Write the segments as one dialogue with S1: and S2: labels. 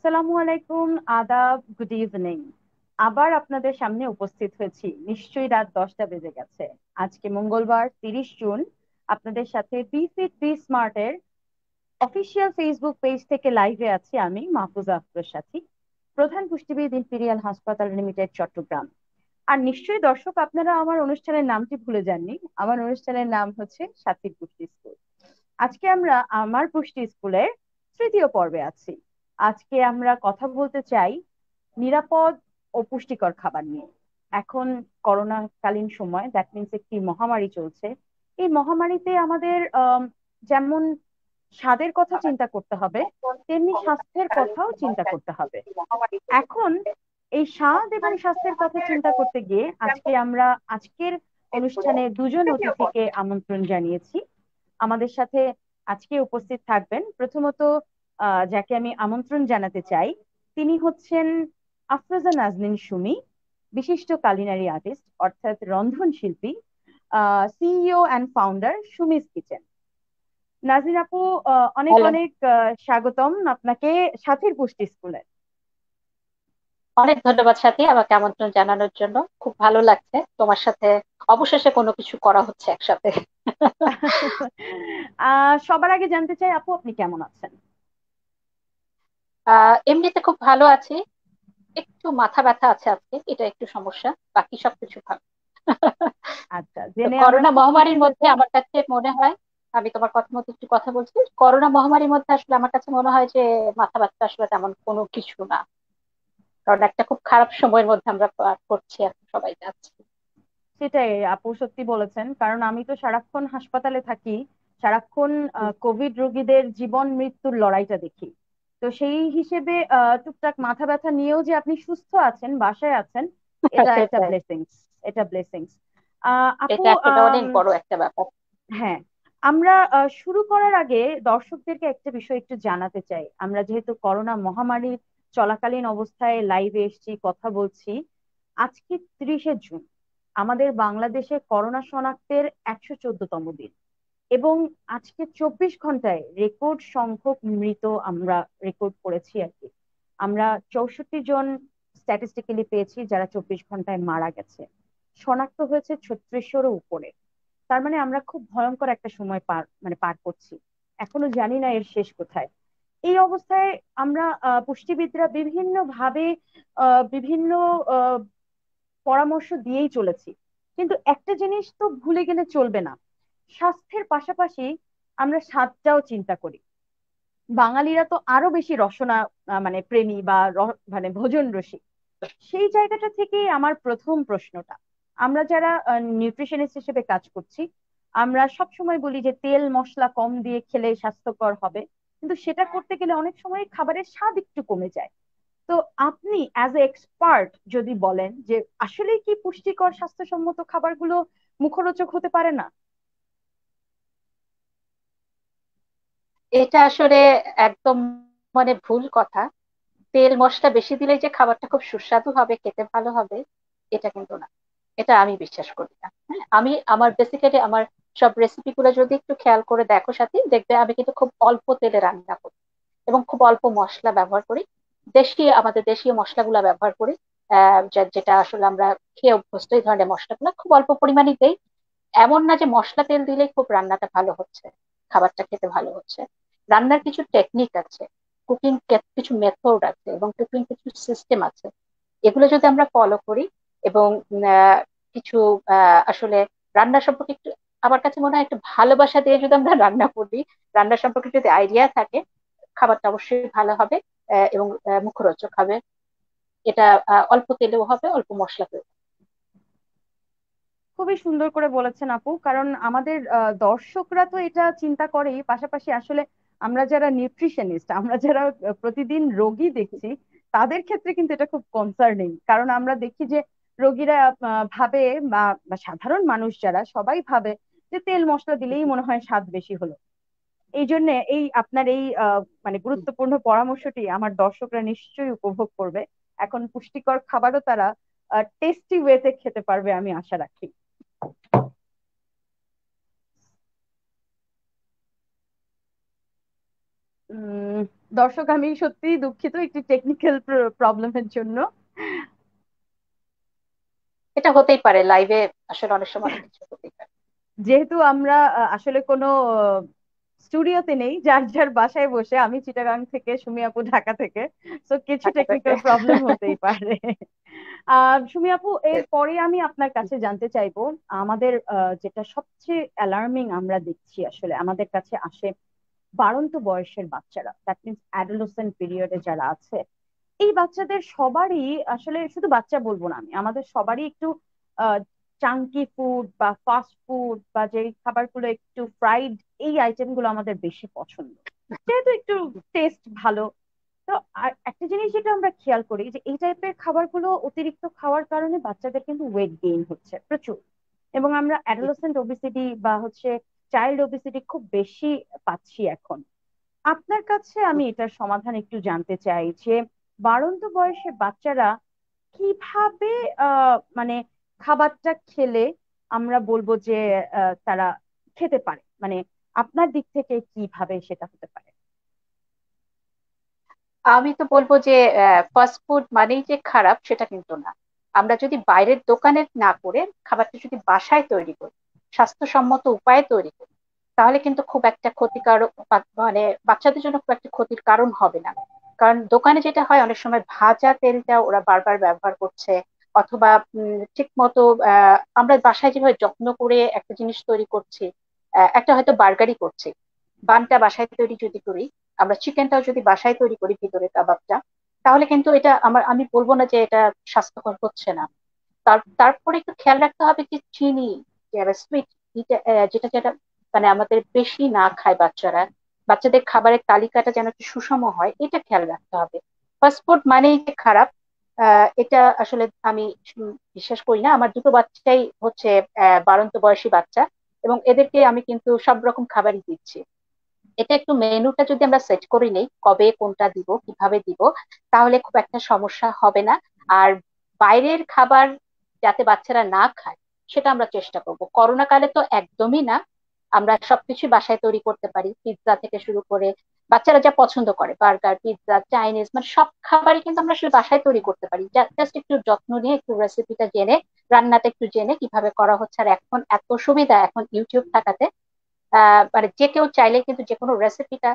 S1: আসসালামু আলাইকুম, আদাব, গুড ইভিনিং। আবার আপনাদের সামনে উপস্থিত হয়েছি, নিশ্চয়ই রাত 10টা বেজে গেছে। আজকে মঙ্গলবার 30 জুন। আপনাদের সাথে বি ফিট বি স্মার্টের অফিসিয়াল ফেসবুক পেজ থেকে লাইভে আছি আমি, মাহফুজা আক্তার সাথী, প্রধান পুষ্টিবিদ, ইম্পেরিয়াল হাসপাতাল লিমিটেড, চট্টগ্রাম। আর নিশ্চয়ই দর্শক আপনারা আমার অনুষ্ঠানের নামটি ভুলে যাননি। আমার অনুষ্ঠানের নাম হচ্ছে সাথীর পুষ্টি স্কুল। আজকে আমরা আমার পুষ্টি স্কুলের তৃতীয় পর্বে আছি। আজকে আমরা কথা বলতে চাই নিরাপদ ও পুষ্টিকর খাবার নিয়ে। এখন করোনা কালীন সময়, দ্যাট মিনস একটি মহামারী চলছে। এই মহামারীতে আমাদের যেমন স্বাদের কথা চিন্তা করতে হবে, তেমনি স্বাস্থ্যের কথাও চিন্তা করতে হবে। এখন এই স্বাদ এবং স্বাস্থ্যের কথা চিন্তা করতে গিয়ে আজকে আমরা আজকের অনুষ্ঠানে দুজন অতিথিকে আমন্ত্রণ জানিয়েছি। আমাদের সাথে আজকে উপস্থিত থাকবেন প্রথমত যাকে আমি আমন্ত্রণ জানাতে চাই, তিনি হচ্ছেন আফরোজা নাজনীন সুমি, বিশিষ্ট কালিনারি আর্টিস্ট অর্থাৎ রন্ধন শিল্পী, CEO and founder Sumi's kitchen. Naznin আপু, অনেক
S2: হ্যালো।
S1: অনেক স্বাগতম আপনাকে সাথীর পুষ্টি স্কুলে।
S2: অনেক ধন্যবাদ সাথী, আমাকে আমন্ত্রণ জানানোর জন্য। খুব ভালো লাগছে তোমার সাথে অবশেষে কোনো কিছু করা হচ্ছে একসাথে।
S1: সবার আগে জানতে চাই আপু, আপনি কেমন আছেন?
S2: এমনিতে খুব ভালো আছি। একটু মাথা ব্যথা আছে আজকে, এটা একটু সমস্যা, বাকি সবকিছু ভালো।
S1: আচ্ছা,
S2: তো
S1: জেনে আমার
S2: করোনা
S1: খুব খুশি
S2: মহামারীর মধ্যে
S1: হয়েছে।
S2: আমার কাছে মনে হয়, আমি তোমার কথা মতো একটু কথা বলছি। করোনা মহামারীর মধ্যে আসলে আমার কাছে মনে হয় যে মাথা ব্যথা আসলে তেমন কোনো কিছু না, কারণ একটা খুব খারাপ সময়ের মধ্যে আমরা পার করছি, এখন সবাই যাচ্ছি।
S1: সেটাই আপু, সত্যি বলেছেন, কারণ আমি তো সারাক্ষণ হাসপাতালে থাকি, সারাক্ষণ কোভিড রোগীদের জীবন মৃত্যুর লড়াইটা দেখি। তো সেই হিসেবে টুকটাক মাথা ব্যথা নিয়েও যে আপনি সুস্থ আছেন, বাসায় আছেন, এটা একটা
S2: সেটাই,
S1: ব্লেসিংস। এটা ব্লেসিংস। আপু,
S2: এটা আসলে অনেক বড় একটা ব্যাপার।
S1: হ্যাঁ, আমরা শুরু করার আগে দর্শকদেরকে একটা বিষয় একটু জানাতে চাই। আমরা যেহেতু করোনা মহামারী চলাকালীন অবস্থায় লাইভে এসেছি, কথা বলছি। আজকে 30শে জুন, আমাদের বাংলাদেশে করোনা শনাক্তের 114তম দিন। এবং আজকে 24 ঘন্টায় রেকর্ড সংখ্যক মৃত আমরা রেকর্ড করেছি আর কি। আমরা 64 জন স্ট্যাটিস্টিক্যালি পেয়েছি যারা 24 ঘন্টায় মারা গেছে। শনাক্ত হয়েছে 3600-এরও উপরে। তার মানে আমরা খুব ভয়ঙ্কর একটা সময় পার করছি। এখনো জানি না এর শেষ কোথায়। এই অবস্থায় আমরা পুষ্টিবিদরা বিভিন্ন ভাবে বিভিন্ন আহ, পরামর্শ দিয়েই চলেছি। কিন্তু একটা জিনিস তো ভুলে গেলে চলবে না, স্বাস্থ্যের পাশাপাশি আমরা স্বাদটাও চিন্তা করি। বাঙালিরা তো আরো বেশি রসনা মানে প্রেমী বা মানে ভোজন রসিক। সেই জায়গাটা থেকে আমার প্রথম প্রশ্নটা, আমরা যারা নিউট্রিশনিস্ট হিসেবে কাজ করছি, আমরা সব সময় বলি যে তেল মশলা কম দিয়ে খেলে স্বাস্থ্যকর হবে, কিন্তু সেটা করতে গেলে অনেক সময় খাবারের স্বাদ একটু কমে যায়। তো আপনি অ্যাজ এ এক্সপার্ট যদি বলেন যে আসলে কি পুষ্টিকর স্বাস্থ্যসম্মত খাবারগুলো মুখরোচক হতে পারে না?
S2: এটা আসলে একদম মানে ভুল কথা। তেল মশলা বেশি দিলে যে খাবারটা খুব সুস্বাদু হবে, খেতে ভালো হবে, এটা কিন্তু না। এটা আমি বিশ্বাস করি না। হ্যাঁ, আমি আমার বেসিক্যালি আমার সব রেসিপি গুলো যদি একটু খেয়াল করে দেখো সাথে, দেখবে আমি কিন্তু খুব অল্প তেলে রান্না করি এবং খুব অল্প মশলা ব্যবহার করি। আমাদের দেশীয় মশলাগুলো ব্যবহার করি। যেটা আসলে আমরা খেয়ে অভ্যস্ত, এই ধরনের মশলাগুলো খুব অল্প পরিমাণে দেই। এমন না যে মশলা তেল দিলেই খুব রান্নাটা ভালো হচ্ছে, খাবারটা খেতে ভালো হচ্ছে। রান্নার কিছু টেকনিক আছে, কুকিং কিছু মেথড আছে এবং কুকিং কিছু সিস্টেম আছে। এগুলো যদি আমরা ফলো করি এবং কিছু আসলে রান্না সম্পর্কে একটু, আমার কাছে মনে হয় একটু ভালোবাসা দিয়ে যদি আমরা রান্না করি, রান্না সম্পর্কে যদি আইডিয়া থাকে, খাবারটা অবশ্যই ভালো হবে এবং মুখরোচক হবে। এটা অল্প তেলেও হবে, অল্প মশলাতেও।
S1: খুবই সুন্দর করে বলেছেন আপু, কারণ আমাদের দর্শকরা তো এটা চিন্তা করেই, পাশাপাশি আসলে আমরা যারা নিউট্রিশনিস্ট, আমরা যারা প্রতিদিন রোগী দেখছি, তাদের ক্ষেত্রে কিন্তু এটা খুব কনসার্নিং। কারণ আমরা দেখি যে রোগীরা ভাবে বা সাধারণ মানুষ যারা সবাই ভাবে যে তেল মশলা দিলেই মনে হয় স্বাদ বেশি হলো। এই জন্য এই আপনার এই মানে গুরুত্বপূর্ণ পরামর্শটি আমার দর্শকরা নিশ্চয়ই উপভোগ করবে। এখন পুষ্টিকর খাবারও তারা টেস্টি ওয়েতে খেতে পারবে, আমি আশা রাখি। দর্শক, আমি সত্যিই দুঃখিত একটি টেকনিক্যাল প্রবলেমের জন্য।
S2: এটা হতেই পারে লাইভে, আসলে অনেক সময় অনেক কিছু হতেই পারে।
S1: যেহেতু আমরা আসলে কোনো স্টুডিওতে নেই, যার যার বাসায় বসে, আমি চিটাগাং থেকে, সুমি আপু ঢাকা থেকে, তো কিছু
S2: ঢাকা থেকে।
S1: টেকনিক্যাল প্রবলেম হতেই পারে। সুমি আপু, এরপরে আমি আপনার কাছে জানতে চাইবো, আমাদের যেটা সবচেয়ে অ্যালার্মিং আমরা দেখছি, আসলে আমাদের কাছে আসে বাড়ন্ত বয়সের বাচ্চারা, দ্যাট মিনস অ্যাডোলেসেন্ট পিরিয়ডে যারা আছে, এই বাচ্চাদের সবারই, আসলে শুধু বাচ্চা বলবো না আমি, আমাদের সবারই একটু চাঙ্কি ফুড বা ফাস্ট ফুড বা যে খাবারগুলো একটু ফ্রাইড, এই আইটেম গুলো আমাদের বেশি পছন্দ, যেহেতু একটু টেস্ট ভালো। তো আর একটা জিনিস যেটা আমরা খেয়াল করি, যে এই টাইপের খাবারগুলো অতিরিক্ত খাওয়ার কারণে বাচ্চাদের কিন্তু ওয়েট গেইন হচ্ছে প্রচুর, এবং আমরা অ্যাডোলেসেন্ট ওবেসিটি বা হচ্ছে চাইল্ড ওবেসিটি খুব বেশি পাচ্ছি এখন। আপনার কাছে আমি এটার সমাধান একটু জানতে চাই, যে বাড়ন্ত বয়সে বাচ্চারা কিভাবে মানে খাবারটা খেলে আমরা বলবো যে তারা খেতে পারে, মানে আপনার দিক থেকে কিভাবে সেটা হতে পারে?
S2: আমি তো বলবো যে ফাস্ট ফুড মানেই যে খারাপ সেটা কিন্তু না। আমরা যদি বাইরের দোকানে না করে খাবারটা যদি বাসায় তৈরি করি, স্বাস্থ্যসম্মত উপায়ে তৈরি করি, তাহলে কিন্তু খুব একটা ক্ষতিকারক মানে বাচ্চাদের জন্য খুব একটা ক্ষতির কারণ হবে না। কারণ দোকানে যেটা হয়, অনেক সময় ভাজা তেলটা ওরা বারবার ব্যবহার করছে, অথবা ঠিক মতো আমরা বাসায় যেভাবে যত্ন করে একটা জিনিস তৈরি করছি, একটা হয়তো বার্গারই করছি, বানটা বাসায় তৈরি যদি করি, আমরা চিকেনটাও যদি বাসায় তৈরি করি ভিতরে কাবাবটা, তাহলে কিন্তু এটা আমি বলবো না যে এটা স্বাস্থ্যকর হচ্ছে না। তারপরে একটু খেয়াল রাখতে হবে যে চিনি, যারা সুইট, যেটা যেটা মানে আমাদের বেশি না খায় বাচ্চারা, বাচ্চাদের খাবারের তালিকাটা যেন একটু সুষম হয়, এটা খেয়াল রাখতে হবে। ফাস্টফুড মানেই যে খারাপ, এটা আসলে আমি বিশ্বাস করি না। আমার দুটো বাচ্চাই হচ্ছে বাড়ন্ত বয়সী বাচ্চা, এবং এদেরকে আমি কিন্তু সব রকম খাবারই দিচ্ছি। এটা একটু মেনুটা যদি আমরা সেট করে নেই, কবে কোনটা দিব কিভাবে দিব, তাহলে খুব একটা সমস্যা হবে না। আর বাইরের খাবার যাতে বাচ্চারা না খায়, সেটা আমরা চেষ্টা করব। করোনা কালে তো একদমই না, আমরা সবকিছু বাসায় তৈরি করতে পারি, পিৎজা থেকে শুরু করে বাচ্চারা যা পছন্দ করে, বার্গার, পিৎজা, চাইনিজ, মানে সব খাবারই কিন্তু আমরা আসলে বাসায় তৈরি করতে পারি। জাস্ট একটু যত্ন নিয়ে, একটু রেসিপিটা জেনে, রান্নাটা একটু জেনে কিভাবে করা হচ্ছে। আর এখন এত সুবিধা, এখন ইউটিউব থাকাতে মানে যে কেউ চাইলে কিন্তু যে কোনো রেসিপিটা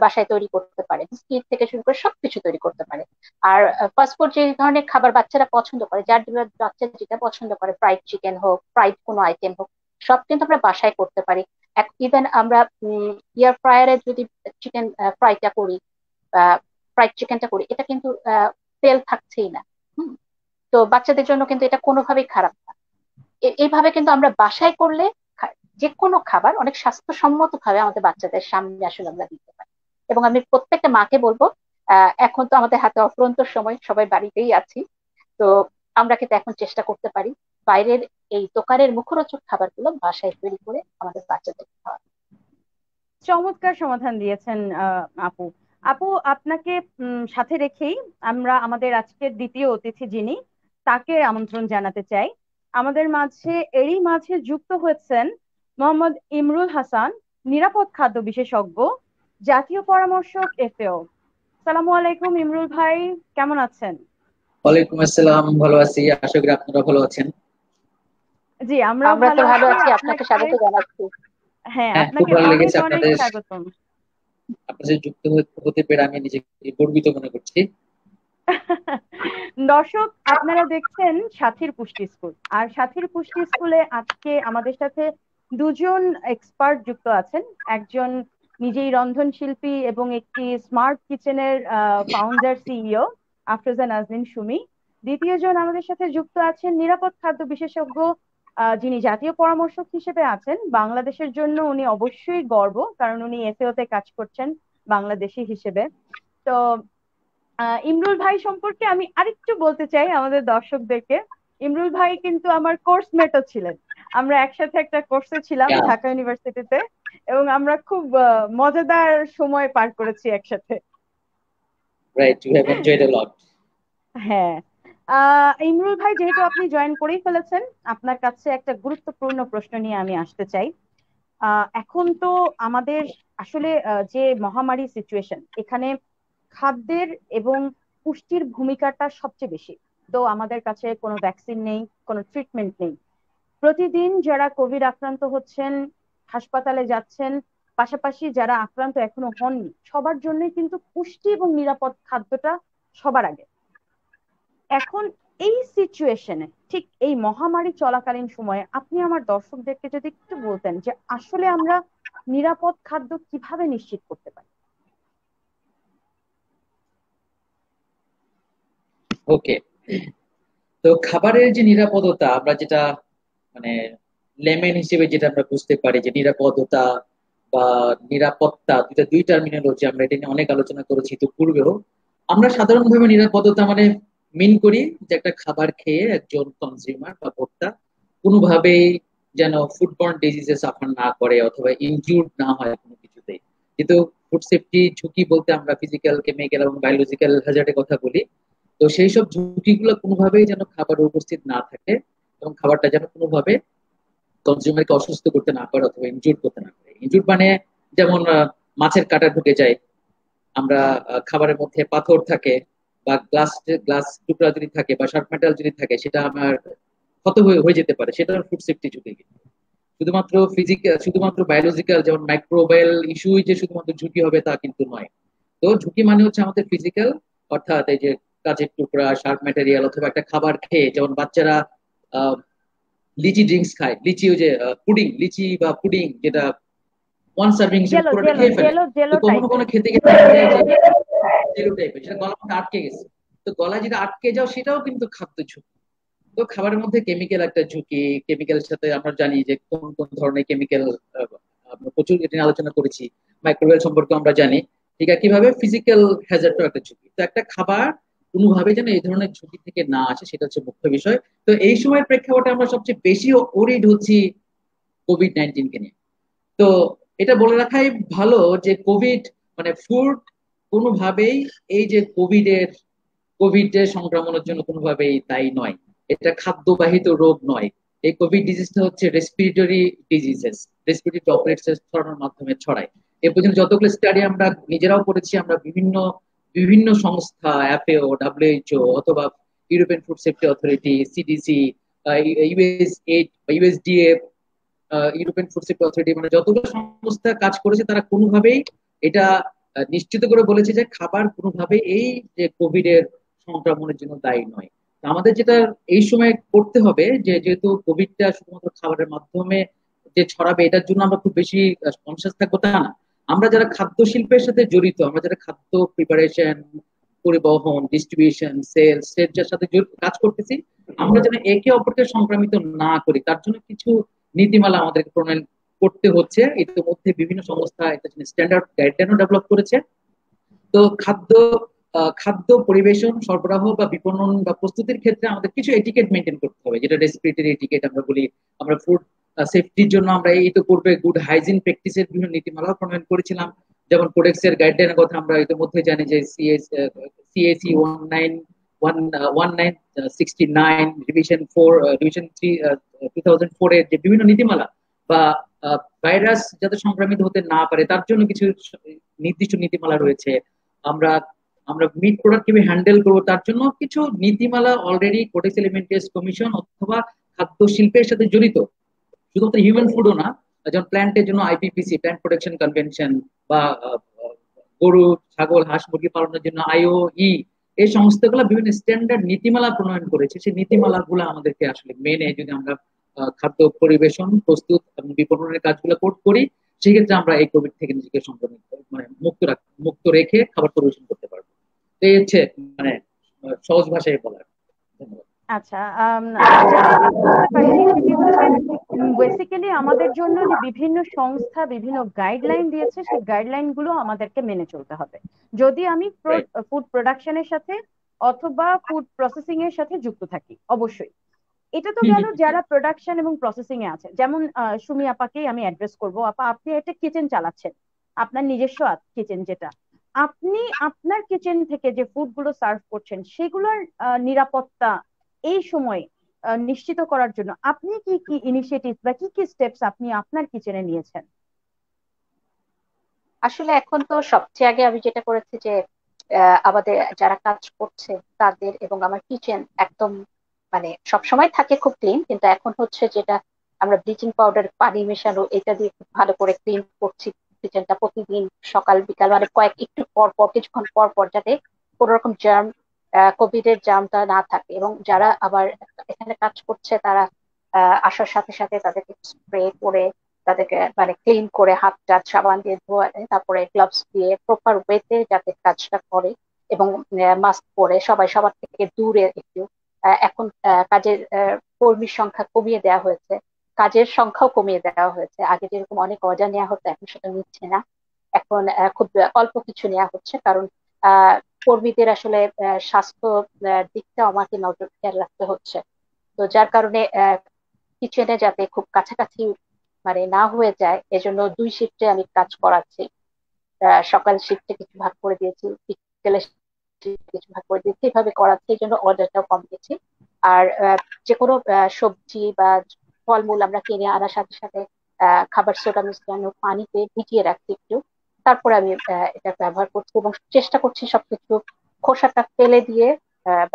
S2: বাসায় তৈরি করতে পারে, বিস্কিট থেকে শুরু করে সবকিছু তৈরি করতে পারে। আর ফাস্টফুড যে ধরনের খাবার বাচ্চারা পছন্দ করে, বাচ্চা যেটা পছন্দ করে, ফ্রাইড চিকেন হোক, ফ্রাইড কোনো আইটেম হোক, সব কিন্তু আমরা বাসায় করতে পারি। ইভেন আমরা এয়ার ফ্রায়ারে যদি চিকেন ফ্রাইটা করি, ফ্রাইড চিকেনটা করি, এটা কিন্তু তেল থাকছেই না। হুম। তো বাচ্চাদের জন্য কিন্তু এটা কোনোভাবেই খারাপ না। এইভাবে কিন্তু আমরা বাসায় করলে যে কোনো খাবার অনেক স্বাস্থ্যসম্মত ভাবে আমাদের বাচ্চাদের সামনে আসলে আমরা দিতে পারি। এবং আমি প্রত্যেকটা মাকে বলবো, এখন তো আমাদের হাতে অফুরন্ত সময়, সবাই বাড়িতেই আছি, তো আমরা কিন্তু এখন চেষ্টা করতে পারি বাইরের এই দোকানের মুখরোচক খাবারগুলো বাসায় তৈরি করে আমাদের বাচ্চাদের খাওয়া।
S1: চমৎকার সমাধান দিয়েছেন আপু। আপু, আপনাকে সাথে রেখেই আমরা আমাদের আজকের দ্বিতীয় অতিথি যিনি, তাকে আমন্ত্রণ জানাতে চাই। আমাদের মাঝে, এরই মাঝে যুক্ত হয়েছেন মোহাম্মদ ইমরুল হাসান, নিরাপদ খাদ্য বিশেষজ্ঞ, জাতীয় পরামর্শক এফএও। সালামু আলাইকুম ইমরুল ভাই, কেমন আছেন?
S3: ওয়ালাইকুম আসসালাম, ভালো আছি। আশা করি আপনারা ভালো আছেন।
S1: জি, আমরাও
S2: আমরা তো
S1: ভালো
S2: ভালো
S1: আছি।
S2: আছি, আপনাকে
S1: আপনাকে,
S2: স্বাগত জানাচ্ছি।
S1: হ্যাঁ,
S3: হ্যাঁ, খুব
S1: আপনাকে
S3: ভালো
S1: অনেক
S3: লেগেছে
S1: অনেক
S3: আপনাদের
S1: স্বাগতম।
S3: আপনাদের সাথে যুক্ত হতে পেরে। আমি নিজেকে গর্বিত মনে করছি।
S1: দর্শক, আপনারা দেখছেন সাথীর পুষ্টি স্কুল, আর সাথীর পুষ্টি স্কুলে আজকে আমাদের সাথে দুজন এক্সপার্ট যুক্ত আছেন। একজন নিজেই রন্ধনশিল্পী এবং একটি স্মার্ট কিচেনের ফাউন্ডার সিইও, আফরোজা নাজনীন সুমি। দ্বিতীয় জন আমাদের সাথে যুক্ত আছেন নিরাপদ খাদ্য বিশেষজ্ঞ, যিনি জাতীয় পরামর্শক হিসেবে আছেন। বাংলাদেশের জন্য উনি অবশ্যই গর্ব, কারণ উনি এফএও তে কাজ করছেন বাংলাদেশি হিসেবে। তো ইমরুল ভাই সম্পর্কে আমি আরেকটু বলতে চাই আমাদের দর্শকদেরকে। ইমরুল ভাই কিন্তু আমার কোর্স মেটও ছিলেন। আমরা একসাথে একটা কোর্সে ছিলাম
S3: Yeah,
S1: ঢাকা ইউনিভার্সিটিতে, এবং আমরা খুব মজাদার সময় পার করেছি একসাথে।
S3: right. You have enjoyed a lot.
S1: হ্যাঁ। ইমরুল ভাই, যেহেতু আপনি জয়েন করেই ফেলেছেন, আপনার কাছে একটা গুরুত্বপূর্ণ প্রশ্ন নিয়ে আমি আসতে চাই। এখন তো আমাদের আসলে যে মহামারী সিচুয়েশন, এখানে খাদ্যের এবং পুষ্টির ভূমিকাটা সবচেয়ে বেশি। তো আমাদের কাছে কোনো ভ্যাকসিন নেই, কোনো ট্রিটমেন্ট নেই। প্রতিদিন যারা কোভিড আক্রান্ত হচ্ছেন, হাসপাতালে যাচ্ছেন, পাশাপাশি যারা আক্রান্ত এখনো হননি, সবার জন্য কিন্তু পুষ্টি এবং নিরাপদ খাদ্যটা সবার আগে। এখন এই সিচুয়েশনে, ঠিক এই মহামারী চলাকালীন সময়ে, আপনি আমার দর্শকদেরকে যদি একটু বলতেন যে আসলে আমরা নিরাপদ খাদ্য কিভাবে নিশ্চিত করতে পারি।
S3: ওকে, তো খাবারের যে নিরাপদতা আমরা যেটা মানে লেমেন হিসেবে যেটা আমরা বুঝতে পারি যে নিরাপদতা বা নিরাপত্তা, দুই টার্মিনোলজি, আমরা এটা নিয়ে অনেক আলোচনা করেছি তো পূর্বেও। আমরা সাধারণভাবে নিরাপদতা মানে মিন করি যে একটা খাবার খেয়ে একজন কনজিউমার বা ভোক্তা কোনোভাবেই যেন ফুডবর্ন ডিজিজে সাফার না করে অথবা ইনজিউর্ড না হয় কোনো কিছুতেই। কিন্তু ফুড সেফটি ঝুঁকি বলতে আমরা ফিজিক্যাল, কেমিক্যাল এবং বায়োলজিক্যাল হ্যাজার্ডের কথা বলি। তো সেই সব ঝুঁকিগুলো কোনোভাবেই যেন খাবারে উপস্থিত না থাকে এবং খাবারটা যেন কোনোভাবে কনজিউমারকে অসুস্থ করতে না পারে অথবা ইনজুর করতে না পারে। ইনজুর মানে যেমন মাছের কাঁটা ঢুকে যায়, আমরা খাবারের মধ্যে পাথর থাকে বা গ্লাস গ্লাস টুকরা যদি থাকে বা শার্প মেটাল যদি থাকে, সেটা আমার ক্ষত হয়ে হয়ে যেতে পারে, সেটা ফুড সেফটি ঝুঁকি। শুধুমাত্র ফিজিক্যাল, শুধুমাত্র বায়োলজিক্যাল যেমন মাইক্রোবায়াল ইস্যুই যে শুধুমাত্র ঝুঁকি হবে তা কিন্তু নয়। তো ঝুঁকি মানে হচ্ছে আমাদের ফিজিক্যাল, অর্থাৎ এই যে কাঁচের টুকরা, শার্প ম্যাটেরিয়াল, অথবা একটা খাবার খেয়ে, যেমন বাচ্চারা আহ, লিচি ড্রিঙ্কস খায়, লিচি ওই যে পুডিং, লিচি বা পুডিং যেটা ওয়ান সার্ভিং হিসেবে
S1: জেলো
S3: পুরোটা
S1: জেলো
S3: খেয়ে ফেলে।
S1: জেলো
S3: তো
S1: জেলো
S3: কখনো
S1: টাইপের।
S3: কখনো খেতে খেতে দেখা যায় যে জেলো টাইপের, সেটা গলার মধ্যে আটকে গেছে। তো গলায় যদি আটকে যাও সেটাও কিন্তু খাদ্য ঝুঁকি। তো খাবারের মধ্যে কেমিক্যাল একটা ঝুঁকি। কেমিক্যালের সাথে আমরা জানি যে কোন কোন ধরনের কেমিক্যাল, আমরা প্রচুর এটা নিয়ে আলোচনা করেছি। মাইক্রোওয়েভ সম্পর্কে আমরা জানি। ঠিক আছে, কিভাবে ফিজিক্যাল হ্যাজার্ডটাও একটা ঝুঁকি। তো একটা খাবার কোনোভাবে যেন এই ধরনের ঝুঁকি থেকে না আসে, সেটা হচ্ছে মুখ্য বিষয়। তো এই সময়ের প্রেক্ষাপটে আমরা সবচেয়ে বেশি ওরিড হচ্ছি কোভিড-19 কে নিয়ে। তো এটা বলে রাখাই ভালো যে কোভিড মানে ফুড কোনোভাবেই এই যে কোভিড এর সংক্রমণের জন্য কোনোভাবেই দায়ী নয়। এটা খাদ্যবাহিত রোগ নয়। এই কোভিড ডিজিজটা হচ্ছে রেসপিরেটরি ডিজিজেস, রেসপিরেটরি ড্রপলেটস ছড়ানোর মাধ্যমে ছড়ায়। এ পর্যন্ত যতগুলো স্টাডি আমরা নিজেরাও করেছি, আমরা বিভিন্ন বিভিন্ন সংস্থা, এফএও, ডাব্লিউএইচও অথবা European food safety authority, CDC, US aid, USDA, European food safety authority, মানে যতগুলো সংস্থা কাজ করেছে তারা কোনোভাবেই এটা নিশ্চিত করে বলেছে যে খাবার কোনোভাবেই এই যে কোভিড এর সংক্রমণের জন্য দায়ী নয়। তো আমাদের যেটা এই সময় করতে হবে, যে যেহেতু কোভিডটা শুধুমাত্র খাবারের মাধ্যমে যে ছড়াবে এটার জন্য আমরা খুব বেশি কনসিয়াস থাকবো তা না। আমরা যারা খাদ্য শিল্পের সাথে জড়িত, আমরা যারা খাদ্য প্রিপারেশন, পরিবহন, ডিস্ট্রিবিউশন, সেলস এর সাথে কাজ করতেছি, আমরা যেন একে অপরকে সংক্রামিত না করি তার জন্য কিছু নীতিমালা আমাদেরকে প্রণয়ন করতে হচ্ছে। ইতিমধ্যে বিভিন্ন সংস্থা এটা স্ট্যান্ডার্ড গাইডলাইনও ডেভেলপ করেছে। তো খাদ্য পরিবেশন, সরবরাহ বা বিপণন বা প্রস্তুতির ক্ষেত্রে আমাদের কিছু এটিকেট মেনটেন করতে হবে, যেটা রেসপিরেটরি এটিকেট আমরা বলি। আমরা ফুড সেফটির জন্য আমরা এই তো পূর্বে গুড হাইজিন প্র্যাকটিসের বিভিন্ন নীতিমালা প্রণয়ন করেছিলাম। যেমন কোডেক্স এর গাইডলাইনের কথা আমরা ইতিমধ্যে জানি যে সিএসি 1969, রিভিশন 4, রিভিশন 3, 2004 এর যে বিভিন্ন নীতিমালা বা ভাইরাস যাতে সংক্রমিত হতে না পারে তার জন্য কিছু নির্দিষ্ট নীতিমালা রয়েছে। আমরা আমরা মিট প্রোডাক্ট কিভাবে হ্যান্ডেল করবো তার জন্য কিছু নীতিমালা অলরেডি কোডেক্স এলিমেন্টারিয়াস কমিশন অথবা খাদ্য শিল্পের সাথে জড়িত, শুধুমাত্র হিউম্যান ফুডও না, যেমন প্ল্যান্টের জন্য আইপিপিসি, প্ল্যান্ট প্রোটেকশন কনভেনশন, বা গরু, ছাগল, হাঁস, মুরগি পালনের জন্য আইওই, এই সংস্থাগুলো বিভিন্ন স্ট্যান্ডার্ড নীতিমালা প্রণয়ন করেছে। সেই নীতিমালা গুলো আমাদেরকে আসলে মেনে যদি আমরা খাদ্য পরিবেশন, প্রস্তুত এবং বিপণনের কাজগুলো করি, সেক্ষেত্রে আমরা এই কোভিড থেকে নিজেকে সংক্রমিত মানে মুক্ত রেখে খাবার পরিবেশন করতে পারবো। তো এই হচ্ছে মানে সহজ ভাষায় বলার। ধন্যবাদ।
S1: আচ্ছা, যেটা আমি বুঝতে পারছি সেটি হচ্ছে বেসিক্যালি আমাদের জন্য যে বিভিন্ন সংস্থা বিভিন্ন গাইডলাইন দিয়েছে, সেই গাইডলাইন গুলো আমাদেরকে মেনে চলতে হবে যদি আমি
S3: রাইট।
S1: ফুড প্রোডাকশনের সাথে অথবা ফুড প্রসেসিং এর সাথে যুক্ত থাকি। অবশ্যই এটা তো
S3: হম
S1: গেল
S3: হম হম।
S1: যারা প্রোডাকশন এবং প্রসেসিং এ আছে। যেমন সুমি আপাকেই আমি অ্যাড্রেস করব। আপা, আপনি একটা কিচেন চালাচ্ছেন, আপনার নিজস্ব কিচেন, যেটা আপনি আপনার কিচেন থেকে যে ফুড গুলো সার্ভ করছেন সেগুলোর নিরাপত্তা এই সময় নিশ্চিত করার জন্য আপনি কি কি ইনিশিয়েটিভ বা কি কি স্টেপস আপনি আপনার কিচেনে নিয়েছেন?
S2: আসলে এখন তো সবচেয়ে আগে আমি যেটা করেছি যে আমাদের যারা কাজ করছে তাদের এবং আমার কিচেন একদম মানে সবসময় থাকে খুব ক্লিন, কিন্তু এখন হচ্ছে যেটা আমরা ব্লিচিং পাউডার পানি মেশানো এটা দিয়ে খুব ভালো করে ক্লিন করছি কিচেনটা প্রতিদিন, সকাল বিকাল মানে একটু পর পর কিছুক্ষণ পর পর, যাতে কোনো রকম জার্ম কোভিড এর জার্মটা না থাকে। এবং যারা আবার এখানে কাজ করছে তারা আসার সাথে সাথে তাদেরকে স্প্রে করে তাদেরকে মানে ক্লিন করে হাত টাত সাবান দিয়ে ধোয়া, তারপরে গ্লাভস দিয়ে প্রপার ওয়েতে যাতে কাজটা করে, এবং মাস্ক পরে সবাই সবার থেকে দূরে একটু। এখন কাজের কর্মীর সংখ্যা কমিয়ে দেওয়া হয়েছে, কাজের সংখ্যাও কমিয়ে দেওয়া হয়েছে। আগে যেরকম অনেক অর্ডার নেওয়া হতো এখন সেটা নিচ্ছে না, এখন খুব অল্প কিছু নেওয়া হচ্ছে, কারণ আহ কর্মীদের আসলে স্বাস্থ্য দিকটা আমাকে নজর খেয়াল রাখতে হচ্ছে। তো যার কারণে কিচেনে যাতে খুব কাছাকাছি মানে না হয়ে যায়, এজন্য 2 শিফটে আমি কাজ করাচ্ছি। সকাল শিফটে কিছু ভাগ করে দিয়েছি, বিকেলে shift কিছু ভাগ করে দিয়েছি, এভাবে করাচ্ছি, এই জন্য অর্ডারটাও কম দিয়েছি। আর যে কোনো সবজি বা ফলমূল আমরা কিনে আনার সাথে সাথে খাবার সোডা মিশ্রানো পানিতে ভিজিয়ে রাখছি একটু, তারপরে আমি এটা ব্যবহার করছি, এবং চেষ্টা করছি সবকিছু খোসাটা ফেলে দিয়ে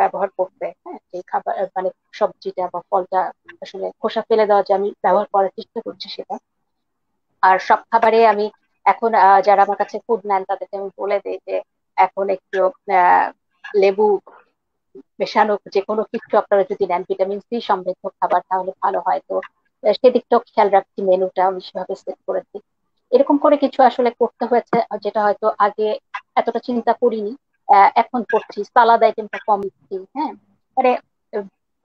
S2: ব্যবহার করতে। হ্যাঁ, এই খাবার মানে সবজিটা বা ফলটা আসলে খোসা ফেলে দেওয়া, যে আমি ব্যবহার করার চেষ্টা করছি সেটা। আর সব খাবারে আমি এখন যারা আমার কাছে ফুড নেন তাদেরকে আমি বলে দিই যে এখন একটু আহ লেবু মেশানো যে কোনো কিছু আপনারা যদি নেন ভিটামিন সি সমৃদ্ধ খাবার তাহলে ভালো হয়। তো সেদিকটাও খেয়াল রাখছি, মেনুটা আমি সেভাবে সেট করেছি। এরকম করে কিছু আসলে করতে হয়েছে, যেটা হয়তো আগে এতটা চিন্তা করিনি, এখন করছি। সালাদ আইটেমটা কম দিচ্ছি, হ্যাঁ, মানে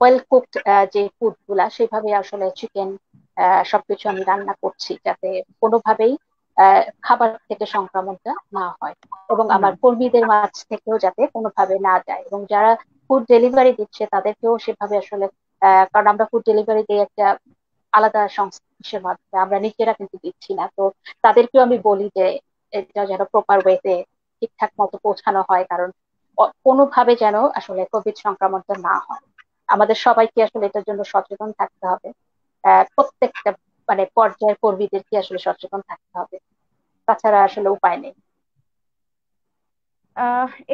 S2: ওয়েল কুকড যে ফুড গুলা সেভাবে আসলে চিকেন সবকিছু আমি রান্না করছি, যাতে কোনোভাবেই খাবার থেকে সংক্রমণটা না হয়, এবং আমার
S1: হুম।
S2: কর্মীদের মাঝ থেকেও যাতে কোনোভাবে না যায়। এবং যারা ফুড ডেলিভারি দিচ্ছে তাদেরকেও সেভাবে আসলে কারণ আমরা ফুড ডেলিভারি দিয়ে একটা আলাদা সংস্থার মাধ্যমে, আমরা নিজেরা কিন্তু দিচ্ছি না, তো তাদেরকেও আমি বলি যে এটা যেন প্রপার ওয়েতে ঠিকঠাক মতো পৌঁছানো হয়, কারণ কোনোভাবে যেন আসলে কোভিড সংক্রমণটা না হয়। আমাদের সবাইকে আসলে এটার জন্য সচেতন থাকতে হবে, প্রত্যেকটা মানে পর্যায়ের কর্মীদেরকে আসলে সচেতন থাকতে হবে, তাছাড়া আসলে উপায় নেই।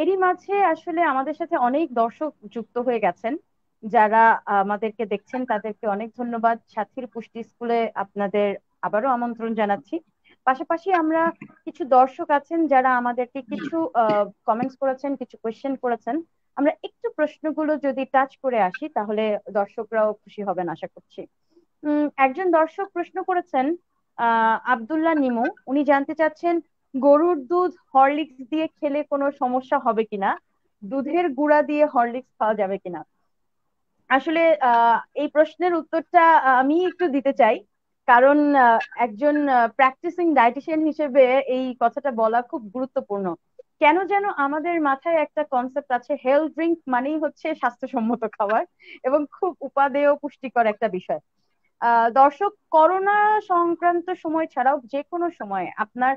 S1: এরই মাঝে আসলে আমাদের সাথে অনেক দর্শক যুক্ত হয়ে গেছেন, যারা আমাদেরকে দেখছেন তাদেরকে অনেক ধন্যবাদ। সাথীর পুষ্টি স্কুলে আপনাদের আবারও আমন্ত্রণ জানাচ্ছি। পাশাপাশি আমরা কিছু দর্শক আছেন যারা আমাদেরকে কিছু কমেন্টস করেছেন, কিছু কোয়েশ্চেন করেছেন। আমরা একটু প্রশ্নগুলো যদি টাচ করে আসি তাহলে দর্শকরাও খুশি হবেন আশা করছি। একজন দর্শক প্রশ্ন করেছেন, আব্দুল্লাহ নিমু, উনি জানতে চাচ্ছেন গরুর দুধ হরলিক্স দিয়ে খেলে কোনো সমস্যা হবে কিনা, দুধের গুঁড়া দিয়ে হরলিক্স খাওয়া যাবে কিনা। আসলে এই প্রশ্নের উত্তরটা আমি একটু দিতে চাই, কারণ একজন প্র্যাকটিসিং ডায়েটিশিয়ান হিসেবে এই কথাটা বলা খুব গুরুত্বপূর্ণ। কেন যেন আমাদের মাথায় একটা কনসেপ্ট আছে হেলথ ড্রিঙ্ক মানেই হচ্ছে স্বাস্থ্যসম্মত খাবার এবং খুব উপাদেয় পুষ্টিকর একটা বিষয়। দর্শক, করোনা সংক্রান্ত সময় ছাড়াও যে কোনো সময় আপনার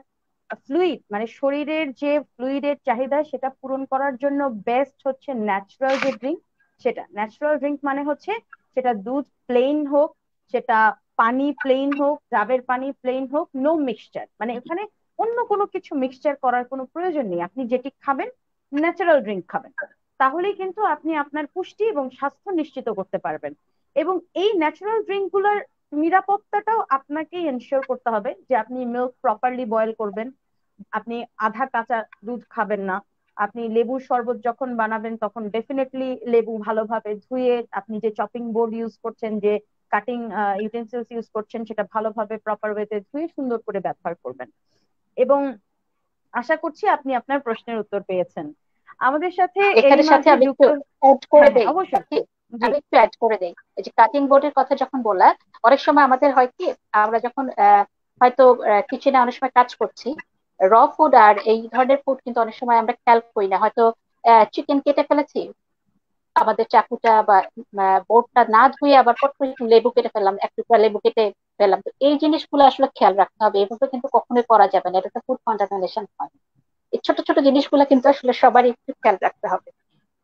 S1: ফ্লুইড মানে শরীরের যে ফ্লুইডের চাহিদা সেটা পূরণ করার জন্য বেস্ট হচ্ছে ন্যাচারাল যে ড্রিঙ্ক। সেটা ন্যাচারাল ড্রিঙ্ক মানে হচ্ছে সেটা দুধ প্লেন হোক, সেটা পানি প্লেন হোক, ডাবের পানি প্লেন হোক, নো মিক্সচার, মানে এখানে অন্য কোনো কিছু মিক্সচার করার কোনো প্রয়োজন নেই। আপনি যেটি খাবেন ন্যাচারাল ড্রিঙ্ক খাবেন, তাহলেই কিন্তু আপনি আপনার পুষ্টি এবং স্বাস্থ্য নিশ্চিত করতে পারবেন। এবং এই ন্যাচারাল ড্রিঙ্ক গুলার নিরাপত্তাটাও আপনাকেই এনশিওর করতে হবে যে আপনি মিল্ক প্রপারলি বয়েল করবেন, আপনি আধা কাঁচা দুধ খাবেন না, আপনি লেবুর শরবত যখন বানাবেন তখন ডেফিনেটলি লেবু ভালোভাবে ধুয়ে, আপনি যে চপিং বোর্ড ইউজ করছেন, যে কাটিং ইউটেন্সিলস ইউজ করছেন, সেটা ভালোভাবে প্রপার ওয়েতে ধুয়ে সুন্দর করে ব্যবহার করবেন। এবং আশা করছি আপনি আপনার প্রশ্নের উত্তর পেয়েছেন। আমাদের সাথে এরই
S2: এখানে সাথে
S1: মাঝে
S2: আমি একটু
S1: যুক্ত।
S2: অ্যাড করে
S1: হ্যাঁ হ্যাঁ,
S2: দেই।
S1: অবশ্যই। জি।
S2: আমি একটু অ্যাড করে দেই, এই যে কাটিং বোর্ডের কথা যখন বললাম, অনেক সময় আমাদের হয় কি, আমরা যখন হয়তো কিচেনে অনেক সময় কাজ করছি, র ফুড আর এই ধরনের ফুড কিন্তু অনেক সময় আমরা খেয়াল করি না, হয়তো চিকেন কেটে ফেলেছি, আমাদের চাকুটা বা বোর্ডটা না ধুয়ে আবার পট করে একটু লেবু কেটে ফেললাম, এক টুকরা লেবু কেটে ফেললাম। তো এই জিনিসগুলো আসলে খেয়াল রাখতে হবে, এভাবে কিন্তু কখনোই করা যাবে না, এটা তো ফুড কন্টামিনেশন হয়। এই ছোট ছোট জিনিসগুলো কিন্তু আসলে সবারই একটু খেয়াল রাখতে হবে।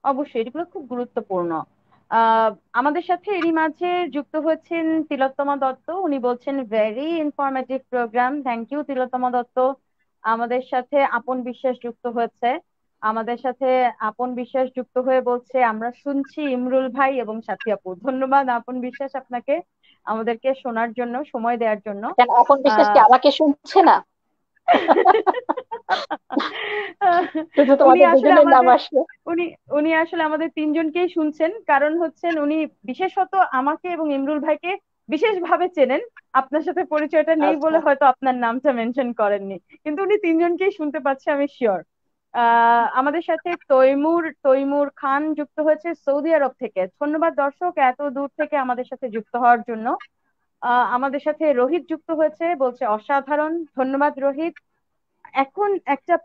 S1: অবশ্যই এগুলো খুব গুরুত্বপূর্ণ। আমাদের সাথে এরই মাঝে যুক্ত হয়েছেন তিলোত্তমা দত্ত, উনি বলছেন very informative programme, thank you Tilottama Dutta. আমাদের সাথে আপন বিশ্বাস যুক্ত হয়েছে, আমাদের সাথে আপন বিশ্বাস যুক্ত হয়ে বলছে আমরা শুনছি ইমরুল ভাই এবং সাথী আপু। ধন্যবাদ আপন বিশ্বাস আপনাকে আমাদেরকে শোনার জন্য, সময় দেওয়ার জন্য।
S2: কেন আপন বিশ্বাস কি
S1: আহ
S2: আমাকে শুনছে না? শুধু
S1: উনি
S2: তোমাদের
S1: আসলে
S2: দুজনের নাম
S1: আমাদের
S2: আসলো।
S1: উনি উনি আসলে আমাদের তিনজনকেই শুনছেন, কারণ হচ্ছেন উনি বিশেষত আমাকে এবং ইমরুল ভাইকে বিশেষভাবে চেনেন। আপনার সাথে পরিচয়টা নেই
S2: আচ্ছা।
S1: বলে হয়তো আপনার নামটা মেনশন করেননি, কিন্তু উনি তিনজনকেই শুনতে পাচ্ছে আমি শিওর। আমাদের সাথে তৈমুর তৈমুর খান যুক্ত হয়েছে সৌদি আরব থেকে। ধন্যবাদ দর্শক এত দূর থেকে আমাদের সাথে যুক্ত হওয়ার জন্য। আমাদের সাথে রোহিত যুক্ত হয়েছে, বলছে অসাধারণ। ধন্যবাদ রোহিত। এখন একটা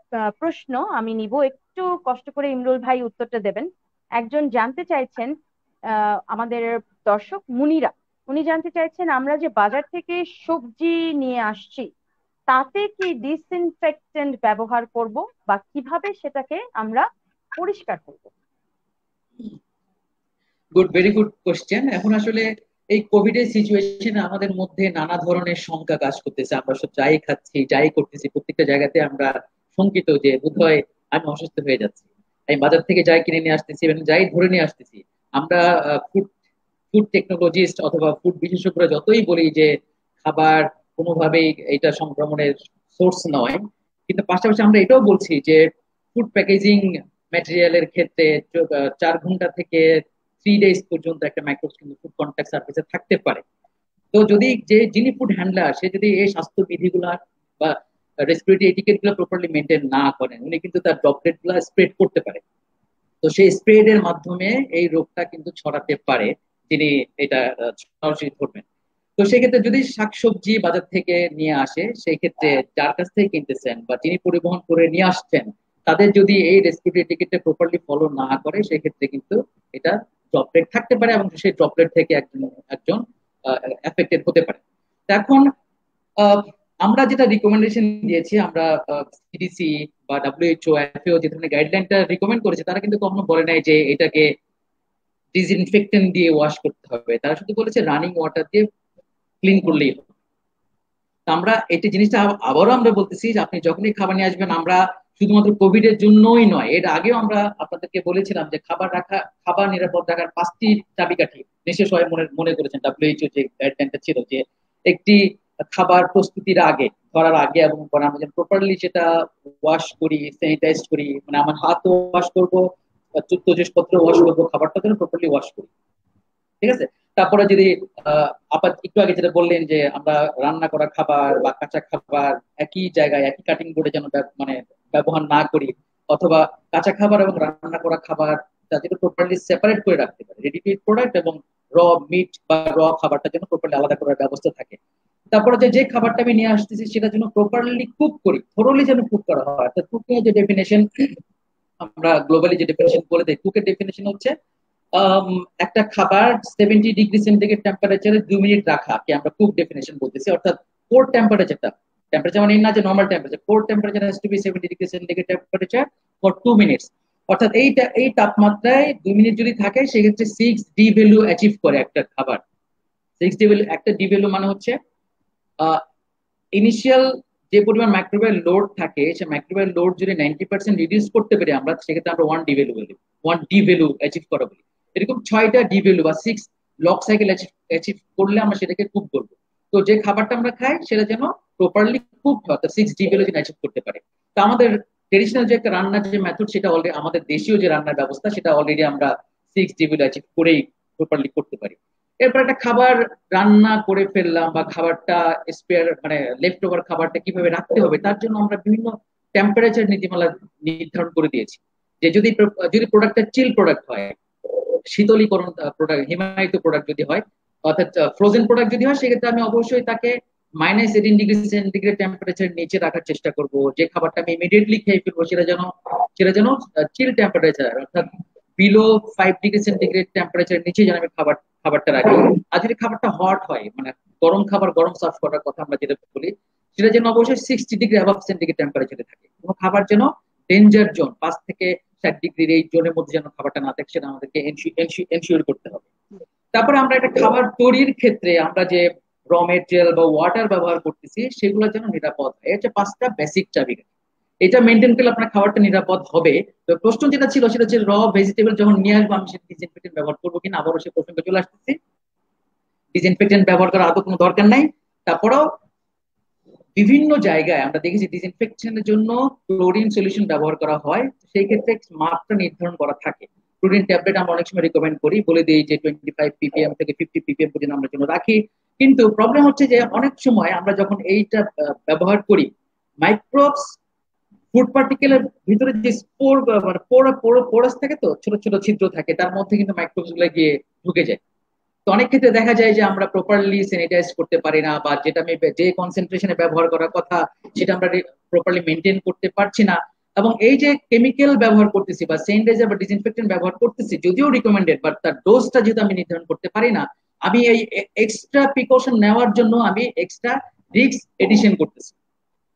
S1: প্রশ্ন আমি নিব, একটু কষ্ট করে ইমরুল ভাই উত্তরটা দেবেন। একজন জানতে চাইছেন, আমাদের দর্শক মুনিরা, উনি জানতে চাইছেন আমরা যে বাজার থেকে সবজি নিয়ে আসছি তাতে কি ডিসইনফেক্টেন্ট ব্যবহার করব, বা কিভাবে সেটাকে আমরা পরিষ্কার করব?
S3: Good, very good question. এখন আসলে এই কোভিড এর সিচুয়েশনে আমাদের মধ্যে নানা ধরনের শঙ্কা কাজ করতেছে। আমরা সব যাই খাচ্ছি যাই করতেছি প্রত্যেকটা জায়গাতে আমরা শঙ্কিত যে বোধহয় আমি অসুস্থ হয়ে যাচ্ছি। আমি বাজার থেকে যাই কিনে নিয়ে আসতেছি এবং যাই ধরে নিয়ে আসতেছি, আমরা ফুড ফুড টেকনোলজিস্ট অথবা ফুড বিশেষজ্ঞরা যতই বলি যে খাবার কোনোভাবেই এটা সংক্রমণের সোর্স নয়, কিন্তু পাশাপাশি আমরা এটাও বলছি যে ফুড প্যাকেজিং ম্যাটেরিয়ালের ক্ষেত্রে 4 ঘন্টা থেকে 3 ডেজ পর্যন্ত একটা মাইক্রোবস কিন্তু ফুড কন্ট্যাক্ট সার্ফেসে থাকতে পারে। তো যদি যিনি ফুড হ্যান্ডলার সে যদি এই স্বাস্থ্য বিধিগুলা বা রেসপিরেটরি এটিকেট গুলো প্রপারলি মেনটেন না করেন, উনি কিন্তু তার ড্রপলেট গুলা স্প্রেড করতে পারে। তো সেই স্প্রেড এর মাধ্যমে এই রোগটা কিন্তু ছড়াতে পারে যিনি এটা সরাসরি ধরবেন। তো সেক্ষেত্রে যদি শাকসবজি বাজার থেকে নিয়ে আসে, সেই ক্ষেত্রে যার কাছ থেকে কিনতেছেন বা যিনি পরিবহন করে নিয়ে আসছেন, তাদের যদি এই রেসপিরেটরি টিকেটটা প্রপারলি ফলো না করে সেক্ষেত্রে কিন্তু এটা ড্রপলেট থাকতে পারে এবং সেই ড্রপলেট থেকে একজন একজন এফেক্টেড হতে পারে। তো এখন আহ, আমরা যেটা রিকমেন্ডেশন দিয়েছি, আমরা সিডিসি বা ডাব্লিউএইচও এফএও যে ধরনের গাইডলাইনটা রিকমেন্ড করেছে, তারা কিন্তু কখনো বলে নাই যে এটাকে ডিসইনফেক্টেন্ট দিয়ে ওয়াশ করতে হবে। তারা শুধু বলেছে রানিং ওয়াটার দিয়ে ক্লিন করলেই হবে। তো আমরা এই জিনিসটা আবারও আমরা বলতেছি যে আপনি যখনই খাবার নিয়ে আসবেন, আমরা শুধুমাত্র কোভিড এর জন্যই নয়, এর আগেও আমরা আপনাদেরকে বলেছিলাম যে খাবার নিরাপদ রাখার 5টি চাবিকাঠি নিশ্চয় সবাই মনে মনে করেছেন। ডাব্লিউএইচও যে গাইডলাইনটা ছিল যে একটি খাবার প্রস্তুতির আগে, ধরার আগে এবং পরে আমরা যেন প্রপারলি সেটা ওয়াশ করি, স্যানিটাইজ করি, মানে আমার হাত ওয়াশ করবো, টুথপেস্ট ওয়াশ করবো, খাবারটা যেন প্রপারলি ওয়াশ করি। ঠিক আছে। তারপরে যদি আপাত একটু আগে যেটা বললেন যে আমরা রান্না করা খাবার বা কাঁচা খাবার একই জায়গায় একই কাটিং বোর্ডে যেন মানে ব্যবহার না করি, অথবা কাঁচা খাবার এবং রান্না করা খাবার যেটা প্রপারলি সেপারেট করে রাখতে পারে, রেডি টু ইট প্রোডাক্ট এবং র মিট বা খাবারটা যেন প্রপারলি আলাদা করার ব্যবস্থা থাকে। তারপরে যে যে খাবারটা আমি নিয়ে আসতেছি সেটা যেন প্রপারলি কুক করি, থরোলি যেন কুক করা হয়। অর্থাৎ কুকিং এর যে ডেফিনেশন, আমরা গ্লোবালি যে ডেফিনেশন বলে দিই, কুকের ডেফিনেশন হচ্ছে আম, একটা খাবার 70 ডিগ্রি সেন্টিগ্রেড টেম্পারেচারে 2 মিনিট রাখা কে আমরা কুক ডেফিনেশন বলতেছি। অর্থাৎ কোর টেম্পারেচারটা, টেম্পারেচার মানে না যে normal temperature, core temperature has to be 70 degree centigrade temperature for 2 minutes. অর্থাৎ এই তাপমাত্রায় 2 মিনিট যদি থাকে সেক্ষেত্রে 6 ডি ভ্যালু অ্যাচিভ করে একটা খাবার। 6 ডি ভ্যালু, একটা ডি ভ্যালু মানে হচ্ছে ইনিশিয়াল যে পরিমাণ মাইক্রোওয়েভ লোড থাকে, সে মাইক্রোওয়েভ লোড যদি 90% রিডিউস করতে পারি আমরা, সেক্ষেত্রে আমরা 1 ডি ভ্যালু বলি, 1 ডি ভ্যালু অ্যাচিভ করা বলি। এরকম 6টা ডি ভ্যালু বা 6 লক সাইকেল অ্যাচিভ করলে আমরা সেটাকে কুক বলবো। তো যে খাবারটা আমরা খাই সেটা যেন প্রপারলি কুক হয়, অর্থাৎ 6 ডি ভ্যালু যেন অ্যাচিভ করতে পারে। তো আমাদের ট্রেডিশনাল যে একটা রান্নার যে মেথড, সেটা অলরেডি আমাদের দেশীয় যে রান্নার ব্যবস্থা, সেটা অলরেডি আমরা 6 ডি ভ্যালু অ্যাচিভ করেই প্রপারলি করতে পারি। এরপর একটা খাবার রান্না করে ফেললাম বা খাবারটা স্পেয়ার মানে লেফট ওভার খাবারটা কিভাবে রাখতে হবে, তার জন্য আমরা বিভিন্ন টেম্পারেচার নীতিমালা নির্ধারণ করে দিয়েছি। যে যদি যদি প্রোডাক্টটা চিল প্রোডাক্ট হয়, শীতলীকরণ প্রোডাক্ট, হিমায়িত প্রোডাক্ট যদি হয়, অর্থাৎ ফ্রোজেন প্রোডাক্ট যদি হয়, সেক্ষেত্রে আমি অবশ্যই তাকে -18 ডিগ্রি সেন্টিগ্রেড টেম্পারেচার নিচে রাখার চেষ্টা করব। যে খাবারটা আমি ইমিডিয়েটলি খেয়ে ফেলবো সেটা যেন চিল টেম্পারেচার, অর্থাৎ বিলো 5 ডিগ্রি সেন্টিগ্রেড টেম্পারেচার নিচে যেন আমি খাবারটা রাখি। আর যদি খাবারটা হট হয়, মানে গরম খাবার গরম সার্ভ করার কথা আমরা যেটা বলি, সেটা যেন অবশ্যই 60 ডিগ্রি অ্যাবাভ সেন্টিগ্রেড টেম্পারেচারে থাকে। কোনো খাবার যেন ডেঞ্জার জোন 5 থেকে 7 ডিগ্রির এই জোনের মধ্যে যেন খাবারটা না থাকে, সেটা আমাদেরকে এনশিওর করতে হবে। তারপরে আমরা একটা খাবার তৈরির ক্ষেত্রে আমরা যে র মেটেরিয়াল বা ওয়াটার ব্যবহার করতেছি, সেগুলো যেন নিরাপদ হয়। এটা 5টা বেসিক চাবি। এটা মেনটেন করলে আপনার খাবারটা নিরাপদ হবে। তো প্রশ্ন যেটা ছিল সেটা হচ্ছে র ভেজিটেবল যখন নিয়ে আসবো আমি সেটা ডিসইনফেক্টেন্ট ব্যবহার করবো কিনা, আবারও সে প্রসঙ্গে চলে আসতেছি। ডিসইনফেক্টেন্ট ব্যবহার করার আদৌ কোনো দরকার নাই। তারপরেও বিভিন্ন জায়গায় আমরা দেখেছি ডিসইনফেকশনের জন্য ক্লোরিন সলিউশন ব্যবহার করা হয়, সেই ক্ষেত্রে মাত্রা নির্ধারণ করা থাকে। ক্লোরিন ট্যাবলেট আমরা অনেক সময় রিকমেন্ড করি, বলে দিই যে 25 ppm থেকে 50 ppm পর্যন্ত আমরা জন্য রাখি। কিন্তু প্রবলেম হচ্ছে যে অনেক সময় আমরা যখন এইটা ব্যবহার করি, মাইক্রোবস ফুড পার্টিকেলের ভিতরে যে স্পোর মানে পোরাস থাকে, তো ছোট ছোট ছিদ্র থাকে, তার মধ্যে কিন্তু মাইক্রোবস গুলো গিয়ে ঢুকে যায়। তো অনেক ক্ষেত্রে দেখা যায় যে আমরা প্রপারলি স্যানিটাইজ করতে পারি না, বা যেটা আমি যে কনসেন্ট্রেশনে ব্যবহার করার কথা সেটা আমরা প্রপারলি মেনটেন করতে পারছি না। এবং এই যে কেমিক্যাল ব্যবহার করতেছি বা স্যানিটাইজার বা ডিসইনফেক্টেন্ট ব্যবহার করতেছি, যদিও রিকমেন্ডেড, বাট তার ডোজটা যেহেতু আমি নির্ধারণ করতে পারি না, আমি এই এক্সট্রা প্রিকশন নেওয়ার জন্য আমি এক্সট্রা রিস্ক এডিশন করতেছি।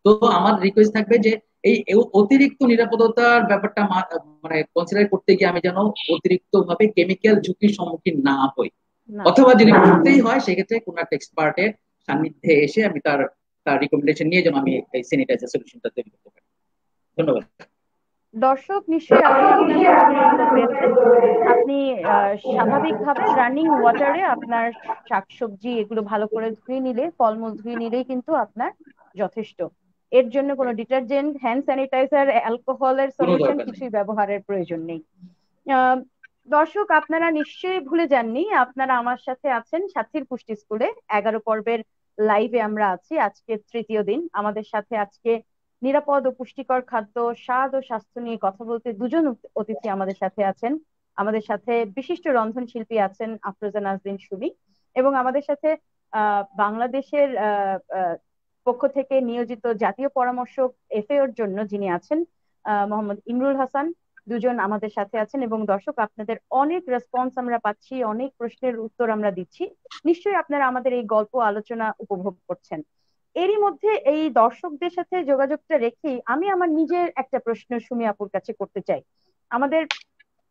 S3: তো আমার রিকোয়েস্ট থাকবে যে এই অতিরিক্ত নিরাপত্তার ব্যাপারটা মানে কনসিডার করতে গিয়ে আমি যেন অতিরিক্ত ভাবে কেমিক্যাল ঝুঁকির সম্মুখীন না হই,
S1: না।
S3: অথবা যদি করতেই হয় সেক্ষেত্রে কোনো একটা এক্সপার্টের সান্নিধ্যে এসে আমি তার তার রিকমেন্ডেশন নিয়ে যেন আমি এই স্যানিটাইজার সলিউশনটা তৈরি করতে পারি। ধন্যবাদ।
S1: দর্শক নিশ্চয়ই আপনি আপনার প্রশ্নের উত্তর পেয়েছেন। আপনি স্বাভাবিকভাবে রানিং ওয়াটারে আপনার শাকসবজি এগুলো ভালো করে ধুয়ে নিলে, ফলমূল ধুয়ে নিলেই কিন্তু আপনার যথেষ্ট। এর জন্য কোনো ডিটারজেন্ট, হ্যান্ড স্যানিটাইজার, অ্যালকোহলের
S3: কোনো
S1: সলিউশন
S3: দরকার নেই।
S1: কিছুই ব্যবহারের প্রয়োজন নেই। আহ, দর্শক আপনারা নিশ্চয়ই ভুলে যাননি, আপনারা আমার সাথে আছেন সাথীর পুষ্টি স্কুলে 11 পর্বের লাইভে আমরা আছি। আজকে তৃতীয় দিন। আমাদের সাথে আজকে নিরাপদ ও পুষ্টিকর খাদ্য, স্বাদ ও স্বাস্থ্য নিয়ে কথা বলতে দুজন অতিথি আমাদের সাথে আছেন। আমাদের সাথে বিশিষ্ট রন্ধন শিল্পী আছেন আফরোজা নাজরীন সুমি, এবং আমাদের সাথে বাংলাদেশের পক্ষ থেকে নিয়োজিত জাতীয় পরামর্শক এফএওর জন্য যিনি আছেন মোহাম্মদ ইমরুল হাসান, দুজন আমাদের সাথে আছেন। এবং দর্শক আপনাদের অনেক রেসপন্স আমরা পাচ্ছি, অনেক প্রশ্নের উত্তর আমরা দিচ্ছি। নিশ্চয়ই আপনারা আমাদের এই গল্প আলোচনা উপভোগ করছেন। এরই মধ্যে এই দর্শকদের সাথে যোগাযোগটা রেখেই আমি আমার নিজের একটা প্রশ্ন সুমি আপুর কাছে করতে চাই। আমাদের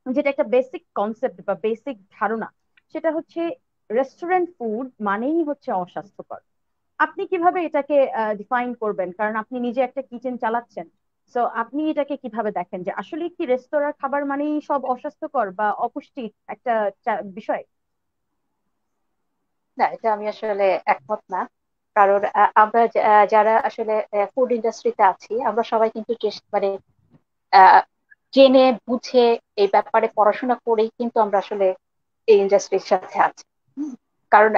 S1: যেটা একটা বেসিক কনসেপ্ট বা বেসিক ধারণা, সেটা হচ্ছে রেস্টুরেন্ট ফুড মানেই হচ্ছে অস্বাস্থ্যকর। আপনি কিভাবে এটাকে ডিফাইন করবেন? কারণ আপনি নিজে একটা কিচেন চালাচ্ছেন, তো আপনি এটাকে কিভাবে দেখেন যে আসলে কি রেস্তোরাঁর খাবার মানেই সব অস্বাস্থ্যকর বা অপুষ্টির একটা বিষয়?
S2: না, এটা আমি আসলে একমত না। কারণ আমরা যারা আসলে ফুড ইন্ডাস্ট্রিতে আছি, আমরা সবাই কিন্তু মানে আহ, জেনে বুঝে এই ব্যাপারে পড়াশোনা করেই কিন্তু আমরা আসলে এই ইন্ডাস্ট্রির সাথে আছি। কারণ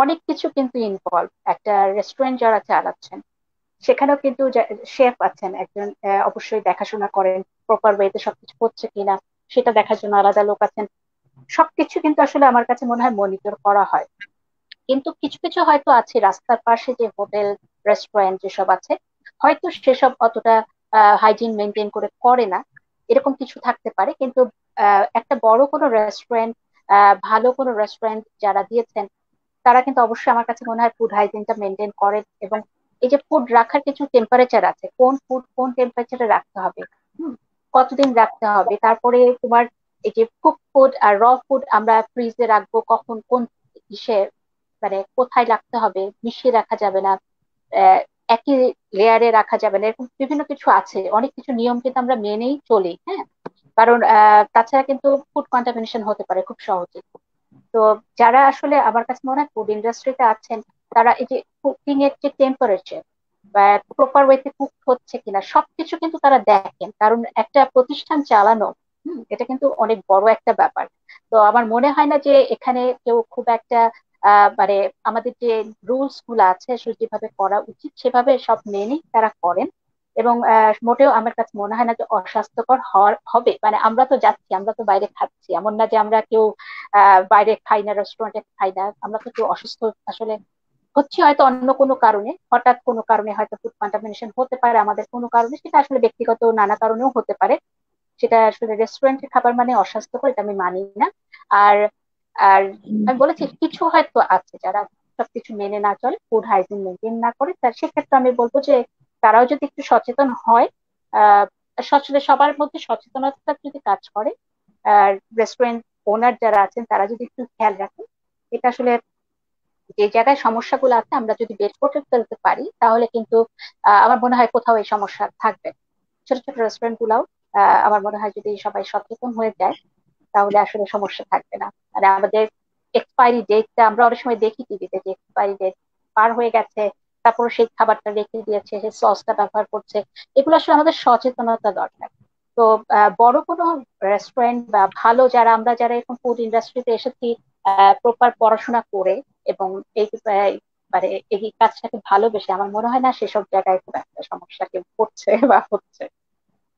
S2: অনেক কিছু কিন্তু ইনভলভ। একটা রেস্টুরেন্ট যারা চালাচ্ছেন সেখানেও কিন্তু শেফ আছেন একজন, অবশ্যই দেখাশোনা করেন প্রপার ওয়েতে সবকিছু হচ্ছে কিনা, সেটা দেখার জন্য আলাদা লোক আছেন। সবকিছু কিন্তু আসলে আমার কাছে মনে হয় মনিটর করা হয়। কিন্তু কিছু কিছু হয়তো আছে রাস্তার পাশে যে হোটেল রেস্টুরেন্ট যেসব আছে, হয়তো সেসব অতটা হাইজিন মেনটেন করে করে না, এরকম কিছু থাকতে পারে। কিন্তু একটা বড় কোনো রেস্টুরেন্ট, ভালো কোনো রেস্টুরেন্ট যারা দিয়েছেন, তারা কিন্তু অবশ্যই আমার কাছে মনে হয় ফুড হাইজিনটা মেনটেন করে। এবং এই যে ফুড রাখার কিছু টেম্পারেচার আছে, কোন ফুড কোন টেম্পারেচারে রাখতে হবে, কতদিন রাখতে হবে, তারপরে তোমার এই যে কুক ফুড আর র ফুড আমরা ফ্রিজে রাখবো কখন, কোন ইসে মানে কোথায় রাখতে হবে, মিশিয়ে রাখা যাবে না, আহ, একই লেয়ারে রাখা যাবে না, এরকম বিভিন্ন কিছু আছে। অনেক কিছু নিয়ম কিন্তু আমরা মেনেই চলি, হ্যাঁ। কারণ তাছাড়া কিন্তু ফুড কন্টামিনেশন হতে পারে খুব সহজে। তো যারা আসলে আমার কাছে মনে হয় ফুড ইন্ডাস্ট্রিতে আছেন, তারা এই যে কুকিং এর যে টেম্পারেচার বা প্রপার ওয়েতে কুক হচ্ছে কিনা সবকিছু কিন্তু তারা দেখেন। কারণ একটা প্রতিষ্ঠান চালানো, এটা কিন্তু অনেক বড় একটা ব্যাপার। তো আমার মনে হয় না যে এখানে কেউ খুব একটা মানে আমাদের যে রুলস গুলো আছে আসলে যেভাবে করা উচিত সেভাবে সব মেনে তারা করেন। এবং মোটেও আমার কাছে মনে হয় না যে অস্বাস্থ্যকর হবে। মানে আমরা তো যাচ্ছি, আমরা তো বাইরে খাচ্ছি, এমন না যে আমরা কেউ বাইরে খাই না, রেস্টুরেন্টে খাই না। আমরা তো কেউ অসুস্থ আসলে হচ্ছে হয়তো অন্য কোনো কারণে, হঠাৎ কোনো কারণে হয়তো ফুড কন্টামিনেশন হতে পারে আমাদের কোনো কারণে, সেটা আসলে ব্যক্তিগত নানা কারণেও হতে পারে। সেটা আসলে রেস্টুরেন্টের খাবার মানে অস্বাস্থ্যকর, এটা আমি মানি না। আর আর আমি বলেছি কিছু হয়তো আছে যারা সবকিছু মেনে না চলে, ফুড হাইজিন মেনটেন না করে, তার সেক্ষেত্রে আমি বলবো যে তারাও যদি একটু সচেতন হয়, আহ আসলে সবার মধ্যে সচেতনতা যদি কাজ করে, আর রেস্টুরেন্ট ওনার যারা আছেন তারা যদি একটু খেয়াল রাখেন, এটা আসলে যে জায়গায় সমস্যাগুলো আছে আমরা যদি বের করে ফেলতে পারি, তাহলে কিন্তু আমার মনে হয় কোথাও এই সমস্যা থাকবে না। ছোট ছোট রেস্টুরেন্ট গুলাও আমার মনে হয় যদি সবাই সচেতন হয়ে যায় তাহলে আসলে সমস্যা থাকবে না। আর আমাদের এক্সপায়ারি ডেটটা আমরা অনেক সময় দেখি টিভিতে যে এক্সপায়ারি ডেট পার হয়ে গেছে, তারপর সেই খাবারটা রেখে দিয়েছে, সেই সসটা ব্যবহার করছে। এগুলো আসলে আমাদের সচেতনতা দরকার। তো বড় কোনো রেস্টুরেন্ট বা ভালো যারা আমরা যারা এখন ফুড ইন্ডাস্ট্রিতে এসেছি প্রপার পড়াশোনা করে এবং এই মানে এই কাজটাকে ভালোবেসে, আমার মনে হয় না সেসব জায়গায় খুব একটা সমস্যা কেউ পড়ছে বা হচ্ছে।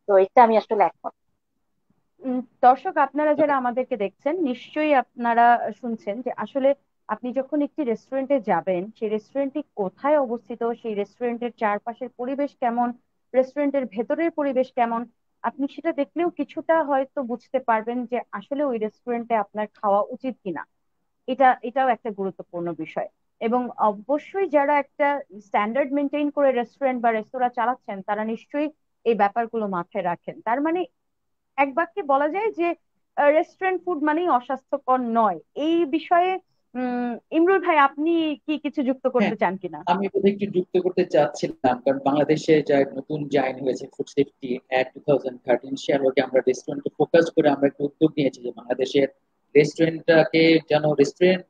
S2: তো এটা আমি আসলে একমত।
S1: দর্শক আপনারা যারা আমাদেরকে দেখছেন নিশ্চয়ই আপনারা শুনছেন যে আসলে আপনি যখন একটি রেস্টুরেন্টে যাবেন সেই রেস্টুরেন্টটি কোথায় অবস্থিত, সেই রেস্টুরেন্টের চারপাশের পরিবেশ কেমন, রেস্টুরেন্টের ভেতরের পরিবেশ কেমন, আপনি সেটা দেখলেও কিছুটা হয়তো বুঝতে পারবেন যে আসলে ওই রেস্টুরেন্টে আপনার খাওয়া উচিত কিনা। এটাও একটা গুরুত্বপূর্ণ বিষয়। এবং অবশ্যই যারা একটা স্ট্যান্ডার্ড মেনটেন করে রেস্টুরেন্ট বা রেস্তোরাঁ চালাচ্ছেন তারা নিশ্চয়ই এই ব্যাপারগুলো মাথায় রাখেন। তার মানে এক বাক্যে বলা যায় যে রেস্টুরেন্ট ফুড মানেই অস্বাস্থ্যকর নয়। এই বিষয়ে ইমরুল ভাই আপনি কি কিছু যুক্ত
S3: হ্যাঁ,
S1: করতে চান কিনা?
S3: আমি বোধহয় একটু যুক্ত করতে চাচ্ছিলাম, কারণ বাংলাদেশে যা নতুন যে আইন হয়েছে ফুড সেফটি অ্যাক্ট 2013, সে আলোকে আমরা রেস্টুরেন্টকে ফোকাস করে আমরা একটা উদ্যোগ নিয়েছি যে বাংলাদেশের রেস্টুরেন্টটাকে যেন রেস্টুরেন্ট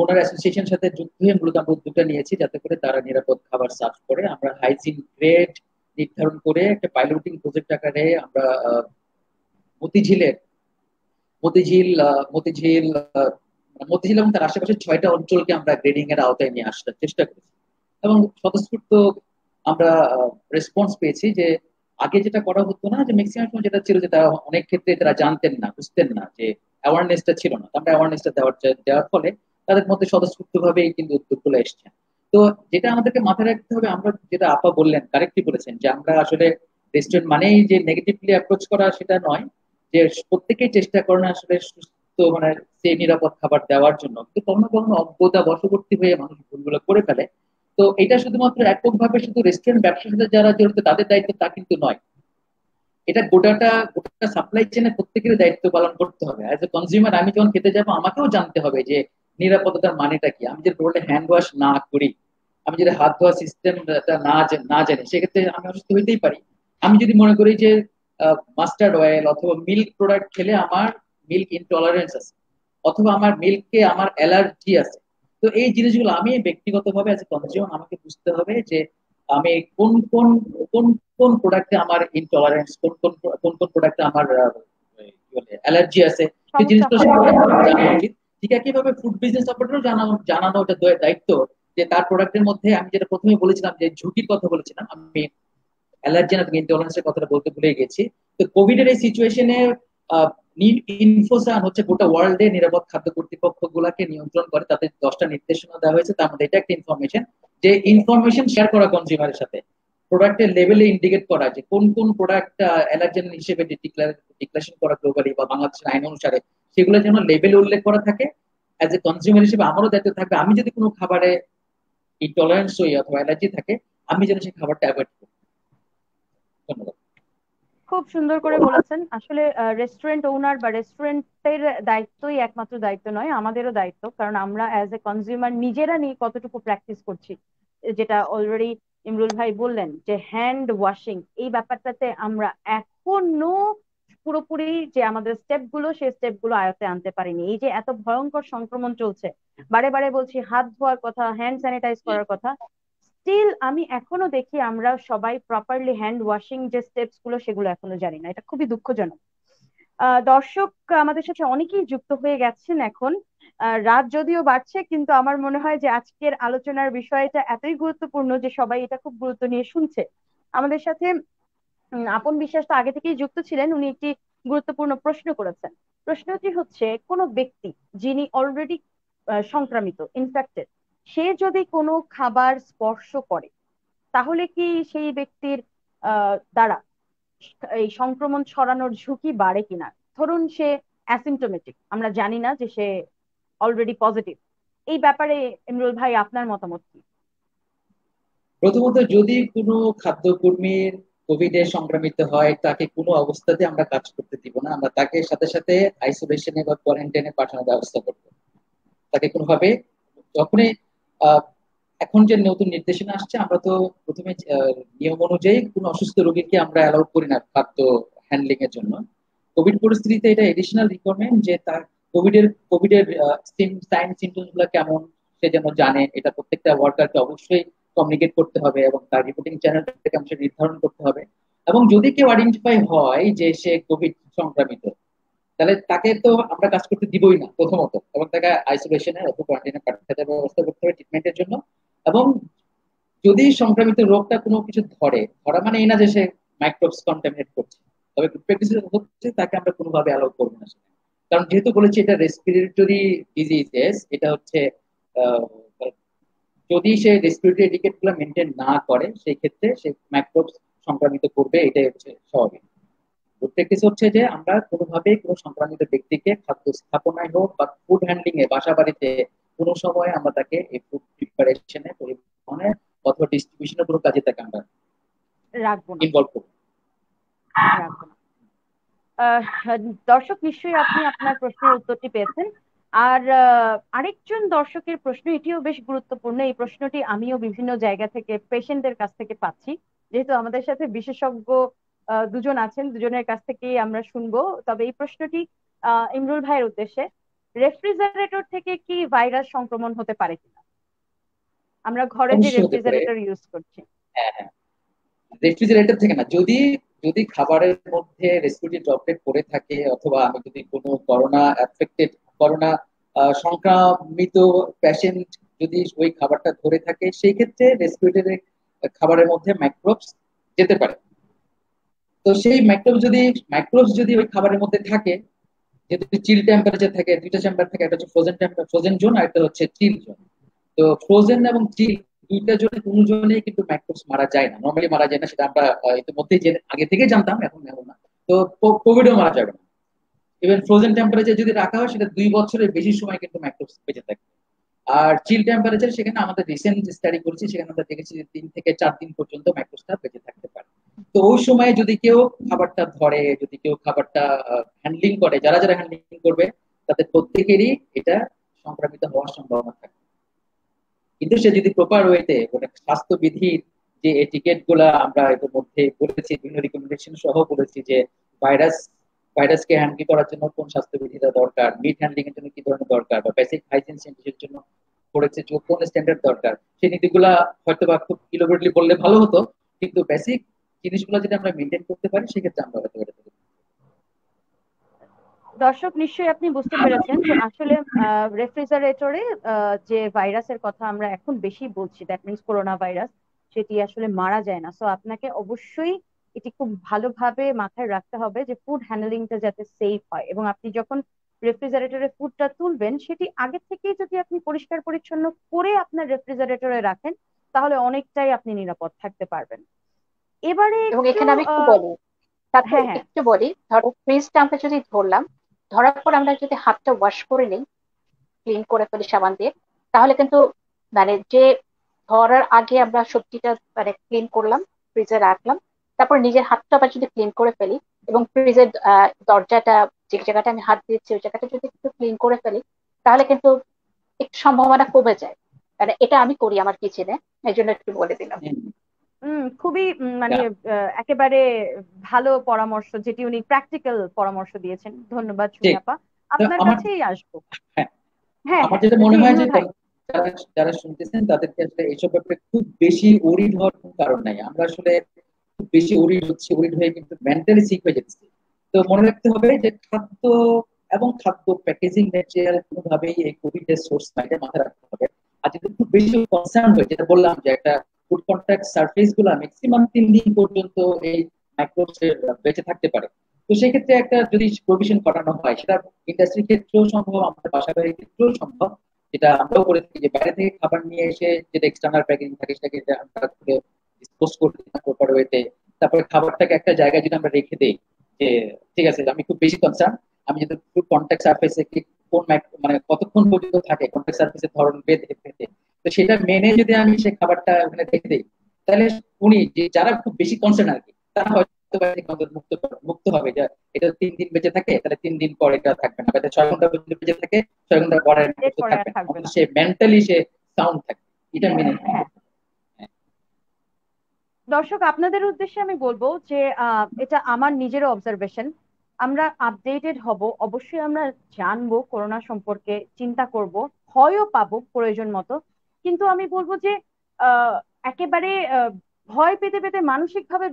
S3: ওনার অ্যাসোসিয়েশন সাথে যুক্ত হয়ে মূলত আমরা উদ্যোগটা নিয়েছি যাতে করে তারা নিরাপদ খাবার সার্ভ করে। আমরা হাইজিন গ্রেড নির্ধারণ করে একটা পাইলটিং প্রজেক্ট আকারে আমরা মতিঝিলের মতিঝিল মতিঝিল মতিঝিল এবং তার আশেপাশে 6টা অঞ্চলকে আমরা গ্রেডিং এর আওতায় নিয়ে আসার চেষ্টা করেছি এবং স্বতঃস্ফূর্ত আমরা রেসপন্স পেয়েছি যে আগে যেটা করা হতো না, যে ম্যাক্সিমাম সময় যেটা ছিল যে তারা অনেক ক্ষেত্রে তারা জানতেন না, বুঝতেন না, যে অ্যাওয়ারনেসটা ছিল না। আমরা অ্যাওয়ারনেসটা দেওয়ার ফলে তাদের মধ্যে স্বতঃস্ফূর্ত ভাবেই কিন্তু উদ্যোগগুলো এসছে। তো যেটা আমাদেরকে মাথায় রাখতে হবে, আমরা যেটা আপা বললেন কারেক্টলি বলেছেন, যে আমরা আসলে রেস্টুরেন্ট মানেই যে নেগেটিভলি অ্যাপ্রোচ করা সেটা নয়, যে প্রত্যেকেই চেষ্টা করেন আসলে সুস্থ মানে সেই নিরাপদ খাবার দেওয়ার জন্য, কিন্তু কখনো কখনো অজ্ঞতা বশবর্তী হয়ে মানুষ ভুলগুলো করে ফেলে। তো এটা শুধুমাত্র এককভাবে শুধু রেস্টুরেন্ট ব্যবসার সাথে যারা জড়িত তাদের দায়িত্ব তা কিন্তু নয়, এটা গোটা সাপ্লাই চেনে প্রত্যেকের দায়িত্ব পালন করতে হবে। অ্যাজ এ কনজিউমার আমি যখন খেতে যাবো আমাকেও জানতে হবে যে নিরাপত্তার মানেটা কি। আমি যদি রোডে হ্যান্ড ওয়াশ না করি, আমি যদি হাত ধোয়া সিস্টেমটা না জানি, সেক্ষেত্রে আমি অসুস্থ হইতেই পারি। আমি যদি মনে করি যে মাস্টার্ড অয়েল অথবা মিল্ক প্রোডাক্ট খেলে আমার মিল্ক ইনটলারেন্স আছে, অথবা আমার মিল্কে আমার অ্যালার্জি আছে, তো এই জিনিসগুলো আমি ব্যক্তিগতভাবে অ্যাজ এ কনজিউমার আমাকে বুঝতে হবে যে আমি কোন কোন প্রোডাক্টে আমার ইনটলারেন্স, কোন প্রোডাক্টে আমার অ্যালার্জি আছে, সেই
S1: সমস্যা
S3: জিনিসগুলো
S1: হয়।
S3: সম্পর্কে আমার জানা উচিত। ঠিক একইভাবে ফুড বিজনেস অপারেটরও জানানো ওটা দায়িত্ব, যে তার প্রোডাক্টের মধ্যে আমি যেটা প্রথমে বলেছিলাম যে ঝুঁকির কথা বলেছিলাম, আমি অ্যালার্জেন এবং ইনটলারেন্সের কথাটা বলতে ভুলে গেছি। তো কোভিড এর এই সিচুয়েশনে ইনফোসান হচ্ছে গোটা ওয়ার্ল্ডে নিরাপদ খাদ্য কর্তৃপক্ষ গুলাকে নিয়ন্ত্রণ করে, তাদের 10টা নির্দেশনা দেওয়া হয়েছে। তার মধ্যে এটা একটা ইনফরমেশন, যে ইনফরমেশন শেয়ার করা কনজিউমারের সাথে, প্রোডাক্টের লেভেলে ইন্ডিকেট করা যে কোন কোন প্রোডাক্ট অ্যালার্জেন হিসেবে ডিক্লারেশন করা গ্লোবালি বা বাংলাদেশের আইন অনুসারে, সেগুলো যেন লেভেলে উল্লেখ করা থাকে। অ্যাজ এ কনজিউমার হিসেবে আমারও দায়িত্ব থাকবে, আমি যদি কোনো খাবারে ইনটলারেন্স হই অথবা অ্যালার্জি থাকে, আমি যেন সেই খাবারটা অ্যাভয়েড করি। ধন্যবাদ।
S1: খুব সুন্দর করে বলেছেন। আসলে রেস্টুরেন্ট ওনার বা রেস্টুরেন্টের দায়িত্বই একমাত্র দায়িত্ব নয়, আমাদেরও দায়িত্ব, কারণ আমরা অ্যাজ এ কনজিউমার নিজেরা নিয়ে কতটুকু প্র্যাকটিস করছি। যেটা অলরেডি ইমরুল ভাই বললেন যে হ্যান্ড ওয়াশিং, এই ব্যাপারটাতে আমরা এখনো পুরোপুরি যে আমাদের স্টেপ গুলো সেই স্টেপ গুলো আয়ত্তে আনতে পারিনি। এই যে এত ভয়ঙ্কর সংক্রমণ চলছে, বারে বারে বলছি হাত ধোয়ার কথা, হ্যান্ড স্যানিটাইজ করার কথা, স্টিল আমি এখনো দেখি আমরা সবাই প্রপারলি হ্যান্ড ওয়াশিং যে স্টেপস গুলো সেগুলো এখনো জানি না। এটা খুবই দুঃখজনক। দর্শক আমাদের সাথে অনেকেই যুক্ত হয়ে গেছেন এখন। রাত যদিও বাড়ছে কিন্তু আমার মনে হয় যে আজকের আলোচনার বিষয়টা এতই গুরুত্বপূর্ণ যে সবাই এটা খুব গুরুত্ব নিয়ে শুনছে। আমাদের সাথে আপন বিশ্বাস তো আগে থেকেই যুক্ত ছিলেন, উনি একটি গুরুত্বপূর্ণ প্রশ্ন করেছেন। প্রশ্নটি হচ্ছে, কোনো ব্যক্তি যিনি অলরেডি সংক্রামিত, ইনফেক্টেড, সে যদি কোনো খাবার স্পর্শ করে তাহলে কি সেই ব্যক্তির দ্বারা এই সংক্রমণ ছড়ানোর ঝুঁকি বাড়ে কিনা? ধরুন সে অ্যাসিম্পটোমেটিক, আমরা জানি না যে সে অলরেডি পজিটিভ। এই ব্যাপারে ইমরুল ভাই আপনার মতামত কি?
S3: প্রথমত, যদি কোনো খাদ্যকর্মীর কোভিড এ সংক্রমিত হয়, তাকে কোনো অবস্থাতে আমরা কাজ করতে দিব না, আমরা তাকে সাথে সাথে আইসোলেশনে বা কোয়ারেন্টাইনে পাঠানোর ব্যবস্থা করবো। তাকে কোনোভাবে যখনই এখন যে নতুন নির্দেশনা আসছে, আমরা তো প্রথমে নিয়ম অনুযায়ী কোনো অসুস্থ রোগীকে আমরা অ্যালাউ করি না খাদ্য হ্যান্ডলিং এর জন্য। কোভিড পরিস্থিতিতে এটা এডিশনাল রিকোয়ারমেন্ট যে তার কোভিডের সাইন সিমটমস গুলো কেমন সে যেন জানে, এটা প্রত্যেকটা ওয়ার্কারকে অবশ্যই কমিউনিকেট করতে হবে এবং তার রিপোর্টিং চ্যানেলটাকে অবশ্যই নির্ধারণ করতে হবে। এবং যদি কেউ আইডেন্টিফাই হয় যে সে কোভিড সংক্রামিত, তাহলে তাকে তো আমরা কাজ করতে দিবই না প্রথমত, এবং তাকে আইসোলেশনে অথবা কোয়ারেন্টাইনে পাঠাতে ব্যবস্থা করতে হবে ট্রিটমেন্টের জন্য। এবং যদি সংক্রামিত রোগটা কোনো কিছু ধরা মানে এই না যে সে মাইক্রোবস কন্টামিনেট করছে, তবে গুড প্র্যাকটিস হচ্ছে তাকে আমরা কোনোভাবে অ্যালাউ করবো না সেখানে। কারণ যেহেতু বলেছি এটা রেসপিরেটরি ডিজিজেস, এটা হচ্ছে আহ, যদি সে রেসপিরেটরি এটিকেট গুলো মেনটেন না করে সেই ক্ষেত্রে সে মাইক্রোবস সংক্রামিত করবে, এটাই হচ্ছে স্বাভাবিক। গুড প্র্যাকটিস হচ্ছে যে আমরা কোনোভাবে কোনো সংক্রামিত ব্যক্তিকে খাদ্য স্থাপনায় হোক বা ফুড হ্যান্ডলিং এ বাসা বাড়িতে কোনো সময় আমরা তাকে এই ফুড প্রিপারেশনে, পরিবহনে অথবা ডিস্ট্রিবিউশনের কোনো কাজে তাকে আমরা
S1: রাখবো না,
S3: ইনভলভ করবো।
S1: রাখবো না। আহ, দর্শক নিশ্চয়ই আপনি আপনার প্রশ্নের উত্তরটি পেয়েছেন। আর আরেকজন দর্শকের প্রশ্ন, এটিও বেশ গুরুত্বপূর্ণ। এই প্রশ্নটি আমিও বিভিন্ন জায়গা থেকে পেশেন্টদের কাছ থেকে পাচ্ছি, যেহেতু আমাদের সাথে বিশেষজ্ঞ দুজন আছেন, দুজনের কাছ থেকেই আমরা শুনবো। তবে এই প্রশ্নটি ইমরুল ভাইয়ের উদ্দেশ্যে, রেফ্রিজারেটর থেকে কি ভাইরাস সংক্রমণ হতে পারে কিনা? আমরা ঘরে যে
S3: অবশ্যই হতে পারে।
S1: রেফ্রিজারেটর ইউজ করছি।
S3: হ্যাঁ, হ্যাঁ, রেফ্রিজারেটর থেকে না, যদি যদি খাবারের মধ্যে রেসপিরেটরি ড্রপলেট পড়ে থাকে, অথবা আমি যদি কোনো করোনা সংক্রামিত পেশেন্ট যদি ওই খাবারটা ধরে থাকে, সেই ক্ষেত্রে রেসপিরেটরি খাবারের মধ্যে মাইক্রোবস যেতে পারে। তো সেই মাইক্রোবস যদি ওই খাবারের মধ্যে থাকে, যেহেতু চিল টেম্পারেচার থাকে, দুইটা চেম্বার থাকে, একটা হচ্ছে ফ্রোজেন জোন আর একটা হচ্ছে চিল জোন। তো ফ্রোজেন এবং চিল দুইটা জোনে কোনো জোনে কিন্তু মাইক্রোবস মারা যায় না, নর্মালি মারা যায় না, সেটা আমরা ইতিমধ্যেই আগে থেকেই জানতাম, এখন এমন না। তো কোভিডও মারা যাবে না। ইভেন ফ্রোজেন টেম্পারেচার যদি রাখা হয়, সেটা 2 বছরের বেশি সময় কিন্তু মাইক্রোবস বেঁচে থাকে। আর চিল টেম্পারেচার, সেখানে আমাদের রিসেন্ট স্টাডি করেছি, সেখানে আমরা দেখেছি যে 3 থেকে 4 দিন পর্যন্ত মাইক্রোবসটা বেঁচে থাকতে পারে। তো ওই সময় যদি কেউ খাবারটা ধরে, যদি কেউ খাবারটা হ্যান্ডলিং করে, যারা যারা হ্যান্ডলিং করবে তাদের প্রত্যেকেরই এটা সংক্রামিত হওয়ার সম্ভাবনা থাকে। কিন্তু সে যদি প্রপার ওয়েতে, মানে স্বাস্থ্যবিধির যে এটিকেট গুলা আমরা এর মধ্যে বলেছি, বিভিন্ন রিকমেন্ডেশন সহ বলেছি যে ভাইরাস ভাইরাসকে হ্যান্ডেল করার জন্য কোন স্বাস্থ্যবিধিটা দরকার, মিট হ্যান্ডলিং এর জন্য কি ধরনের দরকার, বা বেসিক হাইজিন স্ট্যান্ডার্ডের জন্য করেছে যে কোন স্ট্যান্ডার্ড দরকার, সেই নীতিগুলা হয়তো বা খুব ইলোবরেটলি বললে ভালো হতো, কিন্তু বেসিক জিনিসগুলো যদি আমরা মেনটেন করতে পারি সেক্ষেত্রে আমরা হয়তো এটা
S1: দর্শক নিশ্চয়ই আপনি বুঝতে পেরেছেন যে আসলে রেফ্রিজারেটরে যে ভাইরাসের কথা আমরা এখন বেশি বলছি, দ্যাট মিনস করোনা ভাইরাস, সেটি আসলে মারা যায় না। সো আপনাকে অবশ্যই এটি খুব ভালোভাবে মাথায় রাখতে হবে যে ফুড হ্যান্ডলিংটা যাতে সেফ হয়, এবং আপনি যখন রেফ্রিজারেটরে ফুডটা তুলবেন সেটি আগে থেকেই যদি আপনি পরিষ্কার পরিচ্ছন্ন করে আপনার রেফ্রিজারেটরে রাখেন, তাহলে অনেকটাই আপনি নিরাপদ থাকতে পারবেন। এবারে
S2: এবং
S1: একটু
S2: এখানে আমি একটু বলি, তারপর
S1: হ্যাঁ, হ্যাঁ,
S2: একটু বলি, ধরো ফ্রিজটা আমরা যদি ধরলাম, ধরার পর আমরা যদি হাতটা ওয়াশ করে নিই, ক্লিন করে ফেলি সাবান দিয়ে, তাহলে কিন্তু মানে যে ধরার আগে আমরা সবজিটা মানে ক্লিন করলাম, ফ্রিজে রাখলাম, তারপর নিজের হাতটা আবার যদি ক্লিন করে ফেলি, এবং ফ্রিজের দরজাটা, যে জায়গাটা আমি হাত দিচ্ছি ওই জায়গাটা যদি একটু ক্লিন করে ফেলি, তাহলে কিন্তু একটু সম্ভাবনা কমে যায়। মানে এটা আমি করি আমার কিচেনে, এই জন্য একটু বলে দিলাম।
S1: খুবই মানে একেবারে ভালো পরামর্শ, যেটি উনি প্র্যাকটিক্যাল পরামর্শ দিয়েছেন। ধন্যবাদ সুমি
S3: ঠিক।
S1: আপা,
S3: তো
S1: আপনার
S3: আমার
S1: কাছেই আসবো।
S3: হ্যাঁ,
S1: হ্যাঁ,
S3: আমার
S1: হ্যাঁ,
S3: যেটা
S1: জি
S3: মনে হয় যে
S1: ইমরুল ভাই।
S3: যারা যারা শুনতেছেন তাদেরকে আসলে এইসব ব্যাপারে খুব বেশি ওরিড হওয়ার কোনো কারণ নাই। আমরা আসলে খুব বেশি ওরিড হয়ে কিন্তু মেন্টালি সিক হয়ে যাচ্ছে। তো মনে রাখতে হবে যে খাদ্য এবং খাদ্য প্যাকেজিং ম্যাটেরিয়াল কোনোভাবেই এই কোভিড এর সোর্স না, এটা মাথায় রাখতে হবে। আর যদি খুব বেশি কনসার্ন হয়, যেটা বললাম যে একটা ফুড কন্ট্যাক্ট সারফেস গুলা ম্যাক্সিমাম 3 দিন পর্যন্ত এই মাইক্রোবস বেঁচে থাকতে পারে। তো সেক্ষেত্রে একটা যদি প্রভিশন করানো হয়, সেটা ইন্ডাস্ট্রির ক্ষেত্রেও সম্ভব, আমাদের বাসা বাড়ির ক্ষেত্রেও সম্ভব। যেটা আমরাও করে থাকি, যে বাইরে থেকে খাবার নিয়ে এসে যেটা এক্সটার্নাল প্যাকেজিং থাকে সেটাকে আমরা ডিসপোজ করে দিই প্রপার ওয়েতে। তারপরে খাবারটাকে একটা জায়গায় যদি আমরা রেখে দিই, যে ঠিক আছে আমি খুব বেশি কনসার্ন, আমি যদি ফুড কন্ট্যাক্ট সারফেসে কোন মানে কতক্ষণ পর্যন্ত থাকে কন্ট্যাক্ট সারফেসের ধরন বেঁধে ফেলতে, তো সেটা মেনে যদি আমি সেই খাবারটা ওখানে রেখে দিই, তাহলে উনি যে যারা খুব বেশি কনসার্ন আর কি, তারা হয়তো বা এদিকে আমাদের মুক্ত হবে যে এটা 3 দিন বেঁচে থাকে, তাহলে 3 দিন পর এটা থাকবে না, বা এটা 6 ঘন্টা পর্যন্ত বেঁচে থাকে, 6 ঘন্টা পরে এটা
S1: এরপরে আর
S3: থাকবে না,
S1: থাকবে
S3: অন্তত
S1: না।
S3: সে মেন্টালি সে সাউন্ড থাকে। এটা মেনে
S1: হ্যাঁ, দর্শক আপনাদের উদ্দেশ্যে আমি বলবো যে এটা আমার নিজেরও অবজারভেশন। আমরা আপডেটেড হব, অবশ্যই আমরা জানবো করোনা সম্পর্কে, চিন্তা করব, ভয়ও পাবো প্রয়োজন মতো। কিন্তু আমি বলবো যে আহ, একেবারে ভয় পেতে পেতে মানসিকভাবে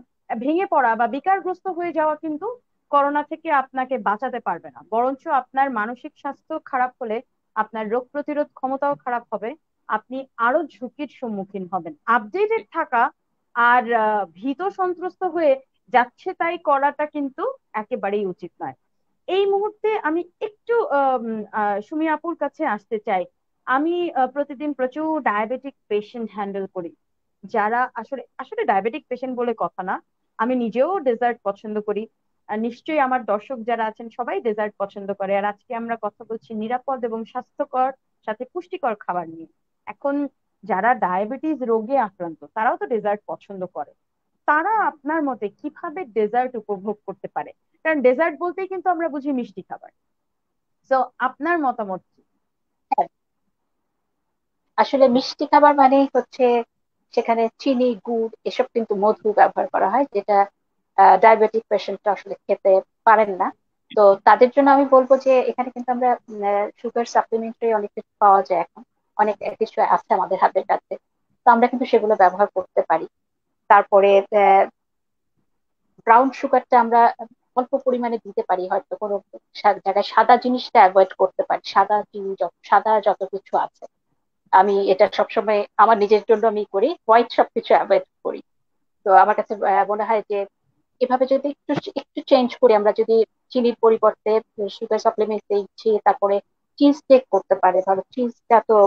S1: ভেঙে পড়া বা বিকারগ্রস্ত হয়ে যাওয়া কিন্তু করোনা থেকে আপনাকে বাঁচাতে পারবে না। বরঞ্চ আপনার মানসিক স্বাস্থ্য খারাপ হলে আপনার রোগ প্রতিরোধ ক্ষমতাও খারাপ হবে, আপনি আরো ঝুঁকির সম্মুখীন হবেন। আপডেটেড থাকা আর ভীত সন্ত্রস্ত হয়ে যাচ্ছে তাই করাটা কিন্তু একেবারেই উচিত নয়। এই মুহূর্তে আমি একটু সুমি আপুর কাছে আসতে চাই। আমি প্রতিদিন প্রচুর ডায়াবেটিক পেশেন্ট হ্যান্ডেল করি, যারা আসলে আসলে ডায়াবেটিক পেশেন্ট বলে কথা না, আমি নিজেও ডেজার্ট পছন্দ করি। নিশ্চয়ই আমার দর্শক যারা আছেন সবাই ডেজার্ট পছন্দ করে। আর আজকে আমরা কথা বলছি নিরাপদ এবং স্বাস্থ্যকর সাথে পুষ্টিকর খাবার নিয়ে। এখন যারা ডায়াবেটিস রোগে আক্রান্ত তারাও তো ডেজার্ট পছন্দ করে। তারা আপনার মতে কিভাবে ডেজার্ট উপভোগ করতে পারে? কারণ ডেজার্ট বলতেই কিন্তু আমরা বুঝি মিষ্টি খাবার। তো আপনার মতামত কি?
S2: হ্যাঁ, আসলে মিষ্টি খাবার মানেই হচ্ছে সেখানে চিনি, গুড়, এসব কিন্তু মধু ব্যবহার করা হয়, যেটা ডায়াবেটিক পেশেন্টরা আসলে খেতে পারেন না। তো তাদের জন্য আমি বলবো যে এখানে কিন্তু আমরা সুগার সাপ্লিমেন্টারি অনেক কিছু পাওয়া যায় এখন, অনেক কিছু আছে আমাদের হাতের কাছে। তো আমরা কিন্তু সেগুলো ব্যবহার করতে পারি। তারপরে ব্রাউন সুগারটা আমরা অল্প পরিমাণে দিতে পারি, হয়তো কোনো জায়গায় সাদা জিনিসটা অ্যাভয়েড করতে পারি। সাদা চিনি, সাদা যত কিছু আছে, আমি এটা সবসময় আমার নিজের জন্য আমি করি, হোয়াইট সবকিছু অ্যাভয়েড করি। তো আমার কাছে মনে হয় যে এভাবে যদি একটু একটু চেঞ্জ করি, আমরা যদি চিনির পরিবর্তে সুগার সাপ্লিমেন্ট দিচ্ছি, তারপরে চিজ টেক করতে পারে। ধরো চিজটা তো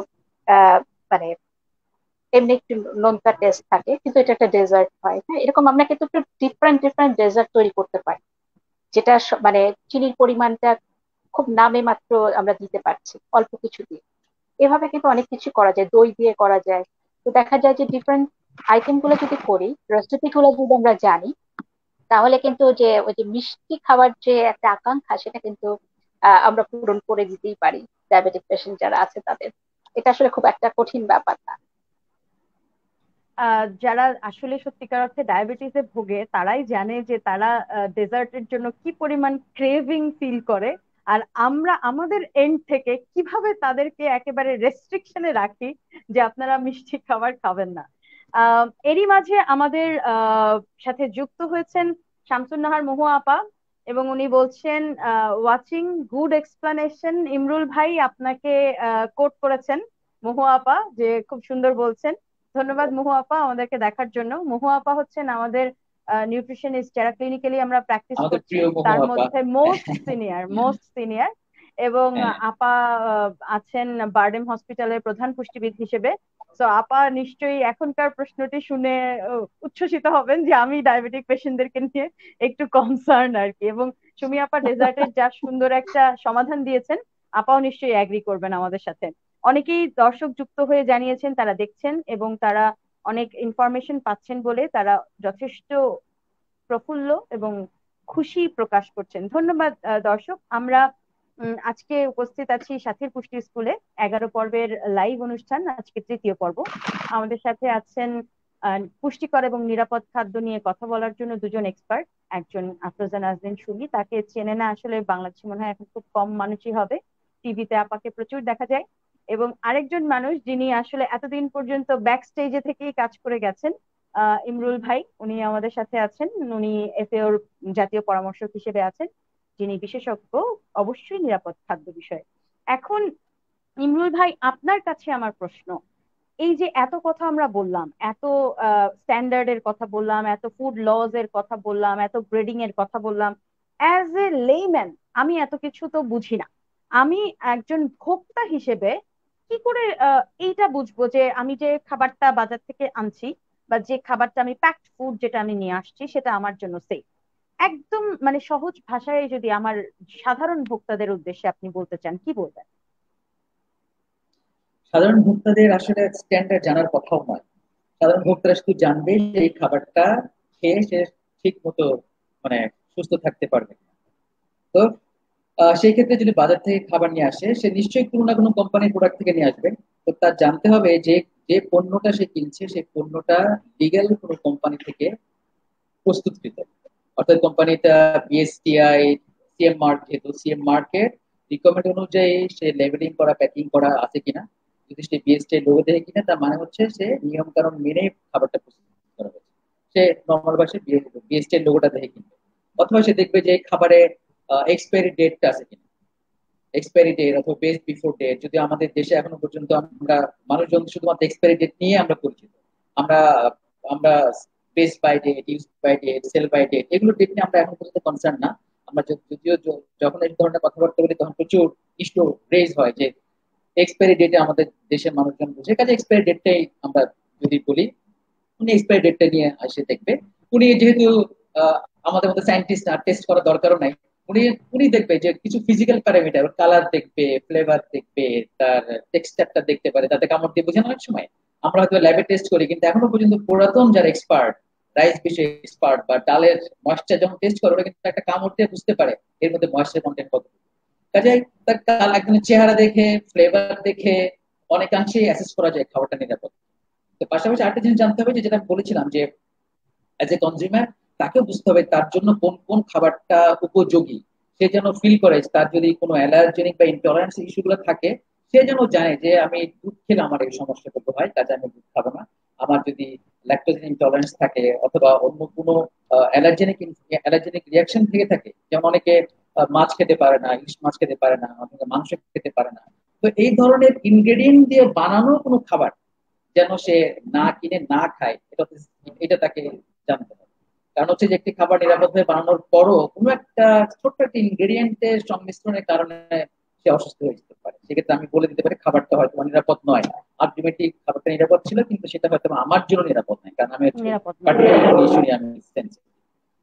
S2: আহ মানে এমনি একটু নোনতা টেস্ট থাকে, কিন্তু এটা একটা ডেজার্ট হয়। হ্যাঁ, এরকম আমরা কিন্তু একটু ডিফারেন্ট ডিফারেন্ট ডেজার্ট তৈরি করতে পারি, যেটা মানে চিনির পরিমাণটা খুব নামে মাত্র আমরা দিতে পারছি অল্প কিছু দিয়ে। এভাবে কিন্তু অনেক কিছু করা যায়, দই দিয়ে করা যায়। তো দেখা যায় যে ডিফারেন্ট আইটেম গুলো যদি করি, রেসিপি গুলো যদি আমরা জানি, তাহলে কিন্তু যে ওই যে মিষ্টি খাবার যে একটা আকাঙ্ক্ষা, সেটা কিন্তু আমরা পূরণ করে দিতেই পারি ডায়াবেটিক পেশেন্ট যারা আছে তাদের। এটা আসলে খুব একটা কঠিন ব্যাপার না।
S1: যারা আসলে সত্যিকার অর্থে ডায়াবেটিসে ভোগে তারাই জানে যে তারা ডেজার্টের জন্য কি পরিমাণ ক্রেভিং ফিল করে। আর আমরা আমাদের এন্ড থেকে কিভাবে তাদেরকে একেবারে রেস্ট্রিকশনে রাখি যে আপনারা মিষ্টি খাবার খাবেন না। এরই মাঝে আমাদের সাথে যুক্ত হয়েছেন শামসুন নাহার মহুয়া আপা, এবং উনি বলছেন ওয়াচিং গুড এক্সপ্লানেশন। ইমরুল ভাই আপনাকে কোট করেছেন মহুয়া আপা, যে খুব সুন্দর বলছেন। ধন্যবাদ মহু আপা আমাদেরকে দেখার জন্য। মহু আপা হচ্ছেন আমাদের নিউট্রিশনিস্ট, যারা ক্লিনিক্যালি আমরা প্র্যাকটিস
S3: আমাদের
S1: করছি
S3: প্রিয় মোহ
S1: তার
S3: আপা।
S1: মধ্যে মোস্ট সিনিয়র। এবং
S3: হ্যাঁ,
S1: আপা আছেন বারডেম হসপিটালের প্রধান পুষ্টিবিদ হিসেবে। তো আপা নিশ্চয়ই এখনকার প্রশ্নটি শুনে উচ্ছ্বসিত হবেন যে আমি ডায়াবেটিক পেশেন্টদেরকে নিয়ে একটু কনসার্ন আর কি। এবং সুমি আপা ডেজার্টের যা সুন্দর একটা সমাধান দিয়েছেন, আপাও নিশ্চয়ই অ্যাগ্রি করবেন আমাদের সাথে। অনেকেই দর্শক যুক্ত হয়ে জানিয়েছেন তারা দেখছেন এবং তারা অনেক ইনফরমেশন পাচ্ছেন বলে তারা যথেষ্ট প্রফুল্ল এবং খুশি প্রকাশ করছেন। ধন্যবাদ দর্শক। আমরা আজকে উপস্থিত আছি সাথীর পুষ্টি স্কুলে 11 পর্বের লাইভ অনুষ্ঠান, আজকে তৃতীয় পর্ব। আমাদের সাথে আছেন পুষ্টিকর এবং নিরাপদ খাদ্য নিয়ে কথা বলার জন্য দুজন এক্সপার্ট। একজন আফরোজা নাজনীন সুমি, তাকে চেনে না আসলে বাংলাদেশে মনে হয় এখন খুব কম মানুষই হবে, টিভিতে আপাকে প্রচুর দেখা যায়। এবং আরেকজন মানুষ যিনি আসলে এতদিন পর্যন্ত ব্যাক স্টেজে থেকেই কাজ করে গেছেন, ইমরুল ভাই, উনি আমাদের সাথে আছেন। উনি এফএওর জাতীয় পরামর্শক হিসেবে আছেন, যিনি বিশেষজ্ঞ অবশ্যই নিরাপদ খাদ্য বিষয়ে। এখন ইমরুল ভাই, আপনার কাছে আমার প্রশ্ন, এই যে এত কথা আমরা বললাম, এত স্ট্যান্ডার্ডের কথা বললাম, এত ফুড লজ এর কথা বললাম, এত গ্রেডিং এর কথা বললাম, অ্যাজ এ লেম্যান আমি এত কিছু তো বুঝি না। আমি একজন ভোক্তা হিসেবে কি করে এইটা বুঝবো যে আমি যে খাবারটা বাজার থেকে আনছি বা যে খাবারটা আমি প্যাকড ফুড যেটা আমি নিয়ে আসছি সেটা আমার জন্য সেফ? একদম মানে সহজ ভাষায় যদি আমার সাধারণ ভোক্তাদের উদ্দেশ্যে আপনি বলতে চান, কি বলবেন?
S3: সাধারণ ভোক্তাদের আসলে স্ট্যান্ডার্ড জানার কথাও নয়। সাধারণ ভোক্তারা শুধু জানবে যে এই খাবারটা খেয়ে সে ঠিক মতো মানে সুস্থ থাকতে পারবে। তো সেই ক্ষেত্রে যদি বাজার থেকে খাবার নিয়ে আসে, সে নিশ্চয়ই কোনো না কোনো কোম্পানির প্রোডাক্ট থেকে নিয়ে আসবে। তো তার জানতে হবে যে যে যে পণ্যটা সে কিনছে সেই পণ্যটা লিগ্যাল কোনো কোম্পানি থেকে প্রস্তুতকৃত, অর্থাৎ কোম্পানিটা বিএসটিআই সিএম মার্ক, যেহেতু সিএম মার্কের রিকমেন্ড অনুযায়ী সে লেবেলিং করা প্যাকিং করা আছে কিনা, যদি সে বিএসটিআই লোগো দেখে কিনা তার মানে হচ্ছে সে নিয়ম কানুন মেনে খাবারটা প্রস্তুত করা হয়েছে। সে নর্মাল ভাষায় বিএসটিআই লোগোটা দেখে কিনবে, অথবা সে দেখবে যে খাবারে এক্সপায়ারি ডেটটা আছে কিনা, এক্সপায়ারি ডেট অথবা বেস্ট বিফোর ডেট। যদি আমাদের দেশে এখনো পর্যন্ত আমরা মানুষজন শুধুমাত্র এক্সপায়ারি ডেট নিয়ে আমরা পরিচিত, আমরা আমরা best by date, use by date, sell by date, এগুলো ডেট নিয়ে আমরা এখন পর্যন্ত কনসার্ন না। আমরা যদিও যখন এই ধরনের কথাবার্তা বলি তখন প্রচুর ইস্যু রেজ হয় যে এক্সপায়ারি ডেটে আমাদের দেশের মানুষজন বুঝে, কাজে এক্সপায়ারি ডেটটাই আমরা যদি বলি, উনি এক্সপায়ারি ডেটটা নিয়ে এসে দেখবে। উনি যেহেতু আমাদের মতো সায়েন্টিস্ট আর টেস্ট করার দরকারও নাই, উনি উনি দেখবে যে কিছু ফিজিক্যাল প্যারামিটার, কালার দেখবে, ফ্লেভার দেখবে, তার টেক্সচারটা দেখতে পারে, তাতে কামড় দিয়ে বোঝে না অনেক সময়। আমরা হয়তো ল্যাবে টেস্ট করি, কিন্তু এখনো পর্যন্ত পুরাতন যারা এক্সপার্ট, রাইস বিষয়ে এক্সপার্ট বা ডালের ময়েশ্চার যখন টেস্ট করে, ওরা কিন্তু একটা কামড় দিয়ে বুঝতে পারে এর মধ্যে ময়েশ্চার কন্টেন্ট কত। কাজে তার একজনের চেহারা দেখে, ফ্লেভার দেখে অনেকাংশেই অ্যাসেস করা যায় খাবারটা নিরাপদ। তো পাশাপাশি আরেকটা জিনিস জানতে হবে, যে যেটা বলেছিলাম যে অ্যাজ এ কনজিউমার তাকে বুঝতে হবে তার জন্য কোন কোন খাবারটা উপযোগী। সে যেন ফিল করে তার যদি কোনো অ্যালার্জেনিক বা ইনটলারেন্স ইস্যুগুলো থাকে, সে যেন জানে যে আমি দুধ খেলে আমার এই সমস্যা করতে হয়, কাজে আমি দুধ খাবো না। আমার যদি ল্যাকটোজ ইনটলারেন্স থাকে অথবা অন্য কোনো অ্যালার্জেনিক অ্যালার্জেনিক রিয়াকশন থেকে থাকে, যেমন অনেকে মাছ খেতে পারে না, ইলিশ মাছ খেতে পারে না, অনেকে মাংস খেতে পারে না, তো এই ধরনের ইনগ্রেডিয়েন্ট দিয়ে বানানো কোনো খাবার যেন সে না কিনে না খায়, এটা তাকে জানতে হবে। কারণ হচ্ছে যে একটি খাবার নিরাপদভাবে বানানোর পরও কোনো একটা ছোট্ট একটা ইনগ্রেডিয়েন্টের সংমিশ্রণের কারণে সে অসুস্থ হয়ে যেতে পারে, সেক্ষেত্রে আমি বলে দিতে পারি খাবারটা হয়তো নিরাপদ নয়। আলটিমেটলি খাবারটা নিরাপদ ছিল, কিন্তু সেটা হয়তো আমার জন্য নিরাপদ নয়, কারণ আমি হচ্ছে
S1: নিরাপদ নয়।
S3: পার্টিকুলার ইস্যু নিয়ে আমি sensitive।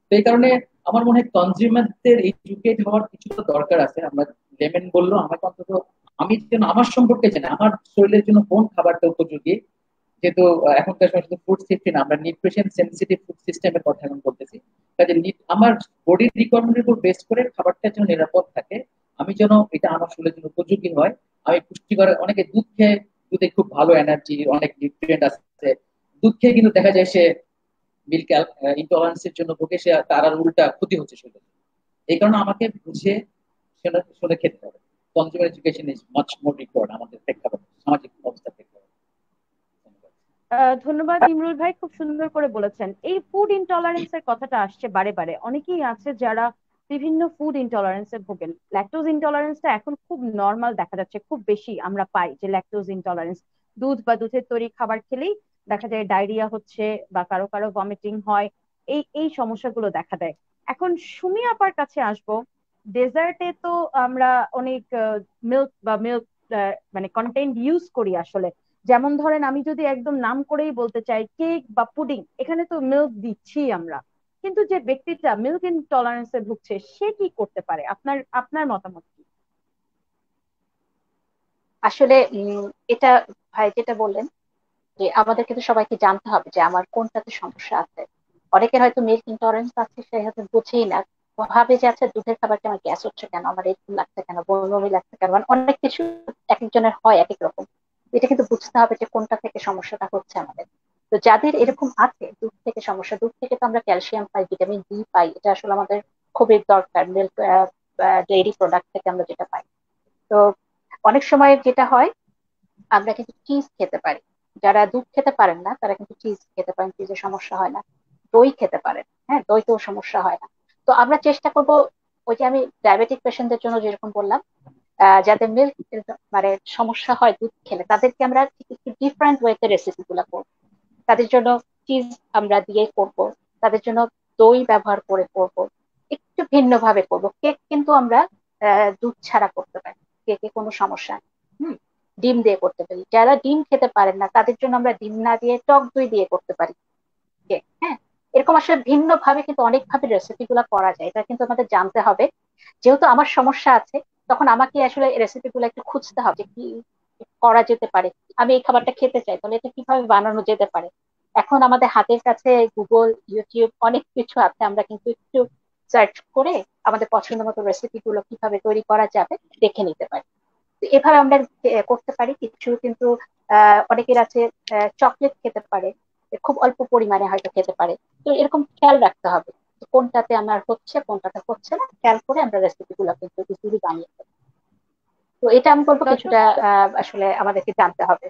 S3: তো এই কারণে আমার মনে হয় কনজিউমারদের এডুকেট হওয়ার কিছুটা দরকার আছে। আমরা লেমন বললো, আমাকে অন্তত আমি যেন আমার সম্পর্কে জানি আমার শরীরের জন্য কোন খাবারটা উপযোগী। যেহেতু এখনকার সময় শুধু ফুড সেফটি না, আমরা নিউট্রিশন সেন্সিটিভ ফুড সিস্টেমের কথা এখন বলতেছি, কাজে আমার বডির রিকোয়ারমেন্টের উপর বেস করে খাবারটা যেন নিরাপদ থাকে, আমি যেন এটা আমার শরীরের জন্য উপযোগী হয়। আমি পুষ্টিকর, অনেকে দুধ খেয়ে, দুধে খুব ভালো এনার্জি, অনেক নিউট্রিয়েন্ট আছে, দুধ খেয়ে কিন্তু দেখা যায় সে মিল্ক ইনটলারেন্সের জন্য ভুগে, সে তার আর উল্টা ক্ষতি হচ্ছে শরীরে। এই কারণে আমাকে বুঝে শুনে শুনে খেতে হবে। Consumer education is much more required আমাদের প্রেক্ষাপট, সামাজিক অবস্থা প্রেক্ষাপট।
S1: ধন্যবাদ ইমরুল ভাই, খুব সুন্দর করে বলেছেন। এই ফুড ইনটলারেন্স এর কথাটা আসছে বারে বারে। অনেকেই আছে যারা বিভিন্ন ফুড ইনটলারেন্সে ভোগেন। ল্যাকটোজ ইনটলারেন্সটা এখন খুব নর্মাল দেখা যাচ্ছে, খুব বেশি আমরা পাই যে ল্যাকটোজ ইনটলারেন্স। দুধ বা দুধের তৈরি খাবার খেলেই দেখা যায় ডায়রিয়া হচ্ছে বা কারো কারো ভমিটিং হয়, এই এই সমস্যাগুলো দেখা দেয়। এখন সুমি আপার কাছে আসবো। ডেজার্টে তো আমরা অনেক মিল্ক বা মিল্ক মানে কন্টেন্ট ইউজ করি আসলে। যেমন ধরেন আমি যদি একদম নাম করেই বলতে চাই কেক বা পুডিং, এখানে তো মিল্ক দিচ্ছি আমরা। কিন্তু যে ব্যক্তিটা মিল্ক ইনটলারেন্সে ভুগছে সে কি করতে পারে? আপনার আপনার মতামত কি?
S2: আসলে এটা ভাই যেটা বললেন, যে আমাদের কিন্তু সবাইকে জানতে হবে যে আমার কোনটাতে সমস্যা আছে। অনেকের হয়তো মিল্ক ইন্টলারেন্স আছে, সে হয়তো বুঝেই না, ভাবে যে আচ্ছা দুধের খাবারটা আমার গ্যাস হচ্ছে কেন, আমার এরকম লাগছে কেন, বমি বমি লাগছে কেন, মানে অনেক কিছু এক একজনের হয় এক এক রকম। এটা কিন্তু বুঝতে হবে যে কোনটা থেকে সমস্যাটা হচ্ছে আমাদের। তো যাদের এরকম আছে দুধ থেকে সমস্যা, দুধ থেকে তো আমরা ক্যালসিয়াম পাই, ভিটামিন ডি পাই, এটা আসলে আমাদের খুবই দরকার মিল্ক ডেইরি প্রোডাক্ট থেকে আমরা যেটা পাই। তো অনেক সময় যেটা হয়, আমরা কিন্তু চিজ খেতে পারি। যারা দুধ খেতে পারেন না তারা কিন্তু চিজ খেতে পারেন, চিজের সমস্যা হয় না। দই খেতে পারেন, হ্যাঁ দইতেও সমস্যা হয় না। তো আমরা চেষ্টা করব, ওই যে আমি ডায়াবেটিক পেশেন্টদের জন্য যেরকম বললাম, যাদের মিল্ক মানে সমস্যা হয় দুধ খেলে, তাদেরকে আমরা একটু ডিফারেন্ট ওয়েতে রেসিপি গুলা করবো। তাদের জন্য চিজ আমরা দিয়ে করব, তাদের জন্য দই ব্যবহার করে করব, একটু ভিন্ন ভাবে করব। কেক কিন্তু আমরা দুধ ছাড়া করতে পারি, কেকে কোনো সমস্যা নেই। হুম, ডিম দিয়ে করতে পারি। যারা ডিম খেতে পারেন না তাদের জন্য আমরা ডিম না দিয়ে টক দই দিয়ে করতে পারি কেক। হ্যাঁ, এরকম আসলে ভিন্ন ভাবে কিন্তু অনেক ভাবে রেসিপি গুলা করা যায়, এটা কিন্তু আমাদের জানতে হবে। যেহেতু আমার সমস্যা আছে, তখন আমাকে আসলে রেসিপি গুলো একটু খুঁজতে হবে যে কি করা যেতে পারে। আমি এই খাবারটা খেতে চাই, তাহলে এটা কিভাবে বানানো যেতে পারে। এখন আমাদের হাতের কাছে গুগল, ইউটিউব অনেক কিছু আছে, আমরা কিন্তু একটু সার্চ করে আমাদের পছন্দ মতো রেসিপি গুলো কিভাবে তৈরি করা যাবে দেখে নিতে পারি। এভাবে আমরা করতে পারি কিছু। কিন্তু অনেকের আছে চকলেট খেতে পারে, খুব অল্প পরিমাণে হয়তো খেতে পারে। তো এরকম খেয়াল রাখতে হবে যে কোনটাতে আমার হচ্ছে কোনটাতে হচ্ছে না, খেয়াল করে আমরা রেসিপি গুলো কিন্তু ইজিলি বানিয়ে ফেলি। তো এটা আমি বলবো
S1: দর্শক,
S2: কিছুটা আসলে আমাদেরকে জানতে হবে।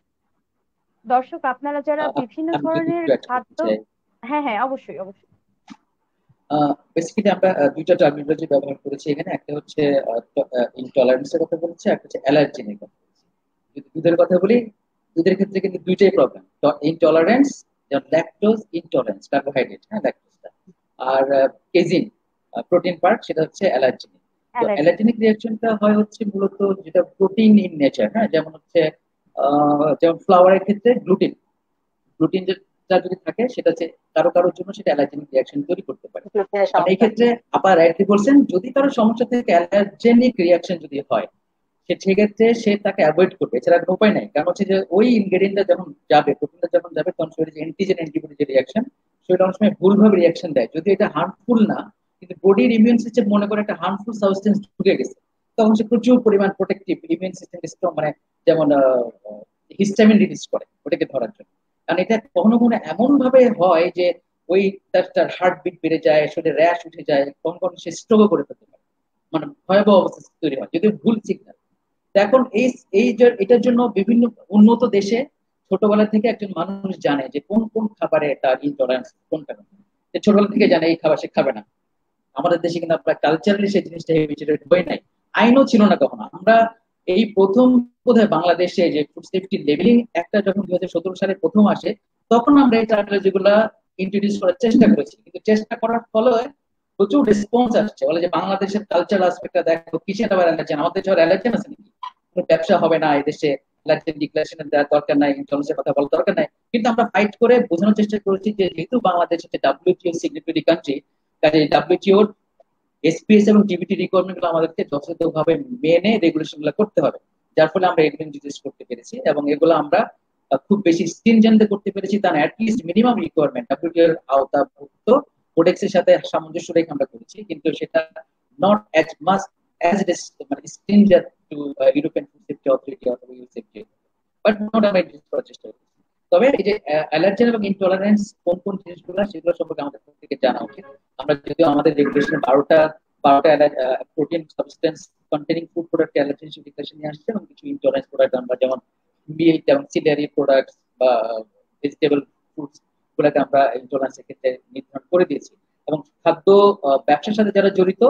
S1: দর্শক আপনারা যারা বিভিন্ন
S3: আমি যদি
S1: ধরনের
S3: একটু অ্যাড করতে
S1: খাদ্য,
S3: চাই,
S1: হ্যাঁ হ্যাঁ, অবশ্যই অবশ্যই।
S3: বেসিক্যালি আমরা দুইটা টার্মিনোলজি ব্যবহার করেছি এখানে। একটা হচ্ছে ইনটলারেন্সের কথা বলছি, একটা হচ্ছে অ্যালার্জেনের কথা বলছি। যদি দুধের কথা বলি, দুধের ক্ষেত্রে কিন্তু দুইটাই প্রবলেম। ইনটলারেন্স, যেমন ল্যাকটোজ ইনটলারেন্স, কার্বোহাইড্রেট, হ্যাঁ ল্যাকটোজটা, আর কেজিন প্রোটিন পার্ট, সেটা হচ্ছে অ্যালার্জেনিক। তো
S1: অ্যালার্জি।
S3: অ্যালার্জেনিক রিয়াকশনটা হয় হচ্ছে মূলত যেটা প্রোটিন ইন নেচার, হ্যাঁ, যেমন হচ্ছে যেমন ফ্লাওয়ারের ক্ষেত্রে গ্লুটিন, গ্লুটিনটা যদি থাকে সেটা হচ্ছে কারো কারোর জন্য সেটা অ্যালার্জেনিক রিয়াকশন তৈরি করতে পারে।
S2: গ্লুটেনের
S3: কারণ এই
S2: সমস্যা।
S3: ক্ষেত্রে আবার রাইটলি বলছেন, যদি কারো সমস্যা থেকে অ্যালার্জেনিক রিয়াকশন যদি হয়, সেক্ষেত্রে সে তাকে অ্যাভয়েড করবে, এছাড়া কোনো উপায় নাই। কারণ হচ্ছে যে ওই ইনগ্রেডিয়েন্টটা যখন যাবে, প্রোটিনটা যখন যাবে, তখন শরীরে যে অ্যান্টিজেন অ্যান্টিবডি যে রিয়াকশন, সেটা অনেক সময় ভুলভাবে রিয়াকশন দেয়। যদি এটা হার্মফুল না, কিন্তু বডির ইমিউন সিস্টেম মনে করে একটা হার্মফুল সাবস্টেন্স ঢুকে গেছে, তখন সে প্রচুর পরিমাণ প্রোটেক্টিভ ইমিউন সিস্টেম স্ট্রং, মানে যেমন হিস্টামিন রিলিজ করে ওটাকে ধরার জন্য। কারণ এটা কখনো কখনো এমন ভাবে হয় যে ওই তার হার্ট বিট বেড়ে যায়, শরীরে র্যাশ উঠে যায়, কখনো কখনো সে স্ট্রোকও করে ফেলতে পারে, মানে ভয়াবহ অবস্থা তৈরি হয় যদি ভুল সিগন্যাল। এখন এই এই এটার জন্য বিভিন্ন উন্নত দেশে ছোটবেলা থেকে একজন মানুষ জানে যে কোন কোন খাবারে তার ইনটলারেন্স, কোনটা না। সে ছোটবেলা থেকে জানে এই খাবার সে খাবে না। আমাদের দেশে কিন্তু আপনার কালচারালি সেই জিনিসটা হেবিটেটেড হয়ে নাই, আইনও ছিল না কখনো। আমরা এই প্রথম বোধহয় বাংলাদেশে যে ফুড সেফটি লেভেলিং একটা যখন 2017 সালে প্রথম আসে, তখন আমরা এই টার্মিনোলজি গুলা ইন্ট্রোডিউস করার চেষ্টা করেছি। কিন্তু চেষ্টা করার ফলে প্রচুর রেসপন্স আসছে, বলে যে বাংলাদেশের কালচারাল আসপেক্টটা দেখো, কিসের আবার অ্যালার্জেন, আমাদের শহরে অ্যালার্জেন আছে নাকি, কোনো ব্যবসা হবে না এই দেশে, অ্যালার্জেন ডিক্লারেশন দেওয়ার দরকার নাই, ইন্স্যুরেন্সের কথা বলার দরকার নাই। কিন্তু আমরা ফাইট করে বোঝানোর চেষ্টা করেছি যে যেহেতু বাংলাদেশ হচ্ছে ডাব্লিউটিও সিগনেটরি কান্ট্রি, কাজে ডাব্লিউটিওর এসপিএস এবং টিবিটি রিকোয়ারমেন্ট গুলো আমাদেরকে যথাযথভাবে মেনে রেগুলেশন গুলো করতে হবে। যার ফলে আমরা এগুলো ইন্ট্রোডিউস করতে পেরেছি, এবং এগুলো আমরা খুব বেশি স্ট্রিনজেন্ট করতে পেরেছি, তার অ্যাটলিস্ট মিনিমাম রিকোয়ারমেন্ট ডাব্লিউটিও এর আওতাভুক্ত কোডেক্সের সাথে সামঞ্জস্য রেখে আমরা করেছি। কিন্তু সেটা not as much as it is, মানে stringent to European food safety authority অথবা ইউসেফটি, বাট মোটামুটি আমরা করার চেষ্টা করি। তবে এই যে অ্যালার্জেন এবং ইনটলারেন্স কোন কোন জিনিসগুলো, সেগুলো সম্পর্কে আমাদের প্রত্যেকে জানা উচিত। আমরা যদিও আমাদের রেগুলেশনে বারোটা protein substance containing food product allergen declaration নিয়ে আসছে, এবং কিছু ইনটলারেন্স প্রোডাক্ট আমরা যেমন মিট এবং সিডারি প্রোডাক্টস বা ভেজিটেবল ফ্রুটস গুলোকে আমরা ইনটলারেন্সের ক্ষেত্রে নির্ধারণ করে দিয়েছি। এবং খাদ্য ব্যবসার সাথে যারা জড়িত,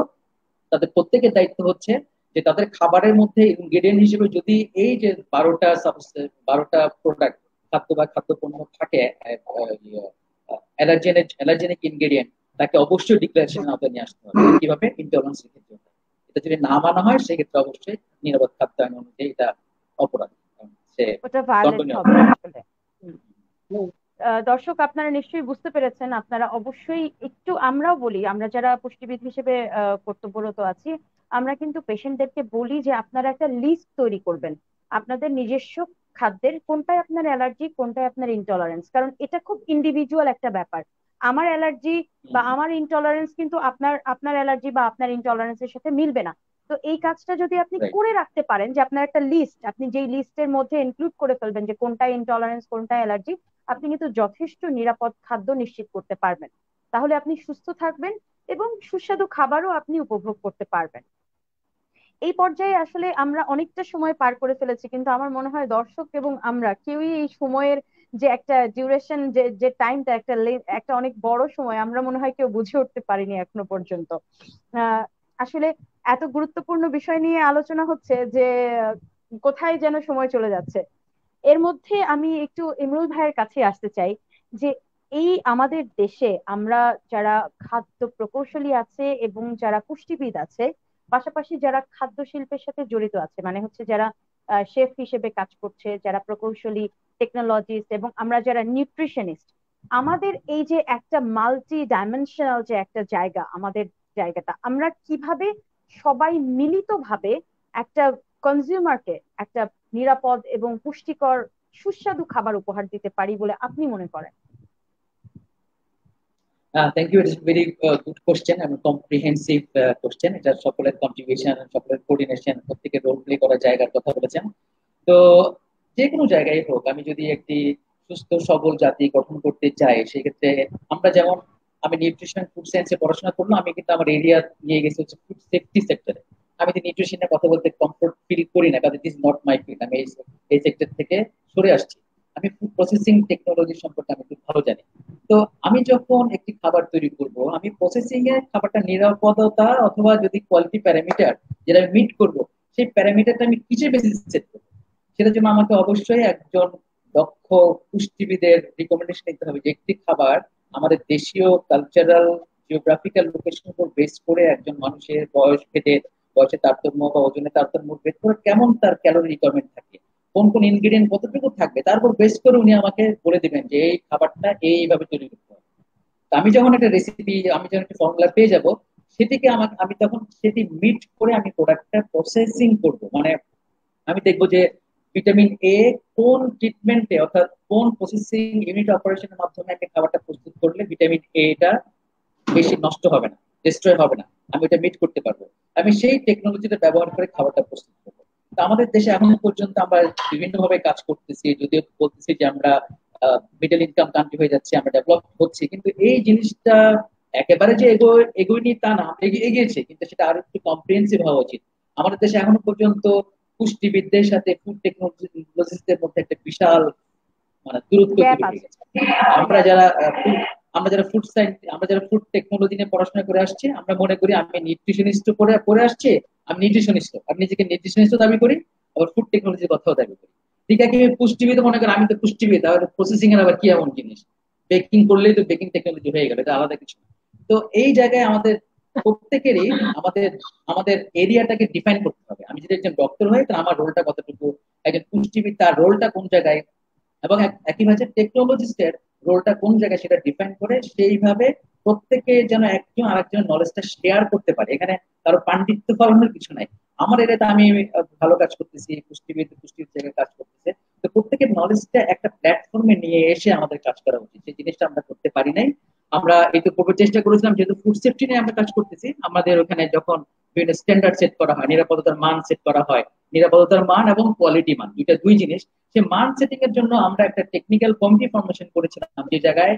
S3: তাদের প্রত্যেকের দায়িত্ব হচ্ছে যে তাদের খাবারের মধ্যে ইনগ্রেডিয়েন্ট হিসেবে যদি এই যে 12টা প্রোডাক্ট, খাদ্য বা খাদ্যপণ্য থাকে অ্যালার্জেনিক ইনগ্রেডিয়েন্ট, তাকে অবশ্যই ডিক্লারেশনের আওতায় নিয়ে আসতে হবে। কিভাবে? ইনটলারেন্স ক্ষেত্রে। এটা যদি না মানা হয় সেক্ষেত্রে অবশ্যই নিরাপদ খাদ্য আইন অনুযায়ী এটা অপরাধ, সে
S1: ওটা ভায়োলেট
S3: দণ্ডনীয়
S1: হবে
S3: অপরাধ।
S1: আসলে। হুম। দর্শক আপনারা নিশ্চয়ই বুঝতে পেরেছেন, আপনারা অবশ্যই একটু, আমরাও বলি, আমরা যারা পুষ্টিবিদ হিসেবে কর্তব্যরত আছি, আমরা কিন্তু পেশেন্টদেরকে বলি যে আপনারা একটা লিস্ট তৈরি করবেন আপনাদের নিজস্ব খাদ্যের, কোনটায় আপনার অ্যালার্জি, কোনটায় আপনার ইনটলারেন্স। কারণ এটা খুব ইন্ডিভিজুয়াল একটা ব্যাপার। আমার অ্যালার্জি বা আমার ইনটলারেন্স কিন্তু আপনার আপনার অ্যালার্জি বা আপনার ইনটলারেন্সের সাথে মিলবে না। তো এই কাজটা যদি আপনি
S3: রাইট।
S1: করে রাখতে পারেন, যে আপনার একটা লিস্ট, আপনি যেই লিস্টের মধ্যে ইনক্লুড করে ফেলবেন যে কোনটায় ইনটলারেন্স কোনটায় অ্যালার্জি, আপনি কিন্তু যথেষ্ট নিরাপদ খাদ্য নিশ্চিত করতে পারবেন। তাহলে আপনি সুস্থ থাকবেন এবং সুস্বাদু খাবারও আপনি উপভোগ করতে পারবেন। এই পর্যায়ে আসলে আমরা অনেকটা সময় পার করে ফেলেছি, কিন্তু আমার মনে হয় দর্শক এবং আমরা কেউই এই সময়ের যে একটা ডিউরেশন, যে যে টাইমটা, একটা অনেক বড় সময়, আমরা মনে হয় কেউ বুঝে উঠতে পারিনি এখনো পর্যন্ত। আহ আসলে এত গুরুত্বপূর্ণ বিষয় নিয়ে আলোচনা হচ্ছে যে কোথায় যেন সময় চলে যাচ্ছে। এর মধ্যে আমি একটু ইমরুল ভাইয়ের কাছে আসতে চাই যে এই আমাদের দেশে আমরা যারা খাদ্য প্রকৌশলী আছে এবং যারা পুষ্টিবিদ আছে, পাশাপাশি যারা খাদ্য শিল্পের সাথে জড়িত আছে, মানে হচ্ছে যারা শেফ হিসেবে কাজ করছে, যারা প্রকৌশলী, টেকনোলজিস্ট, এবং আমরা যারা নিউট্রিশনিস্ট, আমাদের এই যে একটা মাল্টি ডাইমেনশনাল যে একটা জায়গা, আমাদের জায়গাটা আমরা কিভাবে সবাই মিলিতভাবে একটা কনজিউমারকে একটা নিরাপদ এবং পুষ্টিকর সুস্বাদু খাবার উপহার দিতে পারি বলে আপনি মনে করেন?
S3: Thank you, it's very good question এবং কম্প্রিহেন্সিভ কোশ্চেন। এটা সকলের কন্ট্রিবিউশন, সকলের কোঅর্ডিনেশন, প্রত্যেকের রোল প্লে করার জায়গার কথা বলেছেন। তো যে কোনো জায়গায় হোক, আমি যদি একটি সুস্থ সবল জাতি গঠন করতে চাই, সেক্ষেত্রে আমরা যেমন, আমি নিউট্রিশন ফুড সায়েন্সে পড়াশোনা করলাম, আমি কিন্তু আমার এরিয়া নিয়ে গেছি হচ্ছে ফুড সেফটি সেক্টরে। আমি তো নিউট্রিশনের কথা বলতে কমফোর্ট ফিল করি না, কারণ it is not my field. আমি এই সেক্টর থেকে সরে আসছি। আমি ফুড প্রসেসিং টেকনোলজি সম্পর্কে আমি খুব ভালো জানি। তো আমি যখন একটি খাবার তৈরি করব, আমি প্রসেসিং এ খাবারটা নিরাপদতা অথবা যদি কোয়ালিটি প্যারামিটার যেটা আমি মিট করব, সেই প্যারামিটারটা আমি কিসের বেসিস সেট করবো, সেটার জন্য আমাকে অবশ্যই একজন দক্ষ পুষ্টিবিদের রিকমেন্ডেশন নিতে হবে যে একটি খাবার আমাদের দেশীয় কালচারাল জিওগ্রাফিক্যাল লোকেশন উপর বেস করে একজন মানুষের বয়স ভেদে, বয়সের তারতম্য বা ওজনের তারতম্য ভেদ করে কেমন তার ক্যালোরি রিকোয়ারমেন্ট থাকে, কোন কোন ইনগ্রিডিয়েন্ট কতটুকু থাকবে, তার উপর বেস করে উনি আমাকে বলে দিবেন যে এই খাবারটা এইভাবে তৈরি করতে হবে। তো আমি যখন একটা রেসিপি, আমি যখন একটা ফর্মুলা পেয়ে যাব, সেটিকে আমাকে, আমি তখন সেটি মিট করে আমি প্রোডাক্টটা প্রসেসিং করব। মানে আমি দেখবো যে ভিটামিন এ কোন ট্রিটমেন্টে, অর্থাৎ কোন প্রসেসিং ইউনিট অপারেশনের মাধ্যমে আমি খাবারটা প্রস্তুত করলে ভিটামিন এটা বেশি নষ্ট হবে না, ডিস্ট্রয় হবে না, আমি এটা মিট করতে পারবো। আমি সেই টেকনোলজিটা ব্যবহার করে খাবারটা প্রস্তুত করবো। তো আমাদের দেশে এখন পর্যন্ত আমরা বিভিন্ন ভাবে কাজ করতেছি, যদিও বলতেছি যে আমরা মিডল ইনকাম কান্ট্রি হয়ে যাচ্ছে, আমরা ডেভেলপ হচ্ছি, কিন্তু এই জিনিসটা একেবারে যে এগোয়নি তা না, এগিয়েছে, কিন্তু সেটা আরো একটু কম্প্রিহেন্সিভ হওয়া উচিত। আমাদের দেশে এখনো পর্যন্ত পুষ্টিবিদদের সাথে ফুড টেকনোলজিস্টদের মধ্যে একটা বিশাল মানে দূরত্ব
S1: গ্যাপ
S3: তৈরি হয়ে
S1: আছে।
S3: গেছে। আমরা যারা আমরা যারা ফুড সায়েন্স, আমরা যারা ফুড টেকনোলজি নিয়ে পড়াশোনা করে আসছি, আমরা মনে করি আমি নিউট্রিশনিস্ট পড়ে পড়ে আসছি, আমি নিউট্রিশনিস্ট, আমি নিজেকে নিউট্রিশনিস্ট দাবি করি, আবার ফুড টেকনোলজির কথাও দাবি করি। ঠিক আছে, আমি পুষ্টিবিদ মনে করি, আমি তো পুষ্টিবিদ, তাহলে প্রসেসিং এর আবার কি এমন জিনিস, বেকিং করলেই তো বেকিং টেকনোলজি হয়ে গেল, এটা আলাদা কিছু না। তো এই জায়গায় আমাদের প্রত্যেকেরই আমাদের আমাদের এরিয়াটাকে ডিফাইন করতে হবে। আমি যদি একজন ডক্টর হই, তাহলে আমার রোলটা কতটুকু, একজন পুষ্টিবিদ তার রোলটা কোন জায়গায়, এবং একইভাবে টেকনোলজিস্টের রোলটা কোন জায়গায় সেটা ডিফাইন করে সেইভাবে প্রত্যেকে যেন একজন আরেকজনের নলেজটা শেয়ার করতে পারে। এখানে কারো পাণ্ডিত্য ফলানোর কিছু নাই। আমার এলাকাতে আমি ভালো কাজ করতেছি, পুষ্টিবিদ জায়গায় কাজ করতেছে, তো প্রত্যেকের নলেজটা একটা প্ল্যাটফর্মে নিয়ে এসে আমাদের কাজ করা উচিত। সেই জিনিসটা আমরা করতে পারি নাই। আমরা এই তো পূর্বে চেষ্টা করেছিলাম, যেহেতু ফুড সেফটি নিয়ে আমরা কাজ করতেছি, আমাদের ওখানে যখন বিভিন্ন স্ট্যান্ডার্ড সেট করা হয়, নিরাপত্তার মান সেট করা হয়, নিরাপত্তার মান এবং কোয়ালিটি মান দুইটা দুই জিনিস, সে মান সেটিং এর জন্য আমরা একটা টেকনিক্যাল কমিটি ফরমেশন করেছিলাম, যে জায়গায়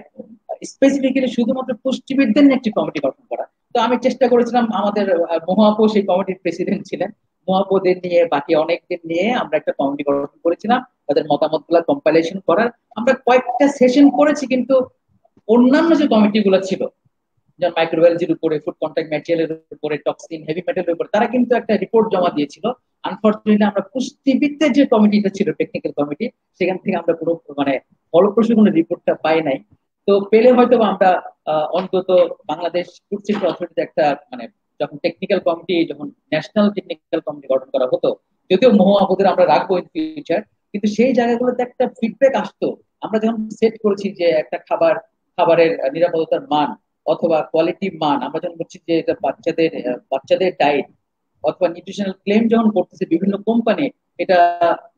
S3: স্পেসিফিক্যালি শুধুমাত্র পুষ্টিবিদদের নিয়ে একটি কমিটি গঠন করা। তো আমি চেষ্টা করেছিলাম, আমাদের মহাপো সেই কমিটির প্রেসিডেন্ট ছিলেন, মহাপোদের নিয়ে বাকি অনেকদের নিয়ে আমরা একটা কমিটি গঠন করেছিলাম, তাদের মতামত গুলা কম্পাইলেশন করার। আমরা কয়েকটা সেশন করেছি, কিন্তু অন্যান্য যে কমিটিগুলো ছিল, যেমন মাইক্রোবায়োলজির উপরে, ফুড কন্টাক্ট ম্যাটেরিয়ালের উপরে, টক্সিন হেভি মেটালের উপরে, তারা কিন্তু একটা রিপোর্ট জমা দিয়েছিল। আনফর্চুনেটলি আমরা পুষ্টিবিদদের যে কমিটিটা ছিল, টেকনিক্যাল কমিটি, সেখান থেকে আমরা পুরো মানে ফলপ্রসূ কোনো রিপোর্টটা পাই নাই। তো পেলে হয়তো আমরা অন্তত বাংলাদেশ ফুড সেফটি অথরিটিতে একটা মানে, যখন টেকনিক্যাল কমিটি, যখন ন্যাশনাল টেকনিক্যাল কমিটি গঠন করা হতো, যদিও মহাপুদের আমরা রাখবো ইন ফিউচার, কিন্তু সেই জায়গাগুলোতে একটা ফিডব্যাক আসতো। আমরা যখন সেট করেছি যে একটা খাবারের নিরাপত্তার মান অথবা কোয়ালিটি মান, আমরা যখন বলছি যে এটা বাচ্চাদের ডায়েট অথবা নিউট্রিশনাল ক্লেম যখন করতেছে বিভিন্ন কোম্পানি, এটা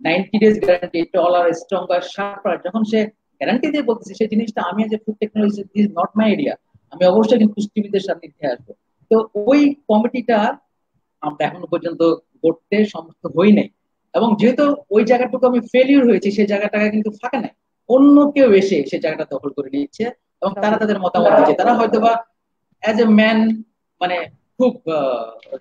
S3: 90 ডেজ গ্যারান্টি, টলার স্ট্রঙ্গার শার্পার, যখন সে গ্যারান্টি দিয়ে বলতেছে, সেই জিনিসটা আমি যে food technology is not my area, আমি অবশ্যই কিন্তু পুষ্টিবিদের সাথে নিতে আসবো। তো ওই কমিটিটা আমরা এখনো পর্যন্ত করতে সমর্থ হই নাই। এবং যেহেতু ওই জায়গাটুকু আমি ফেলিউর হয়েছি, সেই জায়গাটাকে কিন্তু ফাঁকা নাই, অন্য কেউ এসে সেই জায়গাটা দখল করে নিচ্ছে, এবং তারা তাদের মতামত দিচ্ছে। তারা হয়তোবা অ্যাজ এ ম্যান মানে খুব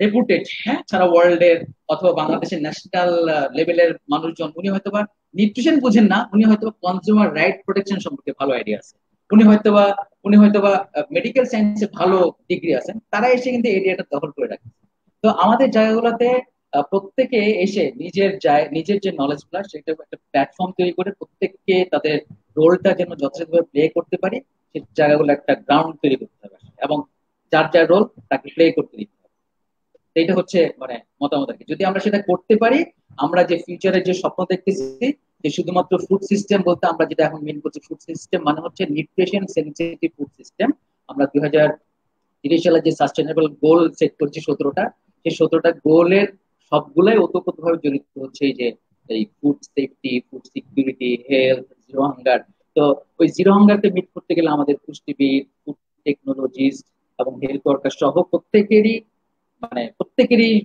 S3: রেপুটেড, হ্যাঁ, সারা ওয়ার্ল্ডের অথবা বাংলাদেশের ন্যাশনাল লেভেলের মানুষজন, উনি হয়তোবা নিউট্রিশন বুঝেন না, উনি হয়তো কনজিউমার রাইট প্রোটেকশন সম্পর্কে ভালো আইডিয়া আছে, উনি হয়তোবা উনি হয়তোবা মেডিকেল সায়েন্সে ভালো ডিগ্রি আছেন, তারা এসে কিন্তু এরিয়াটা দখল করে রাখে। তো আমাদের জায়গাগুলোতে প্রত্যেকে এসে নিজের যে নলেজ গুলা, সেটা একটা প্ল্যাটফর্ম তৈরি করে প্রত্যেককে তাদের রোলটা যেন যথাযথভাবে প্লে করতে পারি, সেই জায়গাগুলো একটা গ্রাউন্ড তৈরি করতে হবে, এবং যার যার রোল তাকে প্লে করতে দিতে হবে। তো এটা হচ্ছে মানে মতামত আর কি। যদি আমরা সেটা করতে পারি, আমরা যে ফিউচারে যে স্বপ্ন দেখতেছি, যে শুধুমাত্র ফুড সিস্টেম বলতে আমরা যেটা এখন মেন করছি, ফুড সিস্টেম মানে হচ্ছে নিউট্রিশন সেন্সিটিভ ফুড সিস্টেম। আমরা 2030 সালে যে সাস্টেনেবল গোল সেট করছি 17টা, সেই 17টা গোলের সবগুলাই ওতপ্রোতভাবে জড়িত হচ্ছে এই যে এই food safety, food security, health, zero hunger. তো ওই জিরো হাঙ্গারকে মিট করতে গেলে আমাদের পুষ্টিবিদ, ফুড টেকনোলজিস্ট এবং হেলথ ওয়ার্কার সহ প্রত্যেকেরই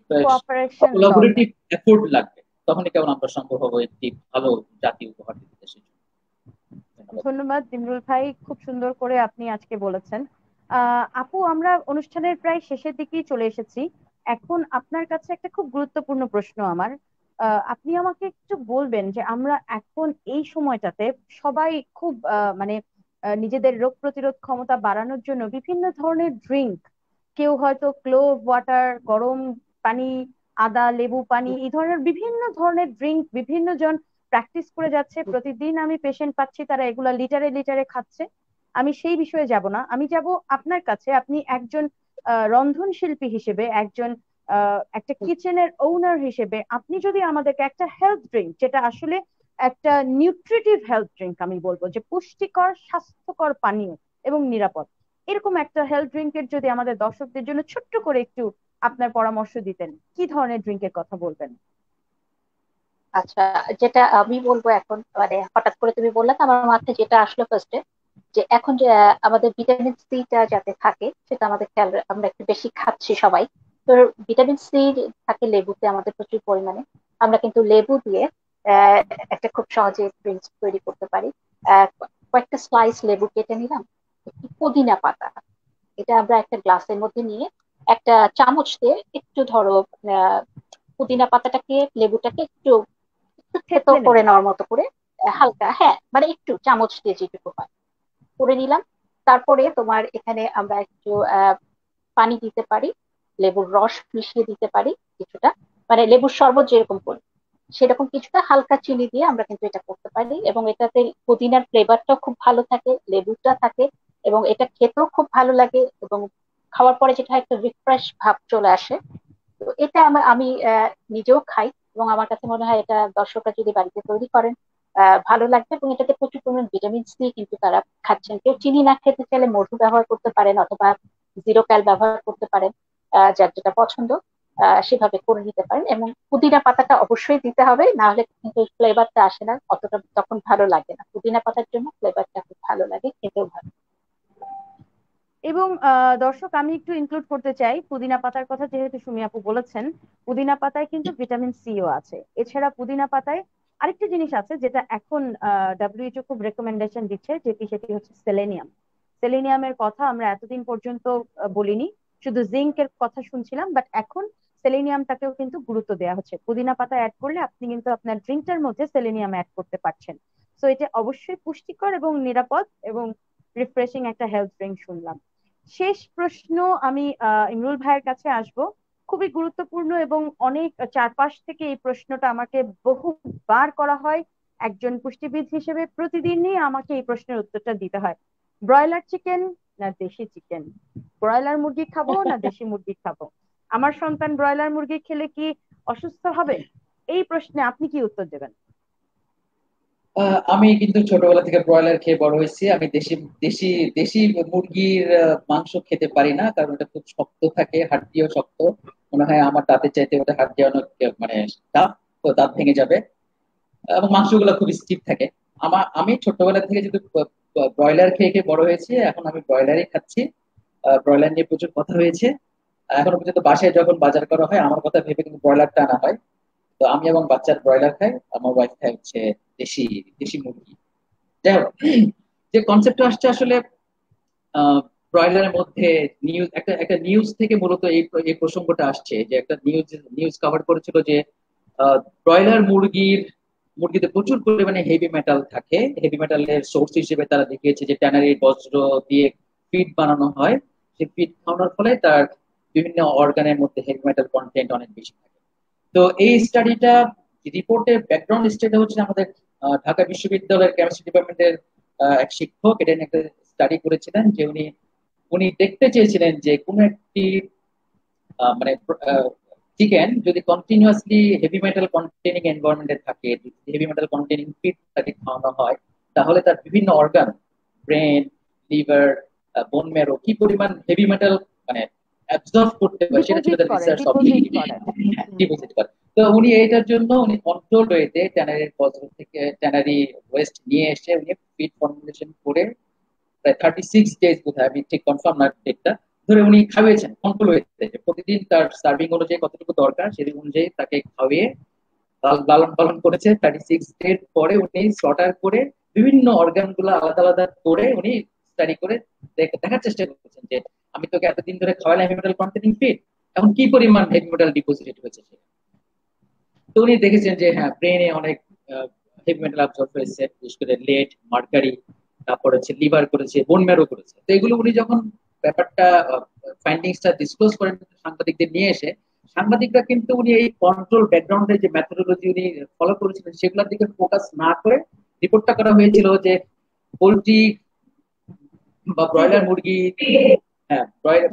S1: কোঅপারেশন দরকার।
S3: কোলাবোরেটিভ এফোর্ট লাগবে, তখনই কেমন আমরা সম্ভব হবে একটি ভালো জাতীয় উপহার দিতে দেশের জন্য। ধন্যবাদ।
S1: ধন্যবাদ ইমরুল ভাই, খুব সুন্দর করে আপনি আজকে বলেছেন। আপু, আমরা অনুষ্ঠানের প্রায় শেষের দিকেই চলে এসেছি। এখন আপনার কাছে একটা খুব গুরুত্বপূর্ণ প্রশ্ন আমার। আপনি আমাকে একটু বলবেন যে আমরা এখন এই সময়টাতে সবাই খুব মানে নিজেদের রোগ প্রতিরোধ ক্ষমতা বাড়ানোর জন্য বিভিন্ন ধরনের ড্রিঙ্ক, কেউ হয়তো ক্লোভ ওয়াটার, গরম পানি, আদা লেবু পানি, এই ধরনের বিভিন্ন ধরনের ড্রিঙ্ক বিভিন্ন জন প্র্যাকটিস করে যাচ্ছে। প্রতিদিন আমি পেশেন্ট পাচ্ছি তারা এগুলা লিটারে লিটারে খাচ্ছে। আমি সেই বিষয়ে যাব না, আমি যাব আপনার কাছে। আপনি একজন রন্ধন শিল্পী হিসেবে, একজন একটা কিচেনের ওনার হিসেবে, আপনি যদি আমাদেরকে একটা হেলথ ড্রিঙ্ক, যেটা আসলে একটা নিউট্রিটিভ হেলথ ড্রিঙ্ক, আমি বলবো যে পুষ্টিকর স্বাস্থ্যকর পানীয় এবং নিরাপদ, এরকম একটা হেলথ ড্রিঙ্কের যদি আমাদের দর্শকদের জন্য ছোট্ট করে একটু আপনার পরামর্শ দিতেন, কি ধরনের ড্রিঙ্কের কথা বলবেন?
S2: আচ্ছা, যেটা আমি বলবো এখন, মানে হঠাৎ করে তুমি বললে তো আমার মাথায় যেটা আসলো ফার্স্টে, যে এখন যে আমাদের ভিটামিন সিটা যাতে থাকে সেটা আমাদের খেয়াল আমরা একটু বেশি খাচ্ছি সবাই। তো ভিটামিন সি থাকে লেবুতে আমাদের প্রচুর পরিমাণে। আমরা কিন্তু লেবু দিয়ে আহ, একটা খুব সহজে ড্রিঙ্কস তৈরি করতে পারি। কয়েকটা স্লাইস লেবু কেটে নিলাম, একটু পুদিনা পাতা, এটা আমরা একটা গ্লাসের মধ্যে নিয়ে একটা চামচ দিয়ে একটু ধরো আহ, পুদিনা পাতাটাকে লেবুটাকে একটু একটু থেতো
S1: থেতলে নেব।
S2: করে নেওয়ার মতো করে হালকা, হ্যাঁ মানে একটু চামচ দিয়ে যেটুকু হয় করে নিলাম। তারপরে তোমার এখানে আমরা একটু পানি দিতে পারি, লেবুর রস মিশিয়ে দিতে পারি কিছুটা, মানে লেবুর শরবত যেরকম করি সেরকম কিছুটা হালকা চিনি দিয়ে আমরা কিন্তু এটা করতে পারি, এবং এটাতে পুদিনার ফ্লেভারটাও খুব ভালো থাকে, লেবুটা থাকে, এবং এটা খেতেও খুব ভালো লাগে, এবং খাওয়ার পরে যেটা একটা রিফ্রেশ ভাব চলে আসে। তো এটা আমি নিজেও খাই, এবং আমার কাছে মনে হয় এটা দর্শকরা যদি বাড়িতে তৈরি করেন ভালো লাগবে, এবং এটাতে প্রচুর পরিমাণ ভিটামিন সি কিন্তু তারা খাচ্ছেন। কেউ চিনি না খেতে চাইলে মধু ব্যবহার করতে পারেন, অথবা জিরো ক্যাল ব্যবহার করতে পারেন, যার যেটা পছন্দ সেভাবে করে নিতে পারেন। এবং পুদিনা পাতাটা অবশ্যই দিতে হবে, না হলে কিন্তু ফ্লেভারটা আসে না অতটা, তখন ভালো লাগে না। পুদিনা পাতার জন্য ফ্লেভারটা খুব ভালো লাগে, খেতেও ভালো।
S1: এবং দর্শক, আমি একটু ইনক্লুড করতে চাই, পুদিনা পাতার কথা যেহেতু সুমি আপু বলেছেন, পুদিনা পাতায় কিন্তু ভিটামিন সিও আছে। এছাড়া পুদিনা পাতায় আরেকটা জিনিস আছে যেটা এখন ডাব্লিউএইচও খুব রেকমেন্ডেশন দিচ্ছে, সেটি হচ্ছে সেলেনিয়াম। সেলেনিয়ামের কথা আমরা এতদিন পর্যন্ত বলিনি, শুধু জিঙ্কের কথা শুনছিলাম, বাট এখন সেলেনিয়ামটাকেও কিন্তু গুরুত্ব দেওয়া হচ্ছে। পুদিনা পাতা অ্যাড করলে আপনি কিন্তু আপনার ড্রিঙ্কটার মধ্যে সেলেনিয়াম অ্যাড করতে পারছেন। তো এটা অবশ্যই পুষ্টিকর এবং নিরাপদ এবং রিফ্রেশিং একটা হেলথ ড্রিঙ্ক শুনলাম। শেষ প্রশ্ন, আমি ইমরুল ভাইয়ের কাছে আসব। খুবই গুরুত্বপূর্ণ এবং অনেক চারপাশ থেকে এই প্রশ্নটা আমাকে বহুবার করা হয়। একজন পুষ্টিবিদ হিসেবে প্রতিদিনই আমাকে এই প্রশ্নের উত্তরটা দিতে হয়। ব্রয়লার চিকেন না দেশি চিকেন? ব্রয়লার মুরগি খাবো না দেশি মুরগি খাবো? আমার সন্তান ব্রয়লার মুরগি খেলে কি অসুস্থ হবে? এই প্রশ্নে আপনি কি উত্তর দেবেন?
S3: আমি কিন্তু ছোটবেলা থেকে ব্রয়লার খেয়ে বড় হয়েছি। আমি দেশি দেশি দেশি মুরগির মাংস খেতে পারি না, কারণ এটা খুব শক্ত থাকে, হাড্ডিও শক্ত। মনে হয় আমার দাঁতের চাইতে ওটা হাড্ডি অনেক মানে টাফ, তো দাঁত ভেঙে যাবে। এবং মাংসগুলো খুব স্টিফ থাকে। আমি ছোটবেলা থেকে যদি ব্রয়লার খেয়ে খেয়ে বড় হয়েছি, এখন আমি ব্রয়লারই খাচ্ছি। ব্রয়লার নিয়ে প্রচুর কথা হয়েছে। এখনো পর্যন্ত বাসায় যখন বাজার করা হয় আমার কথা ভেবে কিন্তু ব্রয়লারটা আনা হয়। তো আমি এবং বাচ্চার ব্রয়লার খাই, আমার ওয়াইফ খাই হচ্ছে দেশি দেশি মুরগি। যাই হোক, যে কনসেপ্ট আসছে আসলে ব্রয়লারের মধ্যে নিউজ, একটা একটা নিউজ থেকে মূলত এই প্রসঙ্গটা আসছে, যে একটা নিউজ নিউজ কভার করেছিল যে ব্রয়লার মুরগিতে প্রচুর পরিমাণে হেভি মেটাল থাকে। হেভি মেটালের সোর্স হিসেবে তারা দেখিয়েছে যে ট্যানারি বজ্র দিয়ে ফিড বানানো হয়। সেই ফিড খাওয়ানোর ফলে তার বিভিন্ন অর্গানের মধ্যে হেভি মেটাল কন্টেন্ট অনেক বেশি থাকে। তো এই স্টাডিটা, রিপোর্টের ব্যাকগ্রাউন্ড স্টাডিটা হচ্ছে আমাদের ঢাকা বিশ্ববিদ্যালয়ের কেমিস্ট্রি ডিপার্টমেন্টের এক শিক্ষক এটা নিয়ে একটা স্টাডি করেছিলেন, যে উনি উনি দেখতে চেয়েছিলেন যে কোনো একটি মানে চিকেন যদি কন্টিনিউয়াসলি হেভি মেটাল কন্টেনিং এনভায়রনমেন্টে থাকে, হেভি মেটাল কন্টেনিং ফিড তাকে খাওয়ানো হয়, তাহলে তার বিভিন্ন organ, brain, liver, bone marrow কি পরিমাণ হেভি মেটাল মানে অ্যাবজর্ব করতে পারে, সেটা ছিল
S1: ডিপোজিট
S3: তার
S1: করে,
S3: রিসার্চ
S1: ডিপোজিট
S3: অবজেক্টিভ।
S1: করে। হুম।
S3: ডিপোজিট করে। তো উনি এটার জন্য উনি কন্ট্রোল ওয়েতে ট্যানারির বজ্র থেকে ট্যানারি ওয়েস্ট নিয়ে এসে উনি ফিড ফর্মুলেশন করে প্রায় 36 ডেজ বোধহয়, আমি ঠিক কনফার্ম না ডেটটা, ধরে উনি খাওয়িয়েছেন কন্ট্রোল ওয়েতে, প্রতিদিন তার সার্ভিং অনুযায়ী কতটুকু দরকার সেই অনুযায়ী তাকে খাওয়িয়ে লালন পালন করেছে। 36 ডেজ পরে উনি স্লটার করে বিভিন্ন অর্গান গুলো আলাদা আলাদা করে উনি স্টাডি করে দেখার চেষ্টা করেছেন যে আমি তোকে এতদিন ধরে খাওয়ালাম হেভি মেটাল কন্টেনিং ফিড, এখন কি পরিমাণ হেভি মেটাল ডিপোজিট হয়েছে। তো উনি দেখেছেন যে হ্যাঁ, ব্রেনে অনেক হেভি মেটাল অ্যাবজর্ব হয়েছে, বিশেষ করে লেড, মার্কারি, তারপর হচ্ছে লিভার করেছে, বোন ম্যারো করেছে। তো এগুলো উনি যখন ব্যাপারটা ফাইন্ডিংসটা ডিসক্লোজ করেন সাংবাদিকদের নিয়ে এসে, সাংবাদিকরা কিন্তু উনি এই কন্ট্রোল ব্যাকগ্রাউন্ডে যে মেথোডোলজি উনি ফলো করেছিলেন সেগুলোর দিকে ফোকাস না করে রিপোর্টটা করা হয়েছিল যে পোলট্রি বা ব্রয়লার মুরগি, হ্যাঁ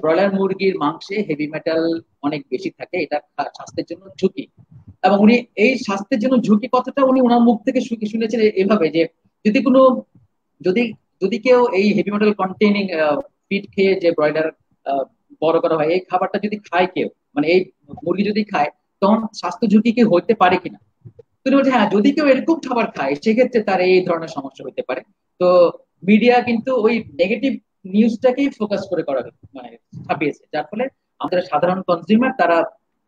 S3: ব্রয়লার মুরগির মাংসে হেভি মেটাল অনেক বেশি থাকে, এটা স্বাস্থ্যের জন্য ঝুঁকি। এবং উনি এই স্বাস্থ্যের জন্য ঝুঁকি কথাটা উনি ওনার মুখ থেকে শুনেছেন এভাবে যে যদি কোনো যদি যদি কেউ এই হেভি মেটাল কন্টেইনিং ফিড খেয়ে যে ব্রয়লার বড় করা হয় এই খাবারটা যদি খায় কেউ, মানে এই মুরগি যদি খায়, তখন স্বাস্থ্য ঝুঁকি কি হইতে পারে কিনা। তুমি বলছে হ্যাঁ, যদি কেউ এরকম খাবার খায় সেক্ষেত্রে তার এই ধরনের সমস্যা হতে পারে। তো মিডিয়া কিন্তু ওই নেগেটিভ নিউজটাকেই ফোকাস করে করা মানে ছাপিয়েছে, যার ফলে আমাদের সাধারণ কনজিউমার তারা